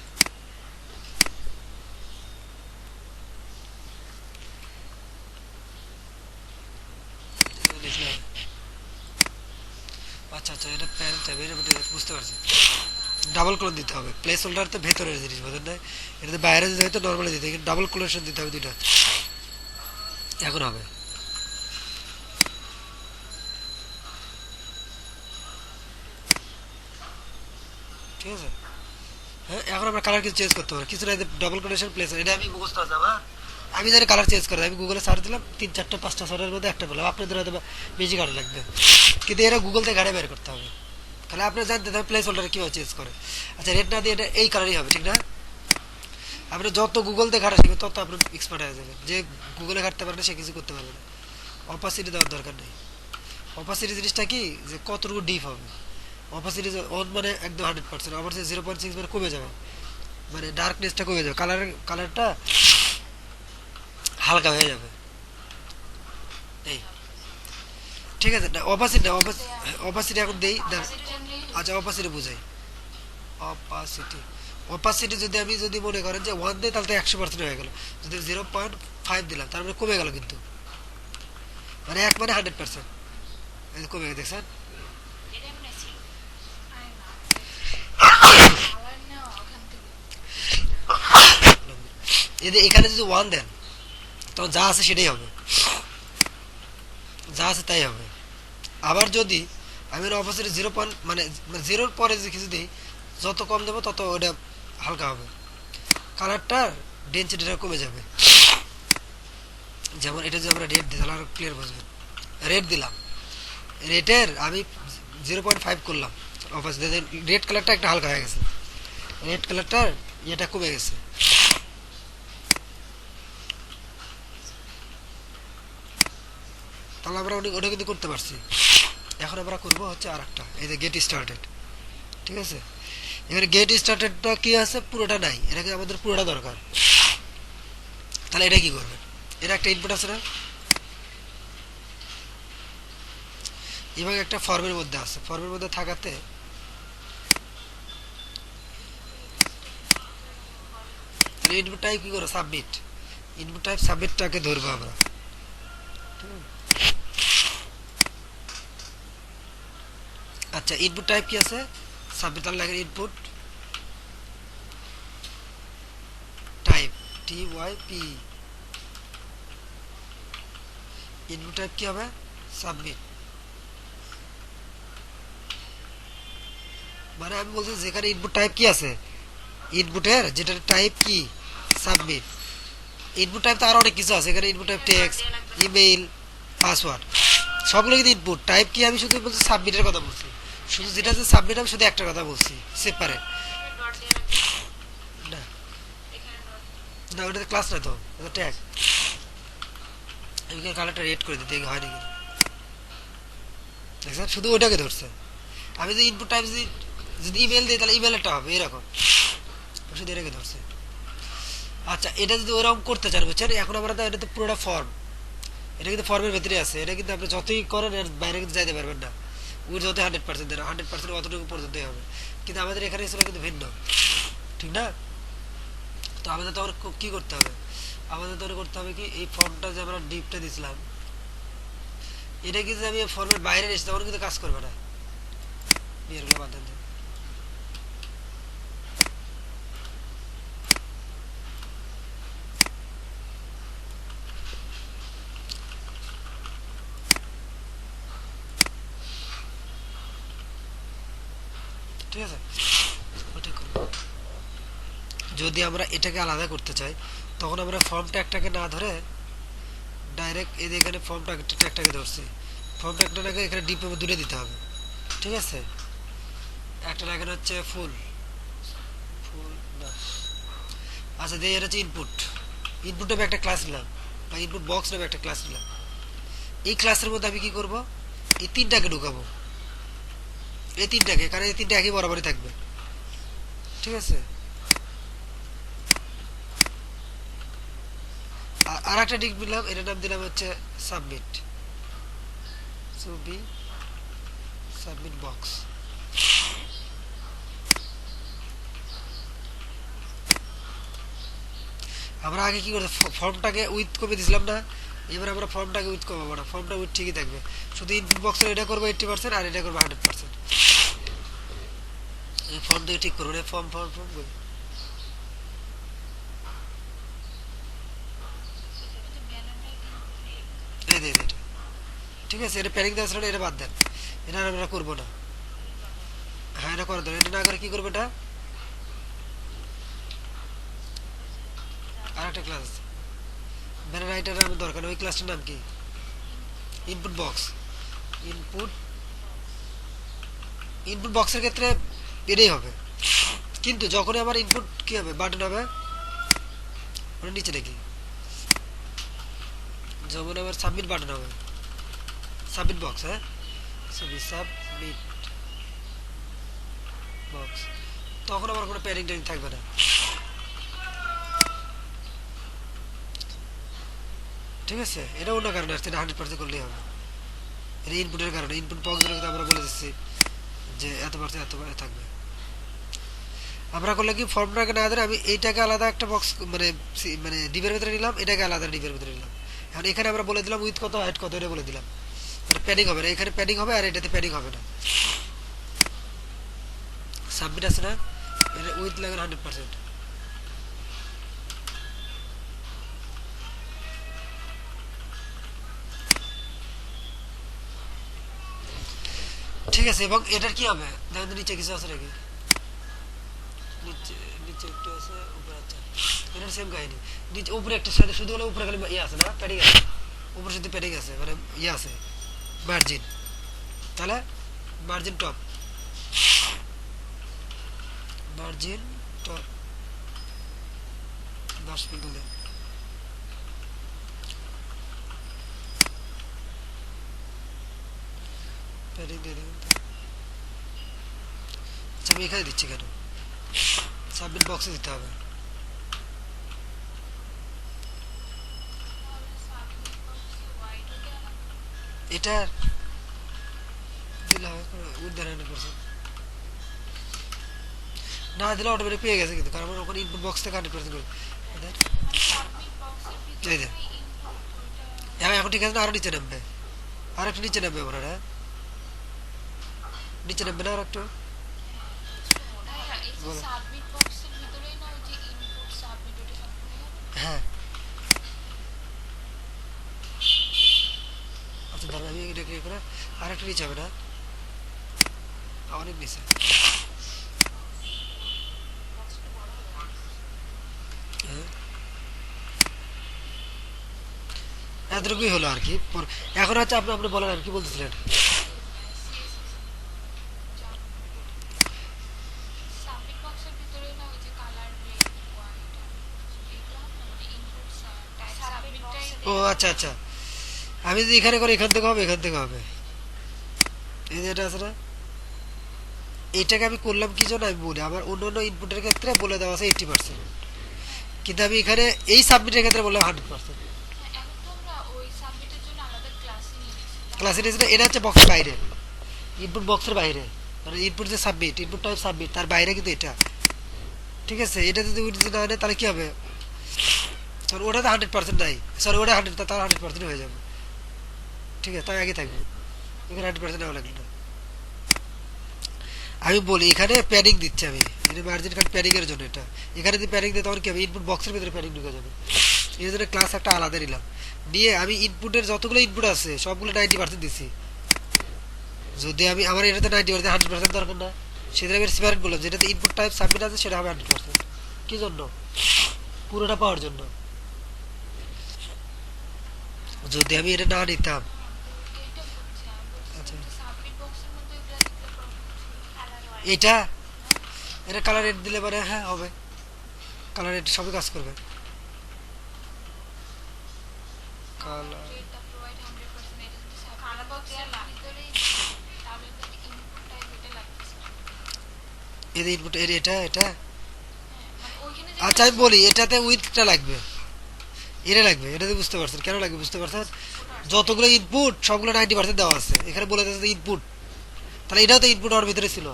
Speaker 1: লিখলাম। আচ্ছা আচ্ছা এটা প্যারেন্ট হবে, এটা বুঝতে পারছি। ডাবল ক্লোন দিতে হবে, প্লেস হোল্ডার তো ভেতরের জিনিস বোঝেন না, এটাতে বাইরে দিতে হয়তো নর্মালি দিতে, কিন্তু ডাবল ক্লোনেশন দিতে হবে দুইটা, এখন হবে। ঠিক আছে, হ্যাঁ এখন আমরা কালার কিছু চেঞ্জ করতে পারি, কিছু না ডাবল ক্লোনেশন প্লেস, এটা আমি মুখস্থ আছে আমার, আমি জানি কালার চেঞ্জ করে, আমি গুগলে সার্চ দিলাম 3-4-5টা শটের মধ্যে একটা পেলাম, আপনাদের হয়তো বেশি কালার লাগবে, কিন্তু এরা গুগল থেকে ঘাটে বের করতে হবে, তাহলে আপনি জানতে হবে প্লেস হোল্ডারে কীভাবে চেঞ্জ করে। আচ্ছা রেড না দিয়ে এটা এই কালারই হবে, ঠিক না? আপনি যত গুগল থেকে ঘাটা শিখবেন তত আপনার এক্সপার্ট হয়ে যাবেন, যে গুগলে ঘাটতে পারে না সে কিছু করতে পারবে না। অপাসিটি দেওয়ার দরকার নেই, অপাসিটি জিনিসটা কি যে কতটুকু ডিপ হবে, অপাসিটি অন মানে একদম 100%, অপাসিটি 0.6 মানে কমে যাবে, মানে ডার্কনেসটা কমে যাবে, কালারটা হালকা হয়ে যাবে, এই ঠিক আছে। না অপাসিটি না, অপাসিটি এখন দেই। আচ্ছা অপাসিটি বুঝাই, অপাসিটি অপাসিটি যদি আমি যদি মনে করেন যে 1 দিই তাহলে তো 100% হয়ে গেল, যদি 0.5 দিলাম তার মানে কমে গেল, কিন্তু মানে 1 মানে 100% কমে গেছে, দেখছেন?
Speaker 3: এটা এমন ছিল।
Speaker 2: কালার নেওয়া ওখান থেকে
Speaker 1: এদের এখানে যদি 1 দেন তখন যা আছে সেটাই হবে, যা আছে তাই হবে। আবার যদি আমি অপাসিটি 0 মানে 0-র পরে যদি কিছু দিই, যত কম দেবো তত ওটা হালকা হবে, কালারটার ডেনসিটিটা কমে যাবে। যেমন এটা যদি আমরা রেড দিই তাহলে আরো ক্লিয়ার বুঝবেন, রেড দিলাম, রেডের আমি 0.5 করলাম অপাসিটি, রেড কালারটা একটা হালকা হয়ে গেছে, রেড কালারটার ইয়েটা কমে গেছে। তাহলে আমরা ওটা কিন্তু করতে পারছি। এখন আমরা করবো হচ্ছে আর একটা, এই যে গেট স্টার্টেড, ঠিক আছে? এখানে গেট স্টার্টেডটা কি আছে, পুরোটা নাই, এটাকে আমাদের পুরোটা দরকার, তাহলে এটা কি করবেন, এটা একটা ইনপুট আছে না, এবং একটা ফর্মের মধ্যে আছে, ফর্মের মধ্যে থাকাতে ইনপুট টাইপ কি করো, সাবমিট, ইনপুট টাইপ সাবমিটটাকে ধরবো আমরা। আচ্ছা ইনপুট টাইপ কি আছে, সাবমিট, তাহলে লাগে input type, TYP, input type কি হবে, সাবমিট, মানে আমি বলছি যেখানে ইনপুট টাইপ কি আছে, ইনপুটের যেটা টাইপ কি সাবমিট, ইনপুট টাইপ তো আরো অনেক কিছু আছে, এখানে input type text, email, password, সবগুলো কিন্তু ইনপুট টাইপ কি, আমি শুধু বলছি সাবমিটের কথা বলছি, শুধু যেটা আছে সাবমিট আমি শুধু একটা কথা বলছি সেপারেট।
Speaker 3: এখানে ডট দিয়ে রাখবেন।
Speaker 1: না
Speaker 3: এখানে ডট।
Speaker 1: না ওটা ক্লাস না তো, এটা ট্যাগ, আমি কালারটা রেড করে দিতে হয় নাকি, দেখছেন শুধু ওইটাকে ধরছে। আমি যদি ইনপুট টাইপ যদি যদি ইমেল দিই তাহলে ইমেলেরটা হবে এরকম, শুধু এটাকে ধরছে। আচ্ছা এটা যদি ওরকম করতে চান বুঝছেন, এখন আমরা তো এটা তো পুরোটা ফর্ম, এটা কিন্তু ফর্মের ভেতরে আছে, এটা কিন্তু আপনি যতই করেন এর বাইরে কিন্তু যাইতে পারবেন না, ওর যতই 100% দেন 100% অতটুকু পর্যন্তই হবে, কিন্তু আমাদের এখানে ছিল কিন্তু ভিন্ন, ঠিক না? তো আমাদের তো কি করতে হবে, আমাদের তো করতে হবে কি, এই ফর্মটা যে আমরা ডিপটা দিছিলাম, এটা কিন্তু আমি ফর্মের বাইরে এসে তখন কিন্তু কাজ করবে না, বিয়েরগুলো বাদ দেন। ঠিক আছে, ওটা করবো। যদি আমরা এটাকে আলাদা করতে চাই তখন আমরা ফর্মটা একটাকে না ধরে ডাইরেক্ট এই যে এখানে ফর্মটা একটাকে ধরছি, ফর্মটা একটাকে এখানে ডিপ দূরে দিতে হবে, ঠিক আছে? একটা এখানে হচ্ছে ফুল ফুল না, আচ্ছা দিয়ে এটা হচ্ছে ইনপুট, ইনপুট হবে একটা ক্লাস নিলাম, বা ইনপুট বক্স নামে একটা ক্লাস নিলাম। এই ক্লাসের মধ্যে আমি কি করব, এই তিনটাকে ঢুকাবো, এই তিনটাকে, কারণ এই তিনটা একই বরাবরই থাকবে। ঠিক আছে, আর একটা ডিক দিলাম, এটার নাম দিলাম হচ্ছে submit, so B submit box. আমরা আগে কি করতে, ফর্মটাকে উইথ কমে দিছিলাম না, এবার আমরা ফর্মটাকে উইথ কমাবো না, ফর্মটা উইথ ঠিকই থাকবে, শুধু ইনপুট বক্সের এটা করবো 80% আর এটা করবো 100%। এই ফর্ম থেকে ঠিক করবো, ফর্ম ফর্ম ফর্ম করে এই দে এটা। ঠিক আছে, এটা প্যানিং দেওয়া ছিল, এটা বাদ দেন, এটা আর আমরা করবো না। হ্যাঁ, এটা করে দেন, এটা না করে কি করবো, এটা আর একটা ক্লাস আছে, ব্যানার রাইটার আমার দরকার নেই, ওই ক্লাসটার নাম কি, ইনপুট বক্স। ইনপুট ইনপুট বক্সের ক্ষেত্রে এটাই হবে, কিন্তু যখনই আমার ইনপুট কি হবে, বাটন হবে, ওটা নিচে নাকি, যখন আমার সাবমিট বাটন হবে, সাবমিট বক্স, হ্যাঁ সাবমিট বক্স, তখন আমার কোনো প্যানিং ট্যানিং থাকবে না। ঠিক আছে, এটা অন্য কারণে আসছে, 100% করলেই হবে, এটা ইনপুটের কারণে, ইনপুট বক্স কিন্তু আমরা বলে দিচ্ছি যে এত পার্সেন্ট এত থাকবে। আমরা করলে কি, ফর্মটাকে না ধরে আমি এইটাকে আলাদা একটা বক্স মানে মানে ডিপের ভিতরে নিলাম, এটাকে আলাদা ডিপের ভিতরে নিলাম। এখন এখানে আমরা বলে দিলাম উইথ কত হাইট কত, এটা বলে দিলাম, এটা প্যাডিং হবে না, এখানে প্যাডিং হবে আর এটাতে প্যাডিং হবে না। সাবমিট আছে না, এটা উইথ লাগবে 100%। ঠিক আছে, এবং এটার কি হবে দেখেন তো, নিচে কিছু আছে নাকি, নিচে নিচে একটু আছে, উপরে আচ্ছা, এটার সেম কাহিনী, নিচে উপরে একটা সাথে শুধু হলে উপরে খালি ইয়ে আছে না, প্যাডিং আছে, উপরে শুধু প্যাডিং আছে, মানে ইয়ে আছে মার্জিন, তাহলে margin top, margin top 10 pixel দেন, প্যাডিং দিয়ে দেবেন। আচ্ছা, আমি এখানে দিচ্ছি কেন, সাবমিট বক্সে দিতে হবে, এটা দিলে হবে উইথ 100%, না দিলে অটোমেটিক পেয়ে গেছে, কিন্তু কারণ আমার ওখানে ইনপুট বক্স থেকে 100% করে এই দেন। হ্যাঁ, এখন ঠিক আছে না, আরো নিচে নামবে, আর একটু নিচে নামবে মনে হয়, নিচে নামবে না আর একটু, বলো। হ্যাঁ, আচ্ছা দাঁড়া, আমি এটা ক্লিক করে আর একটু নিচে হবে না, অনেক নিচে, হ্যাঁ এতটুকুই হলো আর কি। এখন হচ্ছে আপনি আপনি বলেন আর কি বলতেছিলেন। ও আচ্ছা আচ্ছা, আমি যদি এখানে করি এখান থেকে হবে, এখান থেকে হবে, এই যে এটা আছে না, এইটাকে আমি করলাম কি জন্য আমি বলি, আমার অন্য অন্য ইনপুটের ক্ষেত্রে বলে দেওয়া আছে 80%, কিন্তু আমি এখানে এই সাবমিটের ক্ষেত্রে বললাম 100%। ক্লাসে নিয়েছে, এটা হচ্ছে বক্সের বাইরে, ইনপুট বক্সের বাইরে, মানে ইনপুট যে সাবমিট, ইনপুট টাইপ সাবমিট, তার বাইরে কিন্তু এটা। ঠিক আছে, এটা যদি না হয় তাহলে কি হবে, কারণ ওটাতে 100% নাই, সরি ওটা 100, তার 100% হয়ে যাবে। ঠিক আছে, তাই আগে থাকবে, এখানে 100% নেওয়া লাগবে না। আমি বলি এখানে প্যাডিং দিচ্ছি আমি, এটা মার্জিন কার্ড প্যাডিং এর জন্য, এটা এখানে যদি প্যাডিং দিই তখন কি হবে, ইনপুট বক্সের ভিতরে প্যাডিং ঢুকে যাবে, এর জন্য ক্লাস একটা আলাদা নিলাম, নিয়ে আমি ইনপুটের যতগুলো ইনপুট আছে সবগুলো 90% দিছি। যদি আমি আমার এটাতে 90% 100% দরকার না, সেটা আমি সেপারেট বললাম, যেটাতে ইনপুট টাইপ সাবমিট আছে সেটা হবে 100%। কি জন্য, পুরোটা পাওয়ার জন্য। যদি আমি এটা না নিতাম, আচ্ছা এটা, এটা কালার রেড দিলে পরে হ্যাঁ হবে, কালার রেড সবই কাজ করবে। কালার
Speaker 2: যে তা প্রোভাইড 100% এটা যদি সাবমিট বক্সের ভিতরেই তাহলে তো ইনপুটটাই যেটা লাগতেছে
Speaker 1: এই যে ইনপুট এটা এটা
Speaker 2: হ্যাঁ মানে ওইখানে যে
Speaker 1: আচ্ছা আমি বলি এটাতে উইথটা লাগবে, এটা লাগবে, এটাতে বুঝতে পারছেন কেন লাগবে বুঝতে পারছেন? যতগুলো ইনপুট সবগুলো 90% দেওয়া আছে, এখানে বলে দিয়েছে ইনপুট, তাহলে এটাও তো ইনপুট ওর ভিতরে ছিল,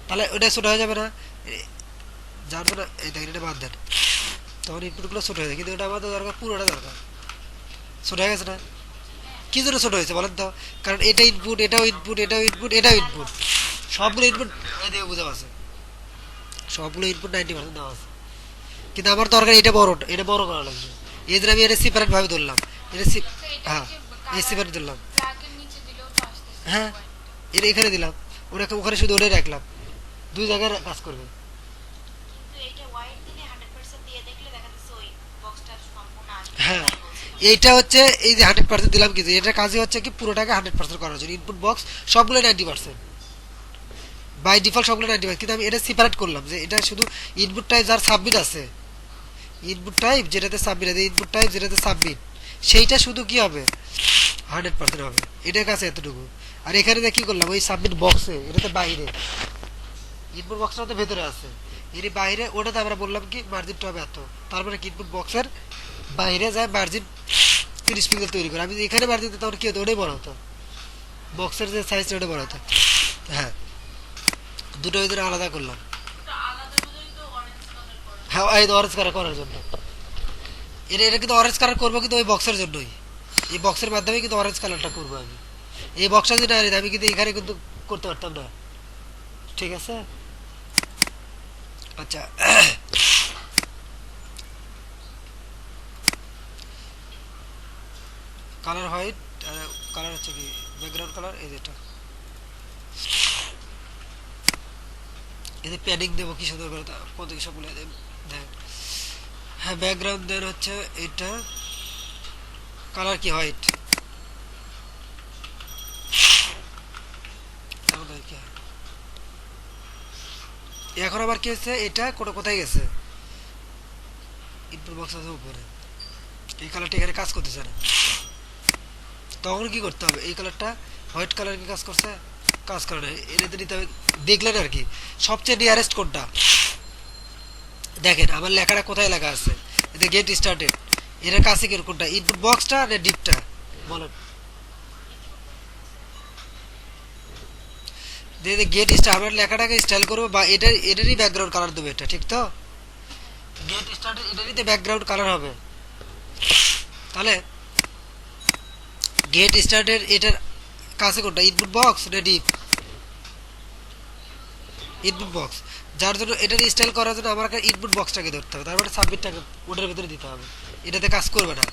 Speaker 1: তাহলে ওটা ছোট হয়ে যাবে না? যার জন্য এই দেখেন এটা বাদ দেন, তখন ইনপুটগুলো ছোট হয়ে যায়, কিন্তু এটা আমাদের দরকার পুরোটা দরকার। ছোট হয়ে গেছে না? কি জন্য ছোট হয়েছে বলেন তো? কারণ এটা ইনপুট, এটাও ইনপুট, এটাও ইনপুট, এটাও ইনপুট, সবগুলো ইনপুট দেখে বুঝা আছে, সবগুলো ইনপুট 90% দেওয়া আছে, কিন্তু আমার দরকার এটা বড়, এটা বড় করা লাগবে, এই জন্য আমি এটা সেপারেট ভাবে ধরলাম, এটা
Speaker 2: আচ্ছা এটা
Speaker 1: হ্যাঁ এই সেপারেট ধরলাম,
Speaker 2: প্লাগের নিচে দিলেও তো আসতেছে
Speaker 1: হ্যাঁ
Speaker 2: পয়েন্ট
Speaker 1: এটা এখানে দিলাম, ওটাকে ওখানে শুধু ওটাই রাখলাম, দুই জায়গায় কাজ করবে।
Speaker 3: কিন্তু এটা হোয়াইট দিলে 100% দিয়ে দেখলে দেখা যাচ্ছে ওই বক্সটা সম্পূর্ণ আসবে
Speaker 1: হ্যাঁ
Speaker 3: তাই বলছিলাম।
Speaker 1: এইটা হচ্ছে এই যে 100% দিলাম, কিন্তু এটা কাজে হচ্ছে কি পুরোটাকে 100% করার জন্য ইনপুট বক্স সবগুলো 90% বাই ডিফল্ট সবগুলো 90%, কিন্তু আমি এটা সেপারেট করলাম যে এটা শুধু ইনপুট টাইপ যার সাবমিট আছে, ইনপুট টাইপ যেটাতে সাবমিট আছে, ইনপুট টাইপ যেটাতে সাবমিট, সেইটা শুধু কি হবে 100% হবে, এটার কাছে এতটুকু। আর এখানে কি করলাম ওই সাবমিট বক্সে, এটাতে বাইরে, ইনপুট বক্সটা তো ভেতরে আছে, এর বাইরে ওটাতে আমরা বললাম কি মার্জিনটা হবে এত, তারপরে কি ইনপুট বক্সের বাইরে যায় মার্জিন 30 পিক্সেল তৈরি করে, আমি এখানে মার্জিন দিতে তখন কি হতো ওটাই বড় হতো, বক্সের যে সাইজটা ওটা বড় হতো। হ্যাঁ দুটো ভিতরে আলাদা করলাম, হ্যাঁ এই অরেঞ্জ কালার করার জন্য, এটা এটা কিন্তু অরেঞ্জ কালার করবো কিন্তু ওই বক্সের জন্যই, এই বক্সের মাধ্যমে কিন্তু অরেঞ্জ কালারটা করবো আমি, এই বক্সটা যদি না আমি কিন্তু এখানে কিন্তু করতে পারতাম না, ঠিক আছে? আচ্ছা কালার হোয়াইট, কালার হচ্ছে কি ব্যাকগ্রাউন্ড কালার, এই যেটা এতে প্যাডিং দেবো কি সুন্দর করে, কত কি সবগুলো দেন। হ্যাঁ ব্যাকগ্রাউন্ড দেন হচ্ছে এটা, কালার কি হোয়াইট, এখন আবার কি হচ্ছে এটা কোথায় গেছে, ইনপুট বক্স আছে উপরে, এই কালারটা এখানে কাজ করতেছে না, তখন কি করতে হবে এই কালারটা হোয়াইট কালার কি কাজ করছে, কাজ করে না, এটাতে নিতে হবে, দেখলেন আর কি সবচেয়ে নিয়ারেস্ট কোনটা, দেখেন আমার লেখাটা কোথায় লেখা আছে, এতে গেট স্টার্টেড, এটার কাছে কি কোনটা, ইনপুট বক্সটা না ডিপটা বলেন, গেট স্টার্ট আমার লেখাটাকে স্টাইল করবো বা এটারই ব্যাকগ্রাউন্ড কালার দেবো, এটা ঠিক তো, গেট স্টার্টেড এটারই তো ব্যাকগ্রাউন্ড কালার হবে, তাহলে গেট স্টার্টের এটার কাছে কোনটা ইনপুট বক্স না ডিপ, ইনপুট বক্স, যার জন্য এটার স্টাইল করার জন্য আমার ইনপুট বক্সটাকে ধরতে হবে, তারপরে সাবমিটটাকে ওটার ভিতরে দিতে হবে, এটাতে কাজ করবে না,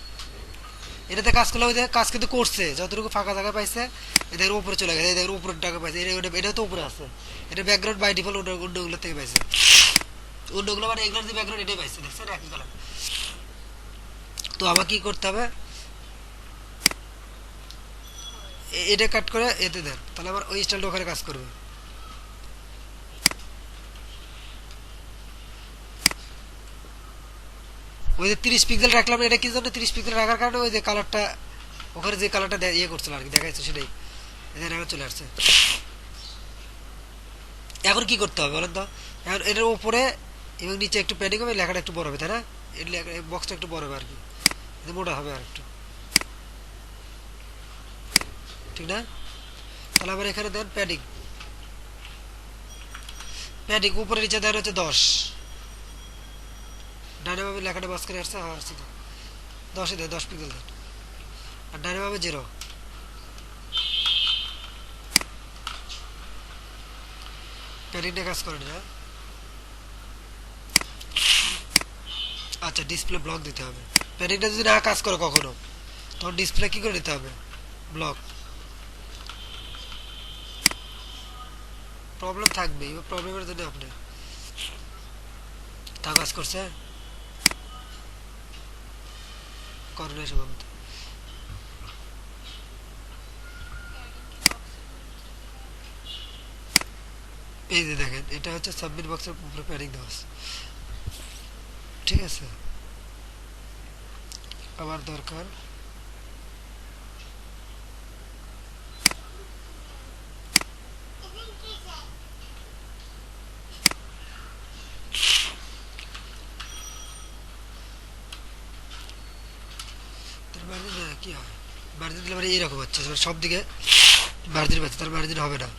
Speaker 1: এটাতে কাজ করলে ওই কাজ কিন্তু করছে, যতটুকু ফাঁকা জায়গা পাইছে এদের উপরে চলে গেছে, এদের উপরের টাকা পাইছে, এটা তো উপরে আছে, এটা ব্যাকগ্রাউন্ড বাই ডিফল্ট অন্যগুলো থেকে পাইছে, অন্যগুলো মানে এগুলোর যে ব্যাকগ্রাউন্ড এটাই পাইছে, দেখছেন একই কালার। তো আমাকে কি করতে হবে, এটা কাট করে এতে দেন, তাহলে আমার ওই স্টাইলটা ওখানে কাজ করবে, ওই যে 30 পিক্সেল রাখলাম, এটা কি জন্য 30 পিক্সেল রাখার কারণে ওই যে কালারটা ওখানে যে কালারটা ইয়ে করছিল আর কি দেখাইছে সেটাই এখানে এখন চলে আসছে। এখন কি করতে হবে বলেন তো, এখন এটার উপরে এবং নিচে একটু প্যাডিং হবে, লেখাটা একটু বড় হবে তাই না, এর বক্সটা একটু বড় হবে আর কি, মোটা হবে আর একটু, ঠিক না? তাহলে আবার এখানে দেন প্যাডিং, প্যাডিং উপরে নিচে দেন হচ্ছে 10, ডানে ভাবে লেখাটা বাস করে আসছে, হ্যাঁ আসছে 10 দেন, 10 পিক্সেল দেন, আর ডানে ভাবে 0, প্যাডিংটা কাজ করে না। আচ্ছা ডিসপ্লে ব্লক দিতে হবে, প্যাডিংটা যদি না কাজ করে কখনো তখন ডিসপ্লে কি করে দিতে হবে, ব্লক, প্রবলেম থাকবে, এবার প্রবলেমের জন্য আপনি তা কাজ করছে করে না সম্ভবত, এই যে দেখেন এটা হচ্ছে সাবমিট বক্সের উপরে প্যাডিং দেওয়া আছে, ঠিক আছে? আবার দরকার কি হয় মার্জিন দিলে মানে এইরকম হচ্ছে মানে সব দিকে মার্জিন পাচ্ছে, তার মার্জিন হবে না।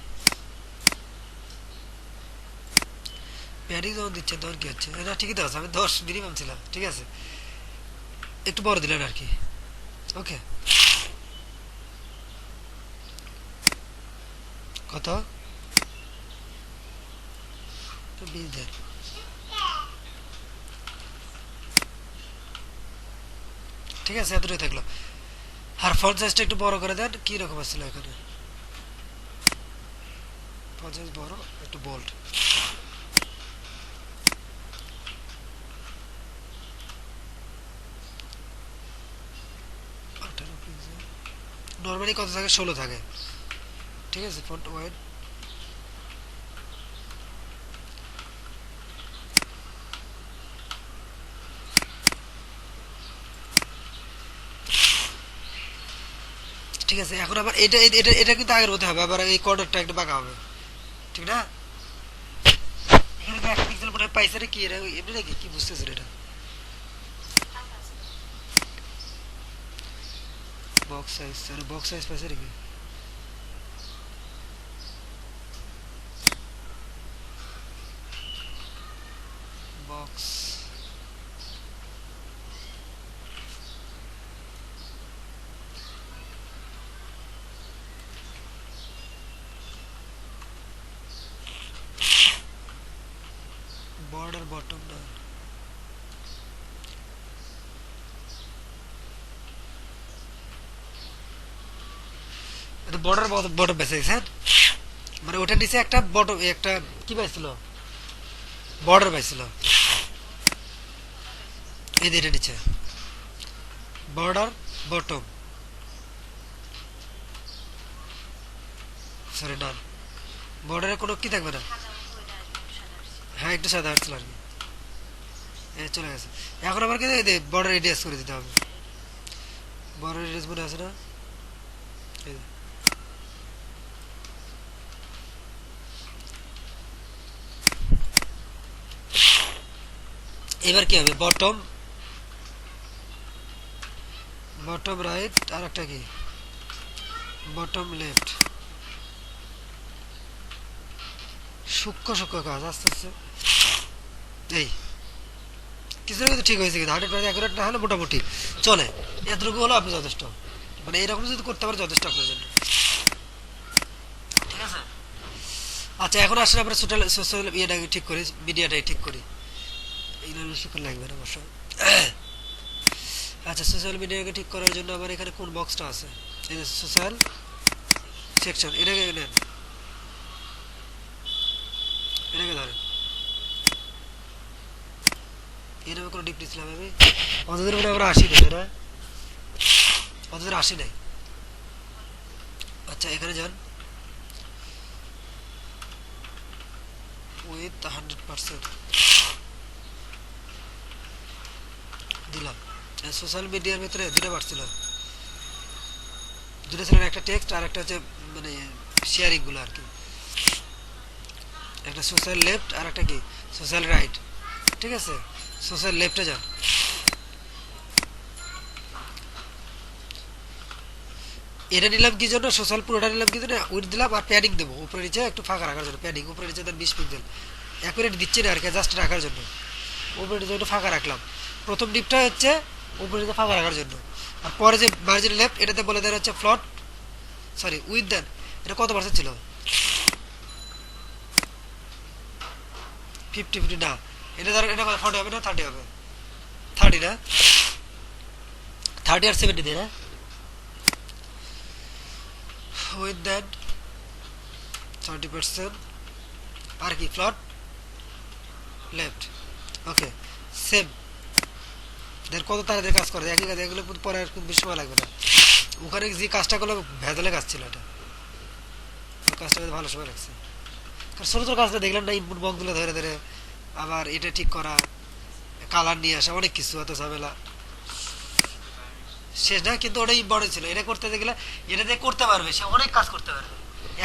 Speaker 1: প্যাডিং যখন দিচ্ছেন তখন কি হচ্ছে, এটা ঠিকই তো আছে, আমি 10 মিনিমাম ছিলাম, ঠিক আছে, একটু বড় দিলেন আর কি। ওকে, কত 20 দেন। ঠিক আছে, এতটাই থাকলো। আর ফন্ট সাইজটা একটু বড় করে দেন, কি রকম আসছিল এখানে, ফন্ট সাইজ বড়, একটু বোল্ড। নর্মালি কত থাকে, 16 থাকে, ঠিক আছে। ফন্ট ওয়াইড ঠিক আছে। এখন আবার এটা এটা এটা কিন্তু আগের মতো হবে, আবার এই কর্নারটা একটু বাঁকা হবে, ঠিক না? এখানে তো 1 পিক্সেল মনে হয় পাইছে রে, কি এটা এমনি নাকি, কি বুঝতেছেন এটা?
Speaker 3: হালকা আছে।
Speaker 1: বক্স সাইজ, আরে বক্স সাইজ পাইছে নাকি? বক্স বর্ডার বটম না, এটা বর্ডার বটম বেঁচে গেছে, মানে ওটা নিচে একটা বটম, একটা কি পাইছিল, বর্ডার পাইছিল, এই যে এটা নিচে বর্ডার বটম, সরি ডান, বর্ডারে কোনো কি থাকবে না।
Speaker 3: সাদা মতো ওইটা আসবে, একটু সাদা আসছে।
Speaker 1: হ্যাঁ, একটু সাদা আসছিল আর কি, চলে গেছে। এখন আবার কি বর্ডার রেডিয়াস করে দিতে হবে, বর্ডার রেডিয়াস মনে আছে না? এই যে। এবার কি হবে, বটম বটম রাইট, আর একটা কি বটম লেফট, সূক্ষ্ম সূক্ষ্ম কাজ আস্তে আস্তে। এই কিছুটা কিন্তু ঠিক হয়েছে, কিন্তু 100% অ্যাকুরেট না হলে মোটামুটি চলে, এতটুকু হলো আপনি যথেষ্ট, মানে এরকম যদি করতে পারে যথেষ্ট আপনার জন্য, ঠিক আছে। আচ্ছা, এখন আসলে আমরা সোশ্যাল সোশ্যাল ইয়েটাকে ঠিক করি, মিডিয়াটাই ঠিক করি, এইগুলো বেশিক্ষণ লাগবে না অবশ্য। আচ্ছা, সোশ্যাল মিডিয়াকে ঠিক করার জন্য আমার এখানে কোন বক্সটা আছে, এই যে সোশ্যাল সেকশন, এটাকে নেন, এটাকে ধরেন, এর নামে কোনো ডিপ নিচ্ছিলাম আমি, অতদের মনে আমরা 80 নেই, তাই না? অতদের 80 নেই। আচ্ছা, এখানে যান, উইথ 100% দিলাম। সোশ্যাল মিডিয়ার ভিতরে দুটো পাচ্ছিল, দুটো ছিল, একটা টেক্সট আর একটা হচ্ছে মানে শেয়ারিং গুলো আর কি, একটা সোশ্যাল লেফট আর একটা কি সোশ্যাল রাইট, ঠিক আছে। সোশ্যাল লেফটে যান, এটা নিলাম কি জন্য, সোশ্যাল পুরোটা নিলাম কি জন্য, উইথ দিলাম আর প্যাডিং দেবো উপরে নিচে একটু ফাঁকা রাখার জন্য, প্যাডিং উপরে নিচে দেন 20 পিক্সেল, অ্যাকুরেট দিচ্ছি না আর কি, জাস্ট রাখার জন্য, উপরে নিচে একটু ফাঁকা রাখলাম। প্রথম ডিপটা হচ্ছে উপরে নিচে ফাঁকা রাখার জন্য, আর পরে যে মার্জিন লেফট এটাতে বলে দেন হচ্ছে ফ্লট, সরি উইথ দেন, এটা কত পার্সেন্ট ছিল, 50 না, এটা ধরেন এটা 40 হবে না 30 হবে, 30 না, 30 আর 70 দিয়ে না, উইথ দেন 30% আর কি ফ্লট লেফট, ওকে সেম। দেন কত তাড়াতাড়ি কাজ করে, একই কাজ, এগুলো কিন্তু পরে আর খুব বেশি সময় লাগবে না। ওখানে যে কাজটা করলো ভেজালে কাজ ছিল, এটা কাজটা কিন্তু ভালো সময় লাগছে, কারণ ছোটো ছোটো কাজটা দেখলেন না, ইনপুট বক্সগুলো ধরে ধরে আবার এটা ঠিক করা, কালার নিয়ে আসা, অনেক কিছু, এত ঝামেলা শেষ না। কিন্তু ওটাই বড় ছিল, এটা করতে গেলে এটা দিয়ে করতে পারবে, সে অনেক কাজ করতে পারবে,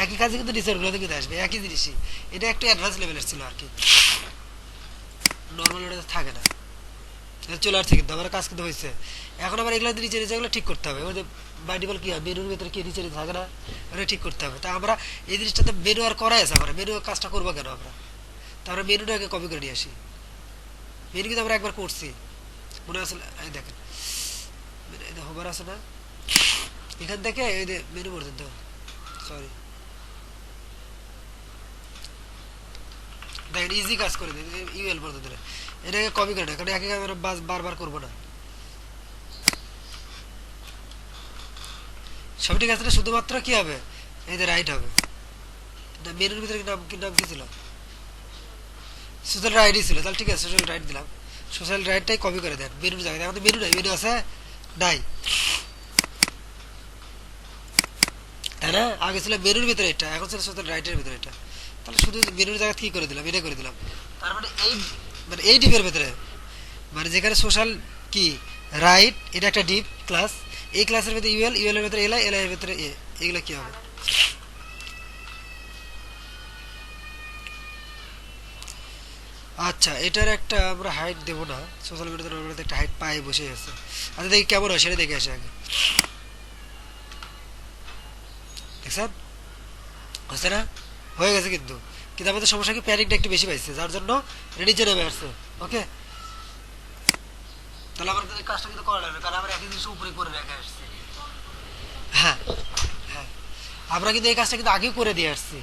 Speaker 1: একই কাজে কিন্তু নিচের গুলো থেকে আসবে একই জিনিসই, এটা একটু অ্যাডভান্স লেভেলের ছিল আর কি, নর্মাল ওটা থাকে না। চলে আসছে, কিন্তু আমার কাজ কিন্তু হয়েছে। এখন আবার এগুলো নিচে নিচে এগুলো ঠিক করতে হবে। ওদের বাই ডিফল্ট কি হয়, মেনুর ভিতরে কি নিচে নিচে থাকে না, ওটা ঠিক করতে হবে। তা আমরা এই জিনিসটাতে মেনু আর করাই আছে, আমরা মেনু কাজটা করবো কেন আমরা? তা আমরা মেনুটাকে কপি করে নিয়ে আসি। মেনু কিন্তু আমরা একবার করছি, মনে আছে? এই দেখেন হোবার আছে না, এখান থেকে এই যে মেনু পর্যন্ত, সরি দেখেন ইজি কাজ করে দেন, ইউএল পর্যন্ত এটাকে কপি করে নেয়, কারণ একই কাজ আমরা বারবার করবো না। সব ঠিক আছে না, শুধুমাত্র কি হবে, এই যে রাইট হবে না। মেনুর ভিতরে নাম কি ছিল, সোশ্যাল রাইটই ছিল, তাহলে ঠিক আছে সোশ্যাল রাইট দিলাম। সোশ্যাল রাইটটাই কপি করে দেন মেনুর জায়গায়। এখন তো মেনু নাই, মেনু আছে নাই, তাই না? আগে ছিল মেনুর ভিতরে এটা, এখন ছিল সোশ্যাল রাইটের ভিতরে এটা। তাহলে শুধু মেনুর জায়গা কি করে দিলাম, এটা করে দিলাম। তার মানে এই ডিপের ভিতরে, মানে যেখানে সোশ্যাল কি রাইট, এটা একটা ডিপ ক্লাস, এই ক্লাসের ভিতরে ইউএল, ইউএল এর ভিতরে এলআই, এলআই এর ভিতরে এ, এগুলো কি হবে? আচ্ছা, এটার একটা আমরা হাইট দেবো না, সোশ্যাল মিডিয়াতে একটা হাইট পাই বসে আছে। আচ্ছা দেখি কেমন হয় সেটা দেখে আসে আগে। দেখছেন হচ্ছে না, হয়ে গেছে কিন্তু। কিন্তু আমাদের সমস্যা কি, প্যানিকটা একটু বেশি পাইছে, যার জন্য এটা নিচে নেমে আসছে। ওকে, তাহলে আমার কিন্তু এই কাজটা কিন্তু করা লাগবে, কারণ আমরা একই জিনিস উপরে করে রেখে আসছি। হ্যাঁ হ্যাঁ, আমরা কিন্তু এই কাজটা কিন্তু আগেও করে দিয়ে আসছি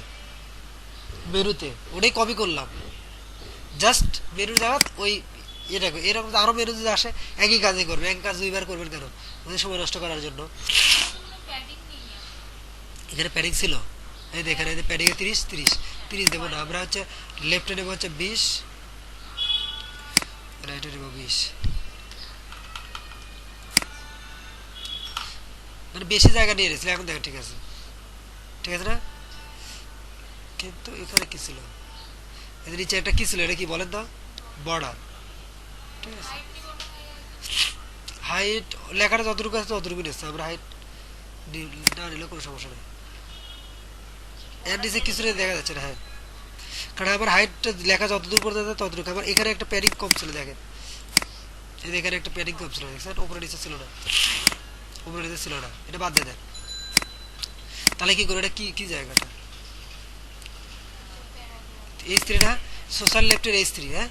Speaker 1: মেনুতে, ওটাই কপি করলাম। জাস্ট মেনুর জায়গা ওই এটা, এরকম আরো মেনু যদি আসে একই কাজই করবে, এক কাজ দুইবার করবেন কেন, ওদের সময় নষ্ট করার জন্য।
Speaker 2: কোনো প্যাডিং নেই
Speaker 1: এখানে প্যাডিং ছিল, এই দেখেন এই প্যাডিং এ 30 30 30 দেবো না, আমরা হচ্ছে লেফটে নেবো হচ্ছে 20, রাইটে নেবো 20, মানে বেশি জায়গা নিয়ে নিয়েছিল। এখন দেখেন ঠিক আছে, ঠিক আছে না? কিন্তু এখানে কি ছিল, এদের নিচে একটা কি ছিল, এটা কি বলেন তো, বর্ডার। ঠিক আছে,
Speaker 2: হাইট নিব না
Speaker 1: হাইট লেখাটা যতটুকু আছে ততটুকু নিচ্ছে, আমরা হাইট না নিলে কোনো সমস্যা নেই। এর নিচে কিছু দেখা যাচ্ছে না, হ্যাঁ, কারণ আমার হাইটটা লেখা যতদূর পর্যন্ত আছে ততটুকু। আমার এখানে একটা প্যাডিং কম ছিল, দেখেন এই যে এখানে একটা প্যাডিং কম ছিল, দেখছেন উপরে নিচে ছিল না, উপরে নিচে ছিল না, এটা বাদ দিয়ে দেন। তাহলে কি করে, এটা কি কি জায়গাটা, এই স্ত্রীটা সোশ্যাল লেফটের এই স্ত্রী, হ্যাঁ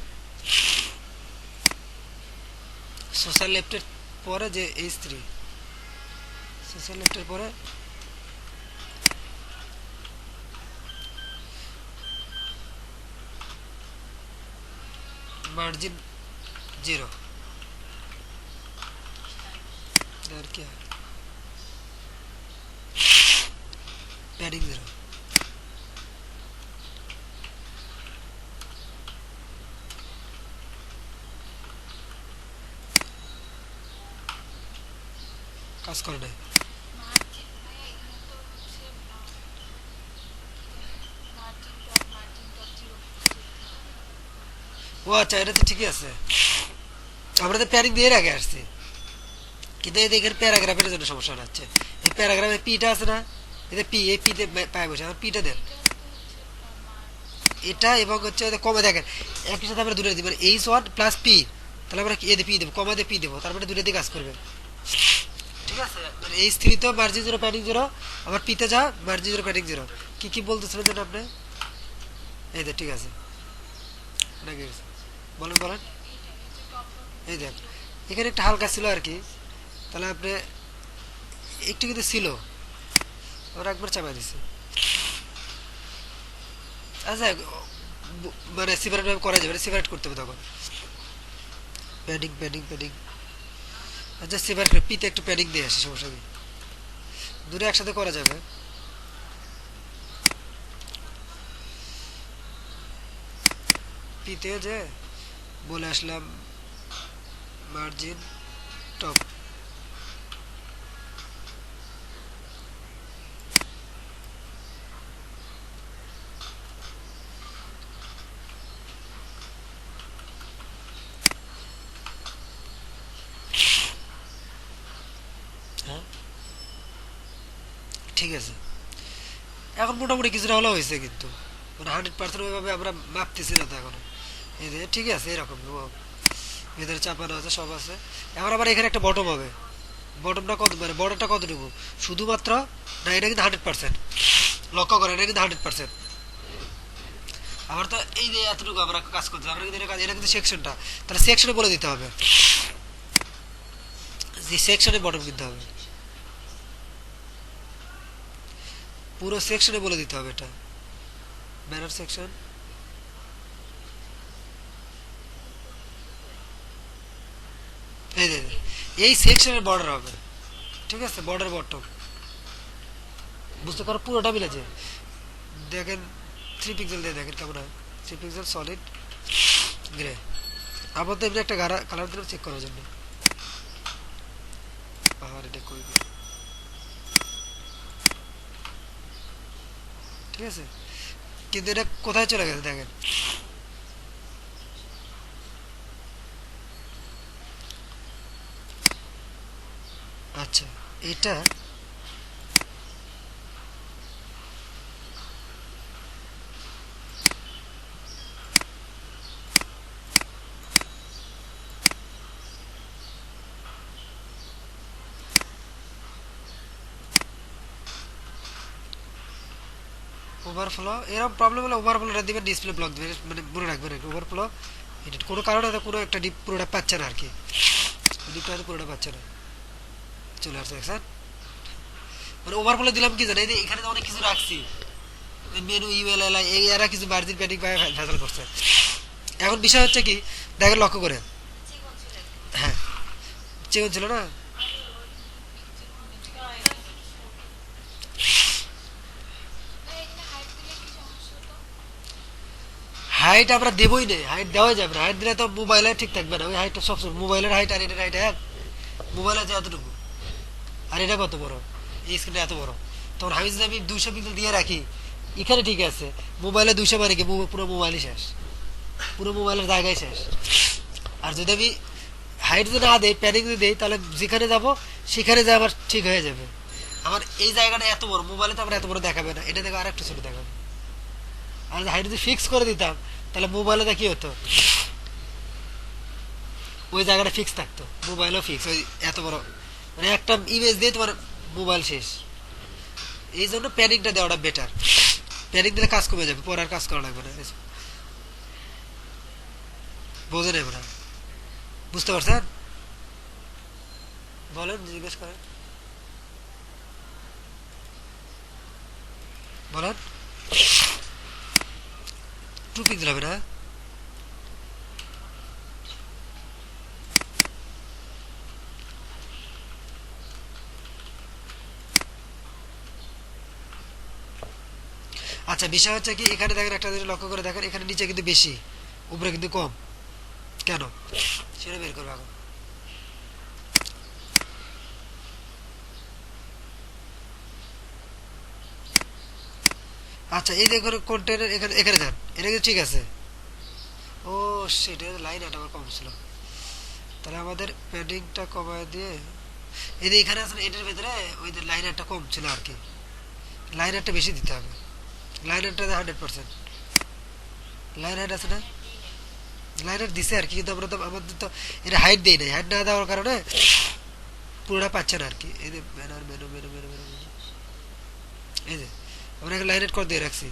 Speaker 1: সোশ্যাল লেফটের পরে যে এই স্ত্রী, সোশ্যাল লেফটের পরে मार्जिन 0 और क्या पैडिंग 0, কাজ করে নাই।
Speaker 2: মার্জিন ভাই এখানে তো হচ্ছে মার্জিন ডট 0।
Speaker 1: ও আচ্ছা, এটা তো ঠিকই আছে, আমরা তো প্যাডিং দিয়ে আগে আসছি, কিন্তু এই দেখেন প্যারাগ্রাফের জন্য সমস্যা হচ্ছে। এই প্যারাগ্রাফে পিটা আছে না, এতে পি, এই পিতে পায় বসে, আমার পিটা দেন
Speaker 2: এটা তো হচ্ছে মার্জিন
Speaker 1: এটা, এবং হচ্ছে কমে দেখেন একই সাথে আমরা দুটো দিব, এইচ ওয়ান প্লাস পি, তাহলে আমরা এতে পি দেবো, কমাতে পি দেবো, তারপরে দুটো দিয়ে কাজ করবে। ঠিক আছে, মানে এইচ থ্রি তো মার্জিন 0 প্যাডিং 0, আবার পিতে যা মার্জিন 0 প্যাডিং 0। কি কি বলতেছিলেন যেন আপনি, এই দেখ ঠিক আছে নাকি, বলেন বলেন।
Speaker 2: এইটা হচ্ছে টপ ডট
Speaker 1: এই দেখ এখানে একটা হালকা ছিল আর কি, তাহলে আপনি একটু কিন্তু ছিল, ওরা একবার চাপা দিছে। আচ্ছা মানে সিপারেট ভাবে করা যাবে, সিপারেট করতে হবে তখন, প্যাডিং প্যাডিং প্যাডিং। আচ্ছা সিপারেট করে পিতে একটু প্যাডিং দিয়ে আসে, সমস্যা নেই, দুটো একসাথে করা যাবে। পিতে যে বলে আসলাম মার্জিন টপ, হ্যাঁ ঠিক আছে। এখন মোটামুটি কিছুটা হলেও হয়েছে, কিন্তু মানে 100% ওইভাবে আমরা মাপতেছি না তো এখনো। এই যে ঠিক আছে এরকম, ভেতরে চাপানো আছে, সব আছে। এখন আবার এখানে একটা বটম হবে। বটমটা কত, মানে বর্ডারটা কতটুকু শুধুমাত্র, না এটা কিন্তু 100%, লক্ষ্য করেন এটা কিন্তু 100%। আমার তো এই যে এতটুকু আমরা কাজ করতে, আমরা কিন্তু এটা কাজ, এটা কিন্তু সেকশনটা, তাহলে সেকশনে বলে দিতে হবে যে সেকশনে বটম কিনতে হবে, পুরো সেকশনে বলে দিতে হবে এটা ব্যানার সেকশন। এই যে এই সেকশনের বর্ডার হবে, ঠিক আছে, বর্ডার বটম বুঝতে পারো, পুরোটা মিলেছে। দেখেন 3 পিক্সেল দিয়ে দেখেন কেমন হয়, 3 পিক্সেল সলিড গ্রে। আবার তো এমনি একটা কালার দিলাম চেক করার জন্য। আর এটা কই দিই, ঠিক আছে, কিন্তু এটা কোথায় চলে গেছে দেখেন। আচ্ছা, এটা ওভারফ্লো, এরকম প্রবলেম হলে ওভারফ্লোটা দিবেন, ডিসপ্লে ব্লক দিবেন, মানে মনে রাখবেন ওভারফ্লো এডিট কোনো কারণে হয়তো কোনো একটা ডিপ পুরোটা পাচ্ছে না আর কি, ডিপটা হয়তো পুরোটা পাচ্ছে না, চলে আসছে স্যার। মানে ওভারফ্লো দিলাম কি জানেন, এই যে এখানে তো অনেক কিছু রাখছি, মেনু ইউএলএল এই এরা কিছু মার্জিন প্যাডিং পায় ভেজাল করছে। এখন বিষয় হচ্ছে কি, দেখেন লক্ষ্য করে,
Speaker 3: চিকন ছিল একটু।
Speaker 1: হ্যাঁ চিকন ছিল না,
Speaker 2: ভাই এখানে হাইট দিলে কি সমস্যা হতো?
Speaker 1: হাইট আমরা দেবই না, হাইট দেওয়া যাবে না, হাইট দিলে তো মোবাইলে ঠিক থাকবে না, ওই হাইটটা সবসময় মোবাইলের হাইট আর এটার হাইট এক, মোবাইল আছে এতটুকু আর এটা কত বড়, এই স্ক্রিনটা এত বড়, তখন আমি যদি আমি 200 পিক্সেল দিয়ে রাখি এখানে ঠিক আছে, মোবাইলে 200 মানে কি পুরো মোবাইলই শেষ, পুরো মোবাইলের জায়গায় শেষ। আর যদি আমি হাইট যদি না দেই, প্যানিং যদি দেই, তাহলে যেখানে যাব সেখানে যা আমার ঠিক হয়ে যাবে। আমার এই জায়গাটা এত বড়, মোবাইলে তো আমার এত বড় দেখাবে না, এটা দেখে আর একটু ছোট দেখাবে। আর হাইট যদি ফিক্স করে দিতাম তাহলে মোবাইলে কি হতো, ওই জায়গাটা ফিক্স থাকতো, মোবাইলও ফিক্স, ওই এত বড় মানে একটা ইমেজ দিয়ে তোমার মোবাইল শেষ। এই জন্য প্যানিংটা দেওয়াটা বেটার, প্যানিং দিলে কাজ কমে যাবে, পরে আর কাজ করা লাগবে না। বোঝে নেবে না, বুঝতে পারছেন, বলেন, জিজ্ঞেস করেন, বলেন। 2 পিক্সেল হবে না, আচ্ছা বিষয় হচ্ছে কি, এখানে দেখেন একটা জিনিস লক্ষ্য করে দেখেন, এখানে নিচে কিন্তু বেশি, উপরে কিন্তু কম, কেন সেটা বের করবো এখন। আচ্ছা এই দেখুন কন্টেন্টের এখানে, এখানে যান, এটা কিন্তু ঠিক আছে। ও সেটা লাইন এটা আমার কম ছিল, তাহলে আমাদের প্যাডিংটা কমায় দিয়ে, এই যে এখানে আছে এটার ভিতরে ওই যে লাইনারটা কম ছিল আর কি, লাইনারটা বেশি দিতে হবে, লাইনারটা 100%, লাইনার আছে না, লাইনার দিছে আর কি, কিন্তু আমরা তো আমাদের তো এটা হাইট দেই নাই, হাইট না দেওয়ার কারণে পুরোটা পাচ্ছে না আর কি। এই যে banner menu menu menu menu, এই যে আমরা এখানে লাইনার করে দিয়ে রাখছি,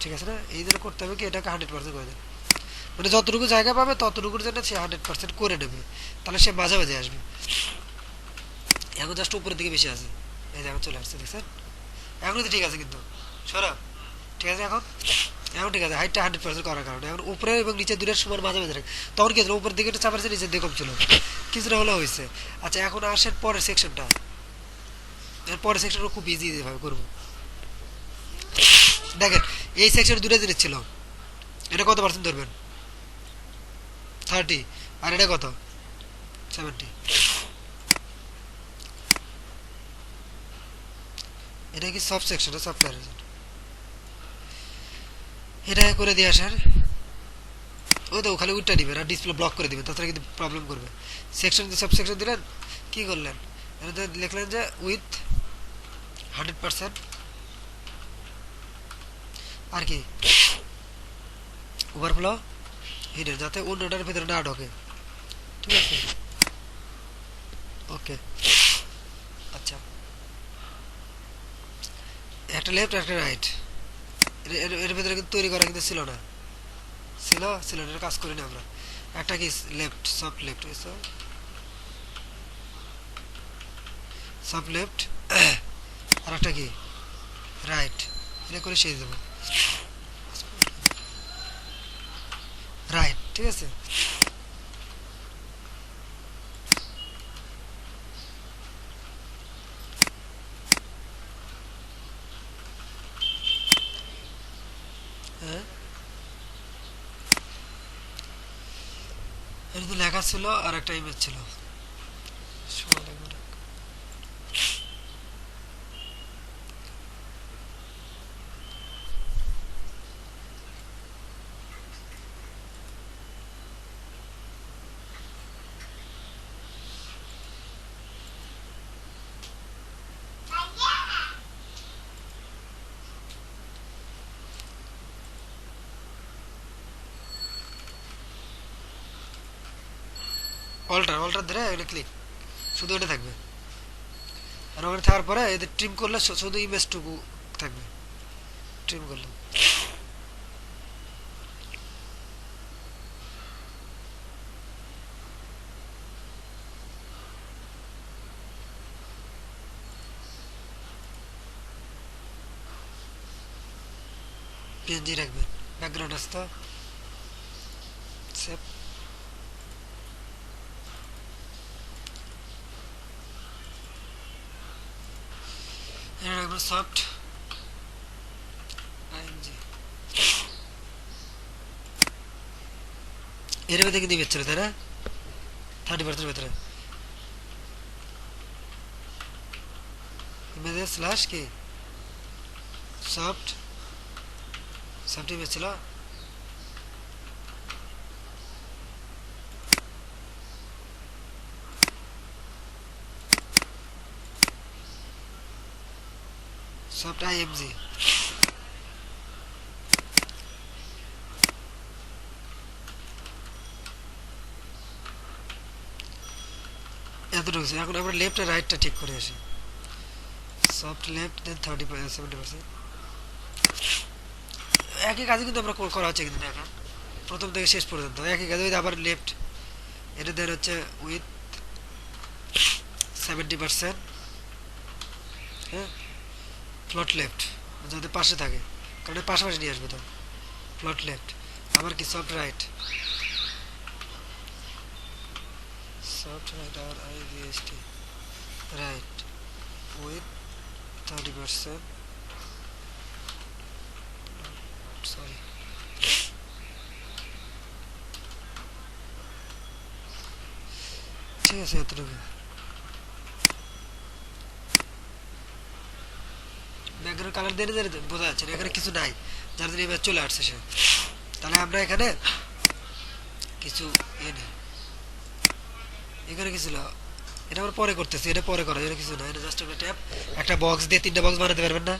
Speaker 1: ঠিক আছে না, এই জন্য করতে হবে কি এটাকে 100% করে দেন, মানে যতটুকু জায়গা পাবে ততটুকুর জন্য সে 100% করে নেবে, তাহলে সে মাঝে মাঝে আসবে। এখন জাস্ট উপরের দিকে বেশি আছে, এই যে এখন চলে আসছে দেখছেন, এখন তো ঠিক আছে, কিন্তু সরব ঠিক আছে, এখন এখন ঠিক আছে, হাইটটা 100% করার কারণে এখন উপরে এবং নিচে দূরের সময় মাঝে মাঝে রাখে, তখন কি হয়েছিল, উপরের দিকে একটু চাপ আছে, নিচের দিকে কম ছিল, কিছুটা হলেও হয়েছে। আচ্ছা এখন আসেন পরের সেকশনটা, এর পরের সেকশনটা খুব ইজি ভাবে করবো। দেখেন এই সেকশনে দুটো জিনিস ছিল, এটা কত পার্সেন্ট ধরবেন, 30, আর এটা কত 70, এটা কি সব সেকশন, সফটওয়্যার, এটা করে দিয়ে আসার, ওই তো খালি উইটটা দিবেন আর ডিসপ্লে ব্লক করে দিবেন, তাছাড়া কিন্তু প্রবলেম করবে। সেকশন সব সেকশন দিলেন, কি করলেন, এটা লিখলেন যে উইথ 100% আর কি ওভারফ্লো হিডেন, যাতে অন্যটার ভেতরে না ঢোকে, ঠিক আছে? ওকে, আচ্ছা, একটা লেফট একটা রাইট, এর ভেতরে কিন্তু তৈরি করা কিন্তু ছিল না, ছিল না, এটা কাজ করি না আমরা। একটা কি left, soft left, soft left, আর একটা কি রাইট, এটা করে শেষ দেবো, রাইট, ঠিক আছে? হ্যাঁ, এটা তো লেখা ছিল আর একটা ইমেজ ছিল, সময় লাগবে না। অল্টার ধরে এটা ক্লিক, শুধু এটা থাকবে, আর ওখানে থাকার পরে এদের ট্রিম করলে শুধু ইমেজটুকু থাকবে, ট্রিম করলে। পিএনজি রাখবেন, ব্যাকগ্রাউন্ড আসতো সেভ, এটা রাখবেন সফট আইএনজি, এর ভেতরে কিন্তু ইমেজ ছিল, তাই না? 30% ভেতরে ইমেজের স্ল্যাশ কি সফট, সফট ইমেজ ছিল, সফট আইএমজি, এতটুকু ছিল। এখন আমরা লেফট আর রাইটটা ঠিক করে আসি, সফট লেফট দেন 70%, একই কাজে কিন্তু আমরা করা হচ্ছে কিন্তু দেখেন, প্রথম থেকে শেষ পর্যন্ত একই কাজ। আবার লেফট, এটা দেন হচ্ছে উইথ 70%, হ্যাঁ, ফ্লট লেফট যাতে পাশে থাকে, কারণ পাশাপাশি নিয়ে আসবে তো, ফ্লট লেফট। আবার কি সফট রাইট, সফট রাইট আর আইভিএসটি রাইট উইথ 30%, সরি, ঠিক আছে এতটুকু। ব্যাকগ্রাউন্ড কালার দিয়ে বোঝা যাচ্ছে না, এখানে কিছু নাই, যার জন্য এবার চলে আসছে সে। তাহলে আমরা এখানে কিছু নেই, এখানে কিছু না, এটা আমরা পরে করতেছি, এটা পরে করা, এটা কিছু না, এটা জাস্ট একটা ট্যাপ, একটা বক্স দিয়ে 3টা বক্স বানাতে পারবেন না?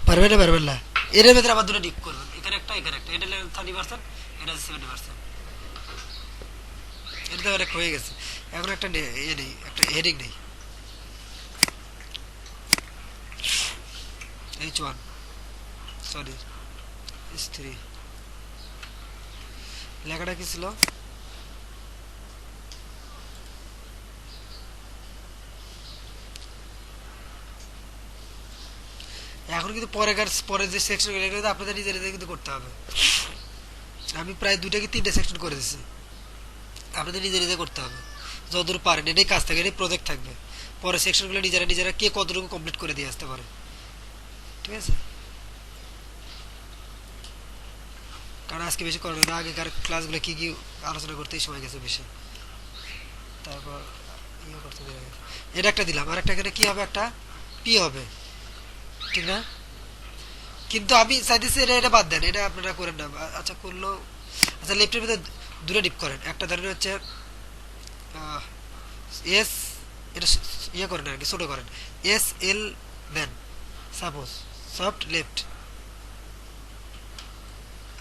Speaker 1: পারবেন না? এর ভেতরে আবার দুটো ডিপ করবেন, এখানে একটা এখানে একটা, এটা 30%, এটা 70%, এটা তো অনেক হয়ে গেছে। এখন একটা নেই, একটা হেডিং নেই, H1, সরি S3, লেখাটা কি ছিল? এখন কিন্তু পরের যে সেকশন গুলো আপনাদের নিজেদের কিন্তু করতে হবে। আমি প্রায় 2টা কি 3টা সেকশন করে দিচ্ছি, আপনাদের নিজে করতে হবে যতদূর পারেন। এটাই কাজ থাকবে, এটাই প্রজেক্ট থাকবে, পরের সেকশনগুলো নিজেরা কে কতটুকু কমপ্লিট করে দিয়ে আসতে পারে, ঠিক আছে? কারণ আজকে বেশি করবে না, আগেকার ক্লাসগুলো কি আলোচনা করতেই সময় গেছে বেশি, তারপর ইয়ে করতে দেওয়া গেছে। এটা একটা দিলাম, আর একটা এখানে কি হবে, একটা পি হবে, ঠিক না? কিন্তু আমি চাইতেছি এটা বাদ দেন, এটা আপনারা করেন না, আচ্ছা করলো। আচ্ছা লেফটের ভিতরে দুটো ডিপ করেন, একটা ধরেন হচ্ছে এস, এটা ইয়ে করেন আর কি, ছোটো করেন, SL দেন সাপোজ, সফট লেফট।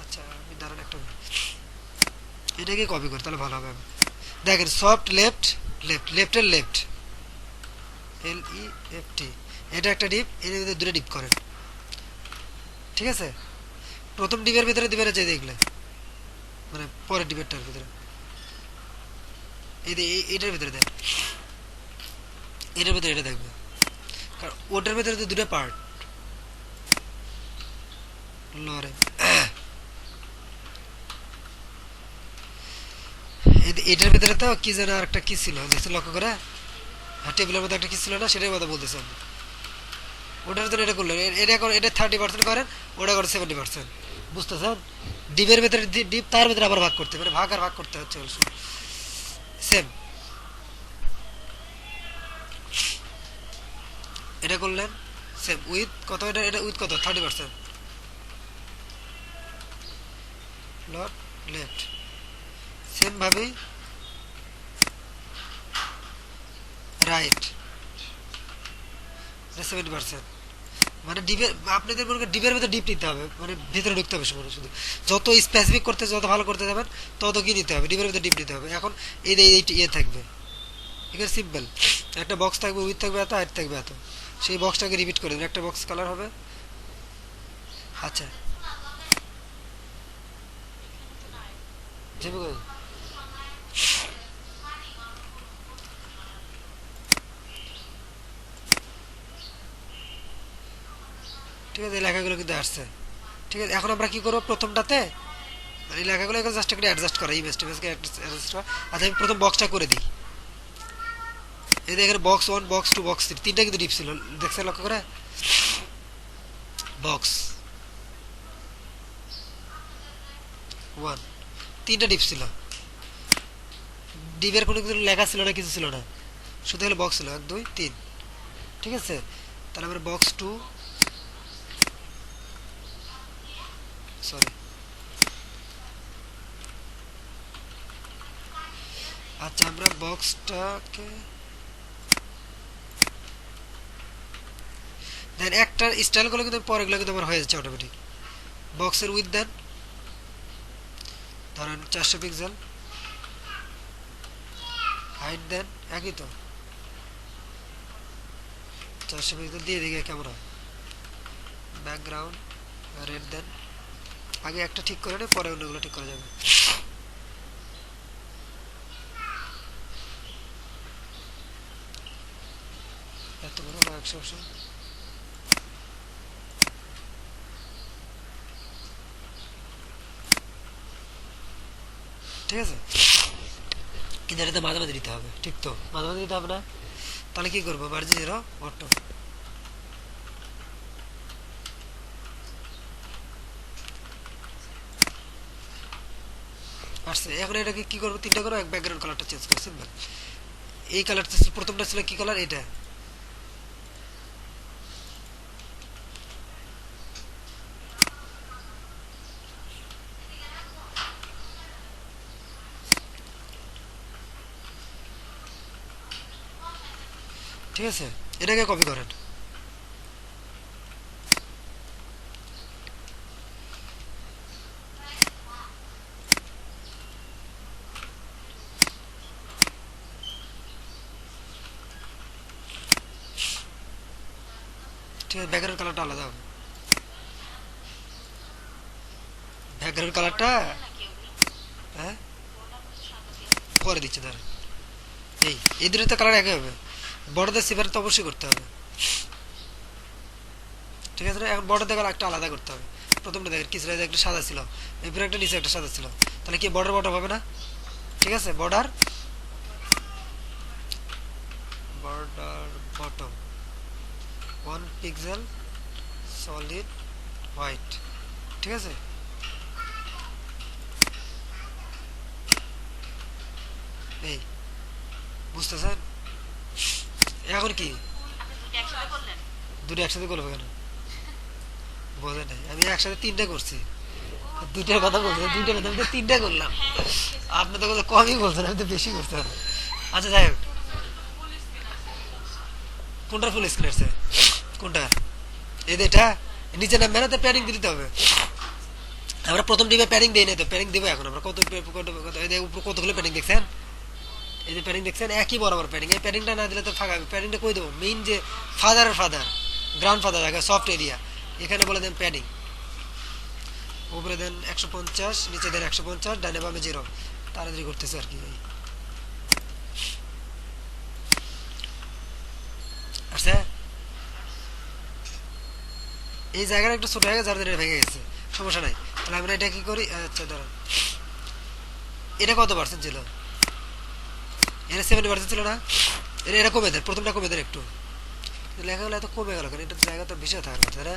Speaker 1: আচ্ছা আমি দাঁড়ান একটা এটাকে কপি কর, তাহলে ভালো হবে। দেখেন সফট লেফট, লেফটের লেফট, LEFT, এটা একটা ডিপ, এর ভিতরে দুটো ডিপ করেন, ঠিক আছে? প্রথম ডিপের ভিতরে দিবেন হচ্ছে দেখলে, মানে পরের ডিপেরটার ভিতরে, এটার ভিতরে দেন, এটার ভিতরে এটা দেখবে, কারণ ওটার ভিতরে তো দুটো পার্ট লরে। এটার ভিতরে তো কি যেন আর একটা কি ছিল দেখতে লক্ষ্য করে, টেবিলের মধ্যে একটা কি ছিল না, সেটাই কথা বলতেছি আমি। ওটার ভিতরে এটা করলেন, এটা এখন এটা 30% করেন, ওটা করে 70%, বুঝতেছেন? ডিপের ভিতরে ডিপ, তার ভিতরে আবার ভাগ করতে, মানে ভাগ আর ভাগ করতে হচ্ছে সেম। এটা করলেন সেম উইথ কত, এটা উইথ কত 30%, লট লেফট, সেম ভাবেই রাইট 70%। মানে ডিপের, আপনাদের মনে করেন ডিপের ভিতরে ডিপ নিতে হবে, মানে ভিতরে ঢুকতে হবে সময়, শুধু যত স্পেসিফিক করতে, যত ভালো করতে যাবেন তত কি নিতে হবে, ডিপের ভিতরে ডিপ নিতে হবে। এখন এই ইয়ে থাকবে, এখানে সিম্পল একটা বক্স থাকবে, উইথ থাকবে এত, হাইট থাকবে এত, সেই বক্সটাকে রিপিট করে দেবেন, একটা বক্স কালার হবে। আচ্ছা যাবে কই? ঠিক আছে, এই লেখাগুলো কিন্তু আসছে। ঠিক আছে, এখন আমরা কি করবো প্রথমটাতে, মানে এই লেখাগুলো জাস্ট একটু অ্যাডজাস্ট করা, ইমেজ টিমেজকে অ্যাডজাস্ট করা। আচ্ছা আমি প্রথম বক্সটা করে দিই, এই দেখেন বক্স 1, বক্স 2, বক্স 3, তিনটা কিন্তু ডিপ ছিল, দেখছেন লক্ষ্য করে? বক্স 1 তিনটা ডিপ ছিল, ডিপের কোনো কিছু লেখা ছিল না, কিছু ছিল না, শুধু হলো বক্স ছিল 1 2 3, ঠিক আছে? তাহলে আমরা বক্স 2, সরি আচ্ছা আমরা বক্সটাকে দেন, একটা স্টাইলগুলো কিন্তু পরেগুলো কিন্তু আমার হয়ে যাচ্ছে অটোমেটিক। বক্সের উইথ দেন ধরেন 400 পিক্সেল, হাইট দেন একই তো 400 পিক্সেল দিয়ে দিকে ক্যামেরা, ব্যাকগ্রাউন্ড রেড দেন, আগে একটা ঠিক করে নেই, পরে অন্যগুলো ঠিক করা যাবে। এত বড় 100, ঠিক আছে? কিন্তু এটা তো মাঝে মাঝে দিতে হবে, ঠিক তো? মাঝে মাঝে দিতে হবে না, তাহলে কি করবো, মার্জিন 0 অটো আসছে। এখন এটাকে কি করবো, তিনটা করবো, এক ব্যাকগ্রাউন্ড কালারটা চেঞ্জ করছি, সিম্পল। এই কালারটা প্রথমটা ছিল কি কালার, এটা ঠিক আছে? এটাকে কপি করেন, ঠিক আছে? ব্যাকগ্রাউন্ড কালারটা আলাদা হবে, ব্যাকগ্রাউন্ড কালারটা
Speaker 3: নাকি ওগুলো
Speaker 1: হ্যাঁ
Speaker 3: বর্ডার মধ্যে সাদা দিয়ে
Speaker 1: পরে দিচ্ছে ধরেন। এই দুটো তো কালার একই হবে, বড়দের সিভার তো অবশ্যই করতে হবে, ঠিক আছে? এখন বর্ডার দেখার একটা আলাদা করতে হবে। প্রথমটা দেখেন কিছু একটা সাদা ছিল, এরপরে একটা নিচে একটা সাদা ছিল, তাহলে কি বর্ডার বটম হবে না? ঠিক আছে, border bottom 1 pixel solid white, ঠিক আছে? এই বুঝতেছেন? এখন কি
Speaker 3: আপনি দুটো একসাথে করলেন?
Speaker 1: দুটো একসাথে করবো কেন, বোঝে নাই? আমি একসাথে তিনটা করছি, দুইটার কথা বলছি, দুইটার কথা আমি তো তিনটা করলাম, আপনি তো কথা কমই বলছেন, আমি তো বেশি করতাম। আচ্ছা যাই হোক, কোনটার ফুল স্ক্রিন আছে, কোনটা? এই যে এটা নিচে নামবে না, তো প্যানিং দিতে হবে, আমরা প্রথম ডিমে প্যাডিং দেই না, তো প্যাডিং দেবো এখন আমরা। এই যে উপরে কতগুলো প্যাডিং দেখছেন, এই যে প্যাডিং দেখছেন একই বরাবর প্যাডিং। এই প্যাডিংটা না দিলে তো ফাঁকা হবে। প্যাডিংটা কই দেবো, মেইন যে ফাদারের ফাদার, গ্রাউন্ড ফাদার থাকে সফট এরিয়া, এখানে বলে দেন প্যাডিং। উপরে দেন 150, নিচে দেন 150, ডানে বামে 0। তাড়াতাড়ি করতেছে আর কি। আচ্ছা এই জায়গাটা একটু ছোট হয়ে গেছে, যার জন্য এটা ভেঙে গেছে, সমস্যা নাই। তাহলে আমরা এটা কি করি, আচ্ছা দাঁড়ান, এটা কত পার্সেন্ট ছিল, এটা 70% ছিল না, এটা কমে দেন, প্রথমটা কমে দেন একটু। লেখাগুলো এত কমে গেল কেন, এটা জায়গা তো বিষয় থাকার কথা না।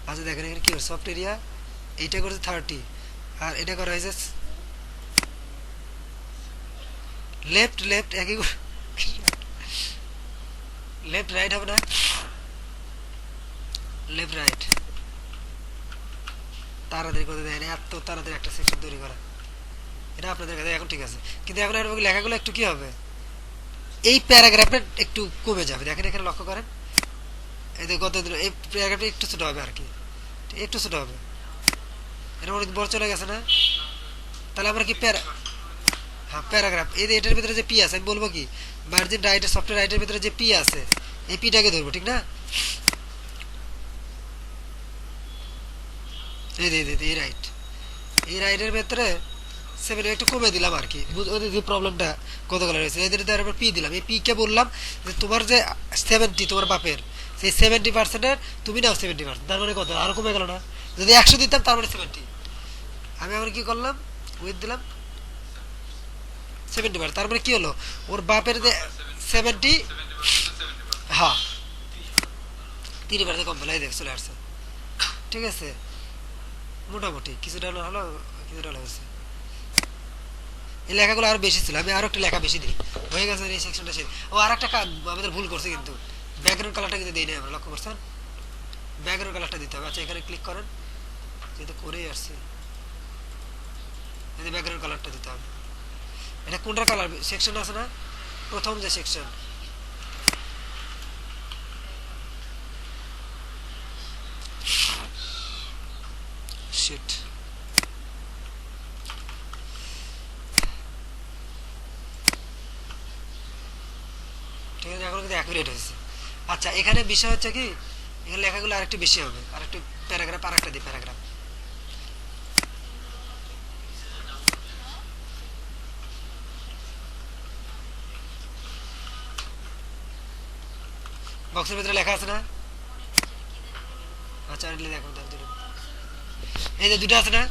Speaker 1: আচ্ছা দেখেন এখানে কি হচ্ছে, সফট এরিয়া এইটা করছে 30, আর এটা করা হয়েছে লেফট লেফট একই, লেফট রাইট হবে না, লেফট রাইট। তাড়াতাড়ি করে দেন, এত তাড়াতাড়ি একটা সেকশন তৈরি করা, এটা আপনাদের কাছে এখন ঠিক আছে। কিন্তু এখন এর লেখাগুলো একটু কি হবে, এই প্যারাগ্রাফে একটু কমে যাবে। দেখেন এখানে লক্ষ্য করেন, এই যে কত এই প্যারাগ্রাফটা একটু ছোট হবে আর কি, একটু ছোট হবে, এটা অনেক বড় চলে গেছে না। তাহলে আমরা কি হ্যাঁ প্যারাগ্রাফ, এই যে এটার ভিতরে যে পি আছে, আমি বলবো কি মার্জিন রাইটের সফটওয়্যার রাইটের ভিতরে যে পি আছে, এই পিটাকে ধরবো, ঠিক না। এই এই রাইট, এই রাইটের ভেতরে 7 একটু কমে দিলাম আর কি, ওদের যে প্রবলেমটা কতগুলো রয়েছে এদের তারপর পি দিলাম। এই পি কে বললাম যে তোমার যে 70 তোমার বাপের, সেই 70%-এর তুমি নাও 70%, তার মানে কত আরো কমে গেল না। যদি 100 দিতাম তার মানে 70, আমি আবার কি করলাম উইথ দিলাম 70%, তার মানে কি হলো ওর বাপের যে 70, হ্যাঁ 30% কম পেলে দেখ চলে আসছে, ঠিক আছে। মোটামুটি কিছুটা হলো, কিছুটা হয়েছে। এই লেখাগুলো আরো বেশি ছিল, আমি আরো একটা লেখা বেশি দিই, হয়ে গেছে এই সেকশনটা শেষ। ও আর একটা আমাদের ভুল করছে কিন্তু, ব্যাকগ্রাউন্ড কালারটা কিন্তু দিই না আমরা, লক্ষ্য করছেন, ব্যাকগ্রাউন্ড কালারটা দিতে হবে। আচ্ছা এখানে ক্লিক করেন, যেহেতু করেই আসছে, এই ব্যাকগ্রাউন্ড কালারটা দিতে হবে। এটা কোনটা কালার সেকশন আছে না, প্রথম যে সেকশন, শিট, ঠিক আছে এখন কিন্তু অ্যাকুরেট হয়েছে। আচ্ছা এখানে বিষয় হচ্ছে কি, এখানে লেখাগুলো আরেকটু বেশি হবে, আরেকটু প্যারাগ্রাফ, আরেকটা দিই প্যারাগ্রাফ। বক্সের ভিতরে লেখা আছে না, আচ্ছা দেখো এই যে দুটো আছে না,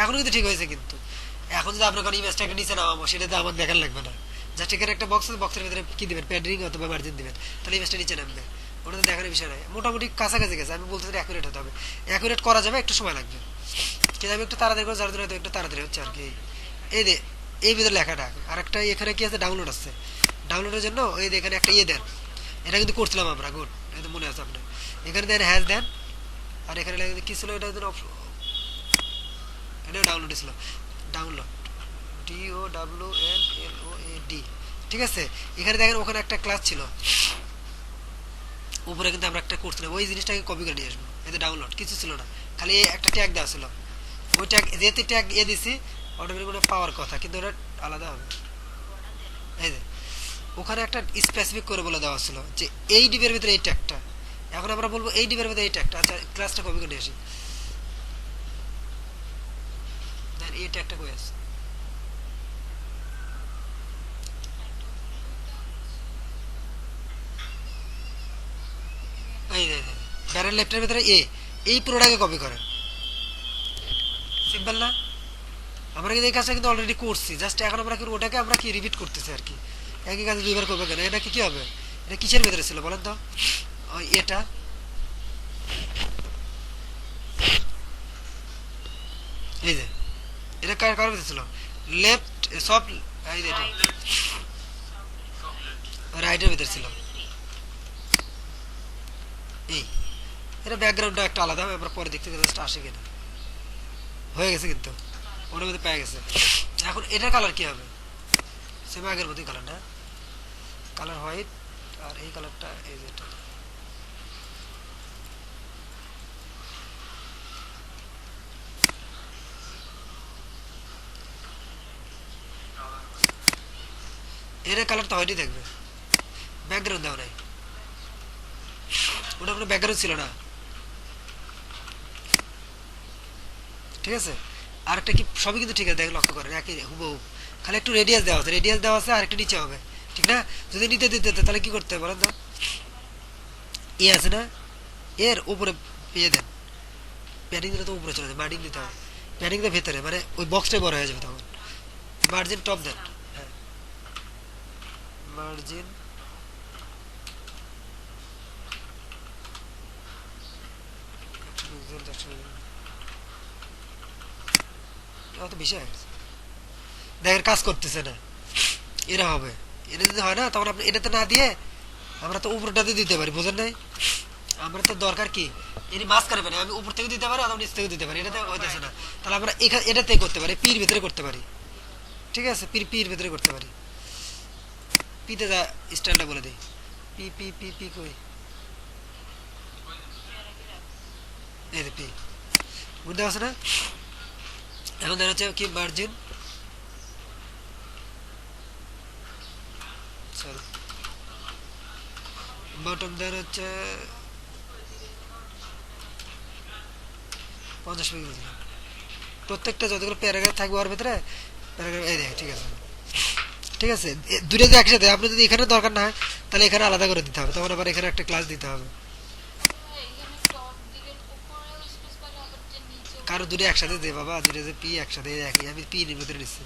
Speaker 1: এখনো কিন্তু ঠিক হয়েছে। কিন্তু এখন যদি আপনার কোনো ইমেজটা একটা নিচে নামাবো, সেটাতে আমার দেখার লাগবে না, জাস্ট এখানে একটা বক্স আছে, বক্সের ভিতরে কি দিবেন, প্যাডিং অথবা মার্জিন দিবেন, তাহলে ইমেজটা নিচে নামবে, ওটা তো দেখার বিষয় নাই। মোটামুটি কাছাকাছি গেছে, আমি বলতে চাই অ্যাকুরেট হতে হবে, অ্যাকুরেট করা যাবে, একটু সময় লাগবে, কিন্তু আমি একটু তাড়াতাড়ি করে, যার জন্য একটু তাড়াতাড়ি হচ্ছে আর কি। এই যে এই ভিতরে লেখাটা, আর একটা এখানে কি আছে, ডাউনলোড আছে, ডাউনলোডের জন্য এই যে এখানে একটা দেন, এটা কিন্তু করছিলাম আমরা, গুড, এটা মনে আছে আপনার, এখানে দেন হ্যাশ দেন, আর এখানে কি ছিল, এটা এটা ডাউনলোড ছিল, ডাউনলোড DOWNLOAD, ঠিক আছে। এখানে দেখেন ওখানে একটা ক্লাস ছিল উপরে, কিন্তু আমরা একটা করছিলাম, ওই জিনিসটাকে কপি করে নিয়ে আসবো। এতে ডাউনলোড কিছু ছিল না, খালি একটা ট্যাগ দেওয়া ছিল, ওই ট্যাগ যেতে ট্যাগ দিছি অটোমেটিক পাওয়ার কথা, কিন্তু ওটা আলাদা হবে। এই যে ওখানে একটা স্পেসিফিক করে বলে দেওয়া ছিল যে এই ডিবের ভিতরে এই ট্যাগটা, এখন আমরা বলবো এই ডিবের ভিতরে এই ট্যাগটা। আচ্ছা ক্লাসটা কপি করে নিয়ে আসি, এই ট্যাগটা কই আছে, এই যে ব্যারেল লেফটের ভিতরে এই পুরোটাকে কপি করেন, সিম্পল না। আমরা কিন্তু এই কাজটা কিন্তু অলরেডি করছি, জাস্ট এখন আমরা ওটাকে আমরা কি রিপিট করতেছি আর কি, একই কাজ দুইবার করবে কেন, এটা কি হবে, এটা কিসের ভিতরে ছিল বলেন তো, এটা এই যে এটা কার ভিতরে ছিল, লেফট সব, এই যে এটা রাইটের ভিতরে ছিল, এই এটা ব্যাকগ্রাউন্ডটা একটা আলাদা হবে, আমরা পরে দেখতে জাস্ট আসে কিনা, হয়ে গেছে কিন্তু ওটার মধ্যে পেয়ে গেছে। এখন এটার কালার কি হবে, সেম আগের মতোই কালার না, কালার হোয়াইট, আর এই কালারটা এই যেটা এর কালার তো হয়নি থাকবে, ব্যাকগ্রাউন্ড দাও নাই, ওটা কোনো ব্যাকগ্রাউন্ড ছিল না। ঠিক আছে, আরেকটা কি সবই কিন্তু ঠিক আছে, দেখে লক্ষ্য করেন একই হুবহু, খালি একটু রেডিয়াস দেওয়া আছে, রেডিয়াস দেওয়া আছে আর একটু নিচে হবে, ঠিক না? যদি নিতে দিতে তাহলে কি করতে হবে বলেন তো, এ আছে না, এর উপরে ইয়ে দেন, প্যাডিং দিলে তো উপরে চলে যায়, মার্জিন দিতে হবে, প্যাডিং দিয়ে ভেতরে, মানে ওই বক্সটাই বড় হয়ে যাবে তখন, মার্জিন টপ দেন, হ্যাঁ মার্জিন অত বেশি হয়ে গেছে, দেখেন কাজ করতেছে না, এরা হবে, এটা যদি হয় না তখন আপনি এটাতে না দিয়ে আমরা তো উপরটাতে দিতে পারি, বুঝেন নাই? আমরা তো দরকার কি এর মাঝখানে, মানে আমি উপর থেকে দিতে পারি অথবা নিচ থেকে দিতে পারি, এটাতে হইতেছে না, তাহলে আমরা এখানে এটাতে করতে পারি, পির ভিতরে করতে পারি, ঠিক আছে, পির ভিতরে করতে পারি, পিতে যা স্টাইলটা বলে দিই, পি পি পি পি কই, এই যে পি, বুঝতে পারছে না? এখন দেখা হচ্ছে কি মার্জিন, সরি বটম দেওয়ার হচ্ছে 50 পিক্সেল দিলাম, প্রত্যেকটা যতগুলো প্যারাগ্রাফ থাকবে ওর ভিতরে প্যারাগ্রাফ, এই দেখ ঠিক আছে, ঠিক আছে, দুটো যদি একসাথে, আপনি যদি এখানে দরকার না হয় তাহলে এখানে আলাদা করে দিতে হবে, তখন আবার এখানে একটা ক্লাস দিতে হবে,
Speaker 2: এখানে টপ দিলেন উপরেও স্পেস পেলে আবার যে নিচে
Speaker 1: কারো দুটো একসাথে দে বাবা, দুটো যে পি একসাথে একই, আমি পি এর ভিতরে নিচ্ছি,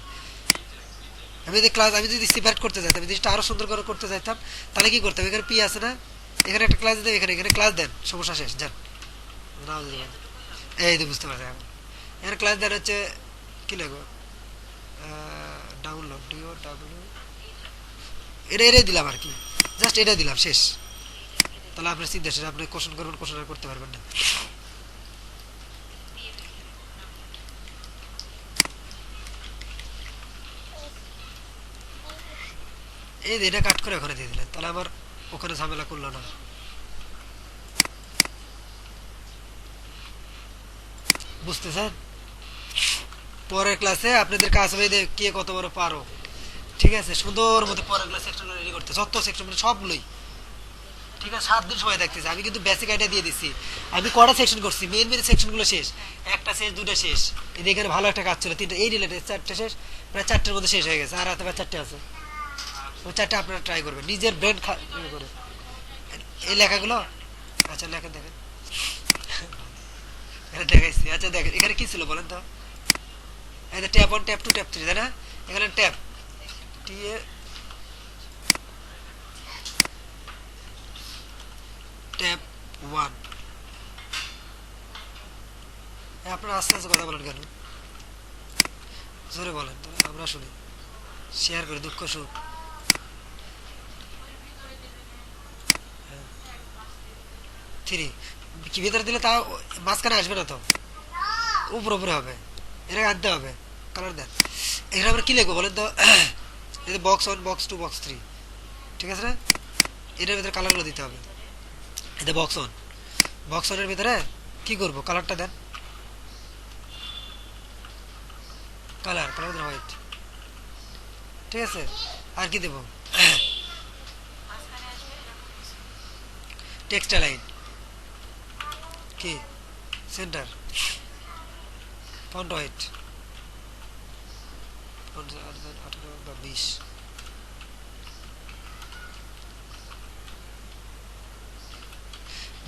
Speaker 1: আমি যদি ক্লাস, আমি যদি সেপারেট করতে চাইতাম, জিনিসটা আরো সুন্দর করে করতে চাইতাম, তাহলে কি করতাম, এখানে পি আছে না, এখানে একটা ক্লাস দেন, এখানে এখানে ক্লাস দেন, সমস্যা শেষ, যান নাও দিবেন, এই তো বুঝতে পারছি, এখানে ক্লাস দেন হচ্ছে কি লাগবে, ডাউনলোড ডিও ডাব্লিউ, এটাই দিলাম আর কি, জাস্ট এটা দিলাম, শেষ, তাহলে আপনার চিন্তা শেষ, আপনি কোশ্চেন করবেন, কোশ্চেন আর করতে পারবেন না। এই যে এটা কাট করে ওখানে দিয়ে দিলেন, তাহলে আমার ওখানে ঝামেলা করলো না, বুঝতেছেন? পরের ক্লাসে আপনাদের কাজ হবে যে কে কত বড় পারো, ঠিক আছে, সুন্দর মতো পরের ক্লাস সেকশন রেডি করতে, যত সেকশন মানে সবগুলোই, ঠিক আছে, 7 দিন সময় থাকতেছে, আমি কিন্তু বেসিক আইডিয়া দিয়ে দিচ্ছি, আমি কটা সেকশন করছি, মেন মেন সেকশনগুলো শেষ, একটা শেষ, দুটো শেষ, এই এখানে ভালো একটা কাজ ছিল, তিনটা এই রিলেটেড, 4টে শেষ, প্রায় 4টের মধ্যে শেষ হয়ে গেছে, আর হাতে 4টে আছে, ওই 4টে আপনারা ট্রাই করবেন, নিজের ব্রেন করে এই লেখাগুলো, আচ্ছা লেখা দেখেন, এটা দেখাইছি, আচ্ছা দেখেন এখানে কি ছিল বলেন তো, এই যে ট্যাপ 1 ট্যাপ 2 ট্যাপ 3, তাই না? এখানে ট্যাপ টি এ ট্যাপ 1, আপনারা আস্তে আস্তে কথা বলেন কেন, জোরে বলেন তাহলে আমরা শুনি, শেয়ার করি দুঃখ সুখ, থ্রি কি ভিতরে দিলে তাও মাঝখানে আসবে না তো, উপরে উপরে হবে, এটা আনতে হবে, কালার দেন, এখানে আমরা কি লিখবো বলেন তো, এই বক্স 1 বক্স 2 বক্স 3, ঠিক আছে না, এটার ভিতরে কালারগুলো দিতে হবে, এটা বক্স 1, বক্স 1 এর ভিতরে কি করব, কালারটা দেন, কালার কালার দেন হোয়াইট, ঠিক আছে, আর কি দেব, টেক্সট লাইন কি সেন্টার, ফন্ট হোয়াইট, ফন্ট 18 বা 20,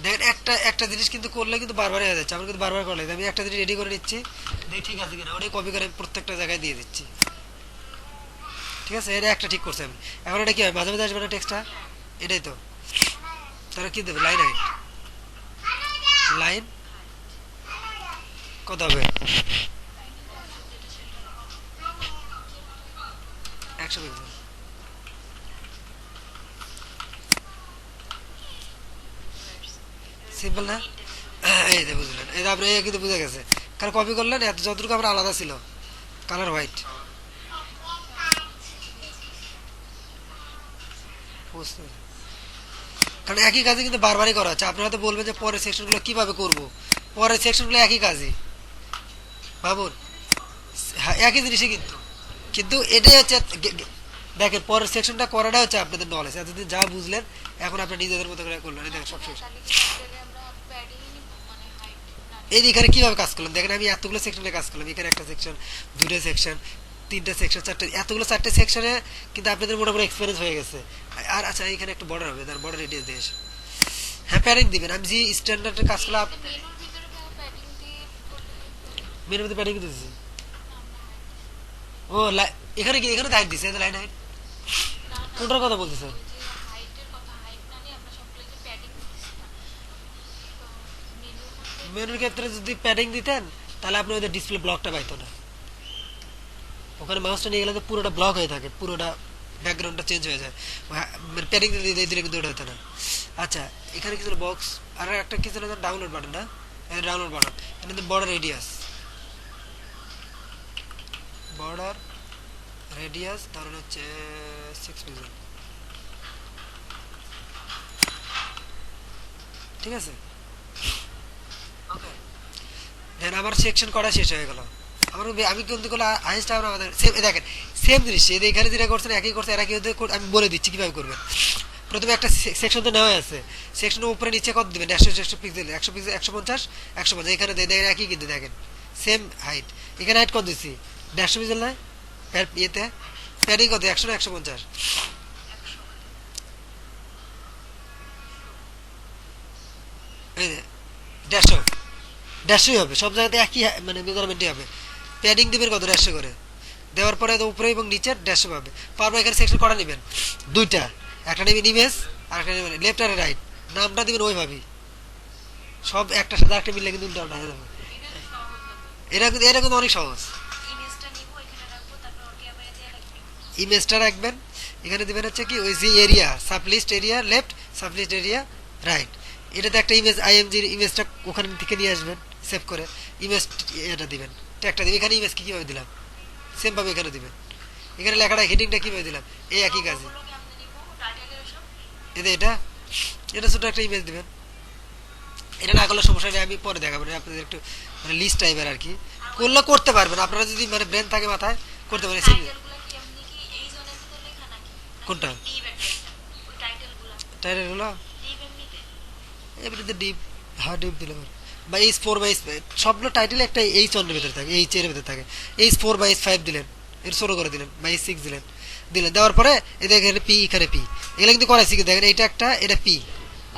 Speaker 1: দেখেন একটা একটা জিনিস কিন্তু করলে কিন্তু বারবার হয়ে যাচ্ছে, আমার কিন্তু বারবার করা লাগে, আমি একটা জিনিস রেডি করে নিচ্ছি, দেখি ঠিক আছে কিনা, ওটাই কপি করে প্রত্যেকটা জায়গায় দিয়ে দিচ্ছি, ঠিক আছে, এটা একটা ঠিক করছি আমি, এখন এটা কি হয় মাঝে মাঝে আসবে না টেক্সটটা, এটাই তো, তাহলে কি দেবে, লাইন হাইট, লাইন কত হবে, 100 পিক্সেল, সিম্পল না, এই যে বুঝলেন, এই যে আপনি কিন্তু বুঝে গেছে, কারণ কপি করলেন এত যতটুকু আমরা আলাদা ছিল, কালার হোয়াইট, বুঝতে পেরেছি? কারণ একই কাজে কিন্তু বারবারই করা হচ্ছে, আপনারা তো বলবেন যে পরের সেকশনগুলো কিভাবে করব, পরের সেকশনগুলো একই কাজই, ভাবুন, হ্যাঁ একই জিনিসই কিন্তু, কিন্তু এটাই হচ্ছে দেখেন পরের সেকশনটা করাটা হচ্ছে আপনাদের নলেজ, এতদিন যা বুঝলেন এখন আপনি নিজেদের মতো করে করলেন। এই দেখেন সব শেষ।
Speaker 2: তাহলে কি টাইটেলে আমরা প্যাডিং নিব মানে হাইট না
Speaker 1: এই যে এখানে কিভাবে কাজ করলাম দেখেন, আমি এতগুলো সেকশনে কাজ করলাম, এখানে একটা সেকশন, দুইটা সেকশন, তিনটা সেকশন, চারটে, এতগুলো চারটে সেকশনে কিন্তু আপনাদের মোটামুটি এক্সপিরিয়েন্স হয়ে গেছে। আর আচ্ছা এখানে একটা বর্ডার হবে, তার বর্ডার রেডিয়াস দিয়ে হ্যাঁ প্যাডিং দিবেন। আমি যে স্ট্যান্ডার্ডের কাজ করলাম
Speaker 2: মেনুর ভিতরে কেন প্যাডিং দিয়ে করলে
Speaker 1: মেয়ের মধ্যে প্যাডিং দিতেছি।
Speaker 2: আমরা
Speaker 1: ও এখানে কি, এখানে হাইট দিছে, লাইন হাইট
Speaker 2: না না
Speaker 1: কোনটার কথা বলতেছেন?
Speaker 2: ওই যে হাইটের কথা, হাইট না নিয়ে আমরা সবগুলো যে প্যাডিং দিচ্ছি না, তো মেনুর মধ্যে
Speaker 1: মেনুর ক্ষেত্রে যদি প্যাডিং দিতেন তাহলে আপনি ওদের ডিসপ্লে ব্লকটা পাইতো না। ওখানে মাউসটা নিয়ে গেলে তো পুরোটা ব্লক হয়ে থাকে, পুরোটা ব্যাকগ্রাউন্ডটা চেঞ্জ হয়ে যায়, প্যাডিং দিলে কিন্তু ওটা হতো না। আচ্ছা এখানে কিছু বক্স, আর একটা কিছু ডাউনলোড বাটন, না ডাউনলোড বাটন, এখানে বর্ডার রেডিয়াস, বর্ডার রেডিয়াস ধরেন হচ্ছে 6 পিক্সেল, ঠিক আছে। ওকে দেন আমার সেকশন করা শেষ হয়ে গেল। আমি কিন্তু হাইস্ট আমাদের সেম দেখেন, সেম জিনিস এখানে যেটা করছেন একই করছে, এরা কি আমি বলে দিচ্ছি কিভাবে করবেন। প্রথমে একটা সেকশন তো নেওয়া আছে, সেকশনের উপরে নিচে কত দিবেন, 100 পিক্সেল, 100 পিক্সেল, 150, 150, এখানে দেখেন একই কিন্তু দেখেন সেম হাইট, এখানে হাইট কত দিচ্ছি 150 পিক্সেল, নয় ইয়েতে প্যাডিং কত 100 না 150, 150 হবে সব জায়গাতে একই মানে মেজারমেন্টই হবে। প্যাডিং দিবেন কত 150 করে, দেওয়ার পরে উপরে এবং নিচে 150 পাবে। পারবো এখানে সেকশন করা নেবেন দুইটা, একটা নেবেন ইমেজ আর একটা নেবেন লেফট আর রাইট, নামটা দিবেন ওইভাবেই, সব একটার সাথে একটা মিললে কিন্তু উল্টা হয়ে যাবে। এটা কিন্তু অনেক সহজ।
Speaker 3: ইমেজটা নিব, এখানে রাখবো, তারপর ওর ক্যামেরা দিয়ে রাখবো।
Speaker 1: ইমেজটা রাখবেন, এখানে দিবেন হচ্ছে কি ওই যে area, sublist area left, sublist area right, এটাতে একটা ইমেজ আইএমজির ইমেজটা ওখানে থেকে নিয়ে আসবেন সেভ করে, ইমেজ এটা দিবেন, ট্যাগটা দিবেন, এখানে ইমেজ কীভাবে দিলাম সেম ভাবে এখানে দিবেন, এখানে লেখাটা হেডিংটা কীভাবে দিলাম এই একই কাজে,
Speaker 3: ওগুলো কেমনে নিব, টাইটেলের সব
Speaker 1: এতে এটা ছোটো একটা ইমেজ দিবেন। এটা না করলে সমস্যা নেই, আমি পরে দেখাবো, আপনাদের একটু মানে লিস্ট টাইপের আর কি, করলে করতে পারবেন আপনারা যদি মানে ব্রেন থাকে মাথায় করতে পারেন।
Speaker 3: টাইটেলগুলো কি এমনি কি এই জোনের ভিতর লেখা নাকি?
Speaker 1: কোনটা?
Speaker 3: ডিপ একটা, ওই টাইটেলগুলো
Speaker 1: টাইটেলগুলো
Speaker 3: ডিপ এমনিতে
Speaker 1: এমনিতে ডিপ, হ্যাঁ ডিপ দিলে পারে, বা H4 বা H5 সবগুলো টাইটেল একটা H1 এর ভিতরে থাকে, H এর ভিতরে থাকে, H4 বা H5 দিলেন, এর ছোটো করে দিলেন, বা H6 দিলেন, দেওয়ার পরে এদের এখানে পি, এখানে পি, এগুলো কিন্তু করাইছি কি দেখেন, এটা একটা, এটা পি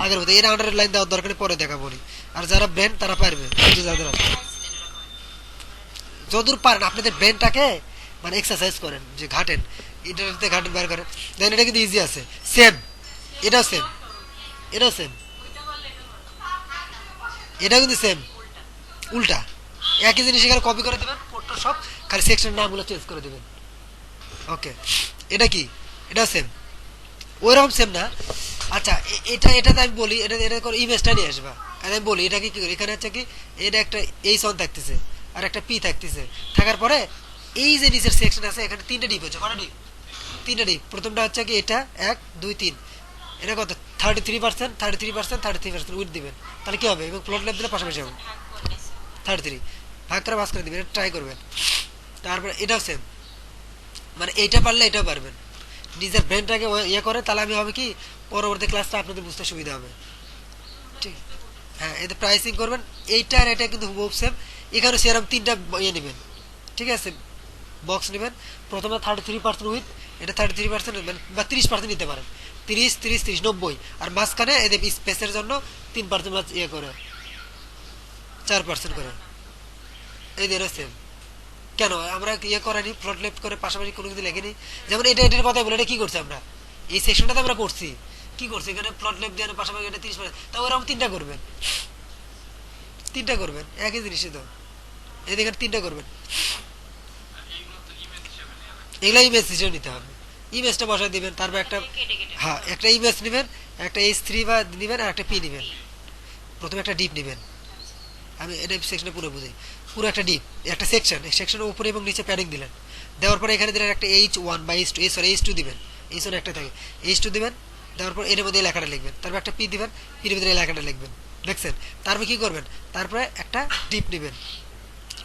Speaker 1: আগের মতো, এটা আন্ডার লাইন দেওয়ার দরকার পরে দেখাবো। আর যারা ব্রেন তারা পারবে, যাদের আছে যদূর পারেন আপনাদের ব্রেনটাকে মানে এক্সারসাইজ করেন, যে ঘাটেন ইন্টারনেটে ঘাটেন বের করেন, দেখেন এটা কিন্তু ইজি আছে, সেম এটাও সেম, এটাও সেম, এটাও কিন্তু সেম, উল্টা একই জিনিস এখানে কপি করে দেবেন ফটো সব, খালি সেকশন নামগুলো চেঞ্জ করে দেবেন। ওকে এটা কি, এটা সেম, ওইরকম সেম না। আচ্ছা এটাতে আমি বলি, এটা করে ইমেজটা নিয়ে আসবা, আর আমি বলি এটা কি করি, এখানে হচ্ছে কি এটা একটা H1 থাকতেছে আর একটা পি থাকতেছে, থাকার পরে এই যে নিচের সেকশন আছে এখানে তিনটা ডিপ হচ্ছে, কটা ডিপ, তিনটা ডিপ। প্রথমটা হচ্ছে কি এটা 1 2 3, এটা কত 33%, 33%, 33% উইথ দিবেন, তাহলে কি হবে, এবং প্লট লেপ দিলে পাশাপাশি হবে
Speaker 3: ভাগ করতেছে।
Speaker 1: 33 ভাগ করে ভাগ করে দিবেন, এটা ট্রাই করবেন। তারপরে এটাও সেম, মানে এইটা পারলে এটাও পারবেন, নিজের ব্রেনটাকে ইয়ে করে, তাহলে আমি হবে কি পরবর্তী ক্লাসটা আপনাদের বুঝতে সুবিধা হবে। ঠিক হ্যাঁ, এতে প্রাইসিং করবেন, এইটা আর এটা কিন্তু হুবহু সেম, এখানে সেরকম তিনটা ইয়ে নেবেন, ঠিক আছে বক্স নেবেন। প্রথমে 33% উইথ, এটা 33% নেবেন বা 30% নিতে পারেন, 30 30 30 90, আর মাঝখানে এদের স্পেসের জন্য 3% ইয়ে করে 4% করে, এই দেরও সেম। কেন আমরা ইয়ে করানি ফ্লট লেফট করে পাশাপাশি কোনো কিছু লেখেনি, যেমন এটার কথা বলে, এটা কি করছি আমরা এই সেকশনটাতে আমরা করছি কি করছি, এখানে প্লট লেফট দিয়ে পাশাপাশি এটা 30%, তা ওরকম তিনটা করবেন, তিনটা করবেন একই জিনিসই তো, এই দেখেন তিনটা করবেন, এগুলো ইমেজ হিসেবে নিতে হবে, ইমেজটা বসায় দিবেন, তারপর একটা
Speaker 3: কেটে কেটে
Speaker 1: হ্যাঁ একটা ইমেজ নেবেন, একটা H3 বা নেবেন, আর একটা পি নেবেন, প্রথমে একটা ডিপ নেবেন, আমি এটা সেকশনে পুরো বুঝাই, পুরো একটা ডিপ একটা সেকশন, এই সেকশনের উপরে এবং নিচে প্যাডিং দিলেন, দেওয়ার পরে এখানে দিলেন একটা H1 বা H2, সরি H2 দিবেন, H1 একটা থাকে, H2 দিবেন, দেওয়ার পর এর মধ্যে লেখাটা লিখবেন, তারপর একটা পি দিবেন, পির মধ্যে লেখাটা লিখবেন, দেখছেন। তারপর কি করবেন, তারপরে একটা ডিপ নেবেন,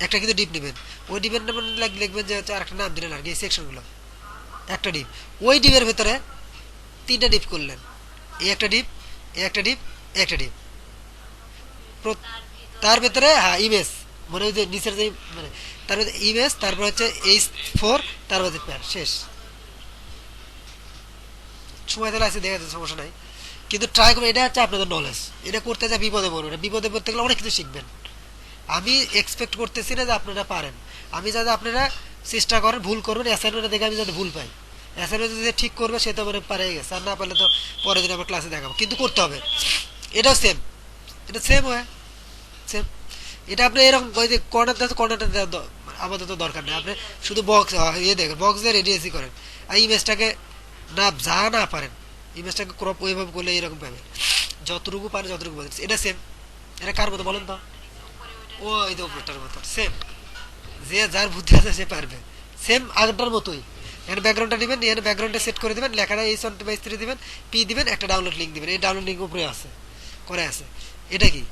Speaker 1: একটা কিন্তু ডিপ নেবেন, ওই ডিপের নাম লিখবেন যে হচ্ছে আরেকটা নাম দিলেন আর কি এই সেকশনগুলো, একটা ডিপ, ওই ডিপের ভেতরে 3টা ডিপ করলেন, এই একটা ডিপ, এই একটা ডিপ, এই একটা ডিপ, তার ভেতরে হ্যাঁ ইমেজ, মানে ওই যে নিচের যে মানে তার মধ্যে ইমেজ, তারপর হচ্ছে H4, তারপর হচ্ছে প্যার, শেষ। সময় তাহলে আছে, দেখা যাচ্ছে, সমস্যা নাই, কিন্তু ট্রাই করবেন। এটা হচ্ছে আপনাদের নলেজ, এটা করতে যা বিপদে পড়বেন, বিপদে পড়তে গেলে অনেক কিছু শিখবেন। আমি এক্সপেক্ট করতেছি না যে আপনারা পারেন, আমি যাতে আপনারা চেষ্টা করেন, ভুল করবেন, অ্যাসাইনমেন্টে দেখে আমি যাতে ভুল পাই, অ্যাসাইনমেন্ট যদি ঠিক করবে সে তো মানে পারে গেছে, আর না পারলে তো পরের দিন আমার ক্লাসে দেখাবো, কিন্তু করতে হবে। এটাও সেম, এটা সেম হয়, সেম। এটা আপনি এরকম ওই যে কর্নারটা আমাদের তো দরকার নেই, আপনি শুধু বক্স ইয়ে দেখেন, বক্স দিয়ে রেডিয়েসি করেন, আর ইমেজটাকে না যা না পারেন ইমেজটাকে ক্রপ ওইভাবে করলে এরকম পাবেন, যতটুকু পারেন যতটুকু পারেন, এটা সেম। এটা কার মতো বলেন তো? ও এই তো উপরটার মতো সেম, যে যার বুদ্ধি আছে সে পারবে, সেম আগেরটার মতোই। এখানে ব্যাকগ্রাউন্ডটা নেবেন, এখানে ব্যাকগ্রাউন্ডটা সেট করে দেবেন, লেখাটা H1/3 দিবেন, পি দিবেন, একটা ডাউনলোড লিঙ্ক দিবেন, এই ডাউনলোড লিঙ্ক উপরে আছে, করে আছে। এটা কি?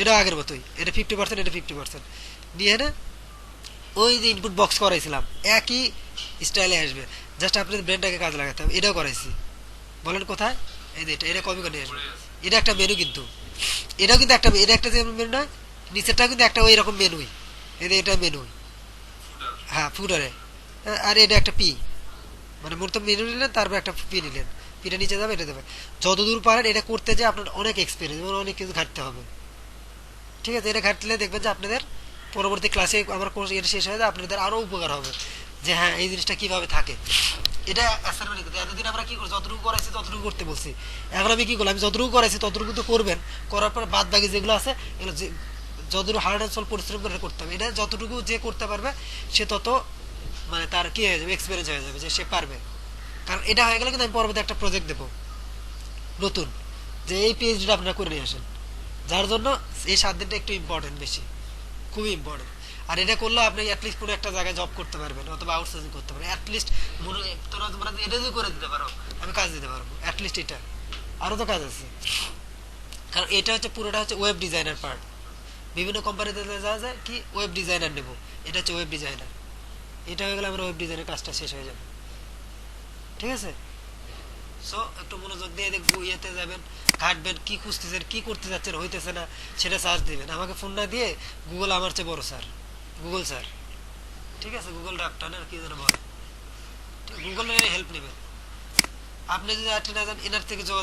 Speaker 1: এটা আগের মতোই, এটা 50%, এটা 50% নিয়ে না ওই যে ইনপুট বক্স করাইছিলাম একই স্টাইলে আসবে, জাস্ট আপনাদের ব্রেনটাকে কাজে লাগাতে হবে। এটাও করাইছি, বলেন কোথায়? এই যে এটা কপি করে নিয়ে আসবে, এটা একটা মেনু, কিন্তু এটাও কিন্তু একটা, এটা একটা যে মেনু নয়, নিচেরটাও কিন্তু একটা ওই রকম মেনুই, এই যে এটা মেনুই, হ্যাঁ ফুটারে। আর এটা একটা পি, মানে মূলত মেনু নিলেন, তারপর একটা পি নিলেন, পিটা নিচে যাবে, এটা দেবে। যতদূর পারেন এটা করতে যে আপনার অনেক এক্সপিরিয়েন্স এবং অনেক কিছু ঘাটতে হবে, ঠিক আছে? এটা ঘাটলে দেখবেন যে আপনাদের পরবর্তী ক্লাসে আমার কোর্স এটা শেষ হয়ে যায়, আপনাদের আরও উপকার হবে যে হ্যাঁ এই জিনিসটা কিভাবে থাকে। এটা অ্যাসাইনমেন্ট করতে এতদিন আমরা কি করি, যতটুকু করাইছি ততটুকু করতে বলছি, এখন আমি কি করলাম, আমি যতটুকু করাইছি ততটুকু তো করবেন, করার পর বাদ বাকি যেগুলো আছে এগুলো যে যতটুকু হার্ড অ্যান্ড সলভ পরিশ্রম করে করতে হবে। এটা যতটুকু যে করতে পারবে সে তত মানে তার কি হয়ে যাবে, এক্সপিরিয়েন্স হয়ে যাবে যে সে পারবে। কারণ এটা হয়ে গেলে কিন্তু আমি পরবর্তী একটা প্রজেক্ট দেবো নতুন, যে এই পিএইচডিটা আপনারা করে নিয়ে আসেন, যার জন্য এই 7 দিনটা একটু ইম্পর্টেন্ট, বেশি খুবই ইম্পর্টেন্ট। আর এটা করলে আপনি অ্যাটলিস্ট কোনো একটা জায়গায় জব করতে পারবেন অথবা আউটসোর্সিং করতে পারবেন, অ্যাটলিস্ট তোরা তোমরা এটা যদি করে দিতে পারো আমি কাজ দিতে পারবো, অ্যাটলিস্ট এটা। আরও তো কাজ আছে, কারণ এটা হচ্ছে পুরোটা হচ্ছে ওয়েব ডিজাইনার পার্ট। বিভিন্ন কোম্পানিতে যাওয়া যায় কি ওয়েব ডিজাইনার নেবো, এটা হচ্ছে ওয়েব ডিজাইনার। এটা হয়ে গেলে আমার ওয়েব ডিজাইনের কাজটা শেষ হয়ে যাবে, ঠিক আছে? সো একটু মনোযোগ দিয়ে দেখবো, ইয়েতে যাবেন, ঘাটবেন, কি খুঁজতেছেন, কি করতে যাচ্ছেন, হইতেছে না সেটা সার্চ দিবেন, আমাকে ফোন না দিয়ে গুগল আমার চেয়ে বড় স্যার, গুগল স্যার, ঠিক আছে? গুগল ডাক্তার কি যেন বলে, গুগলের হেল্প নেবেন। আপনি যদি আর না যান এনার থেকে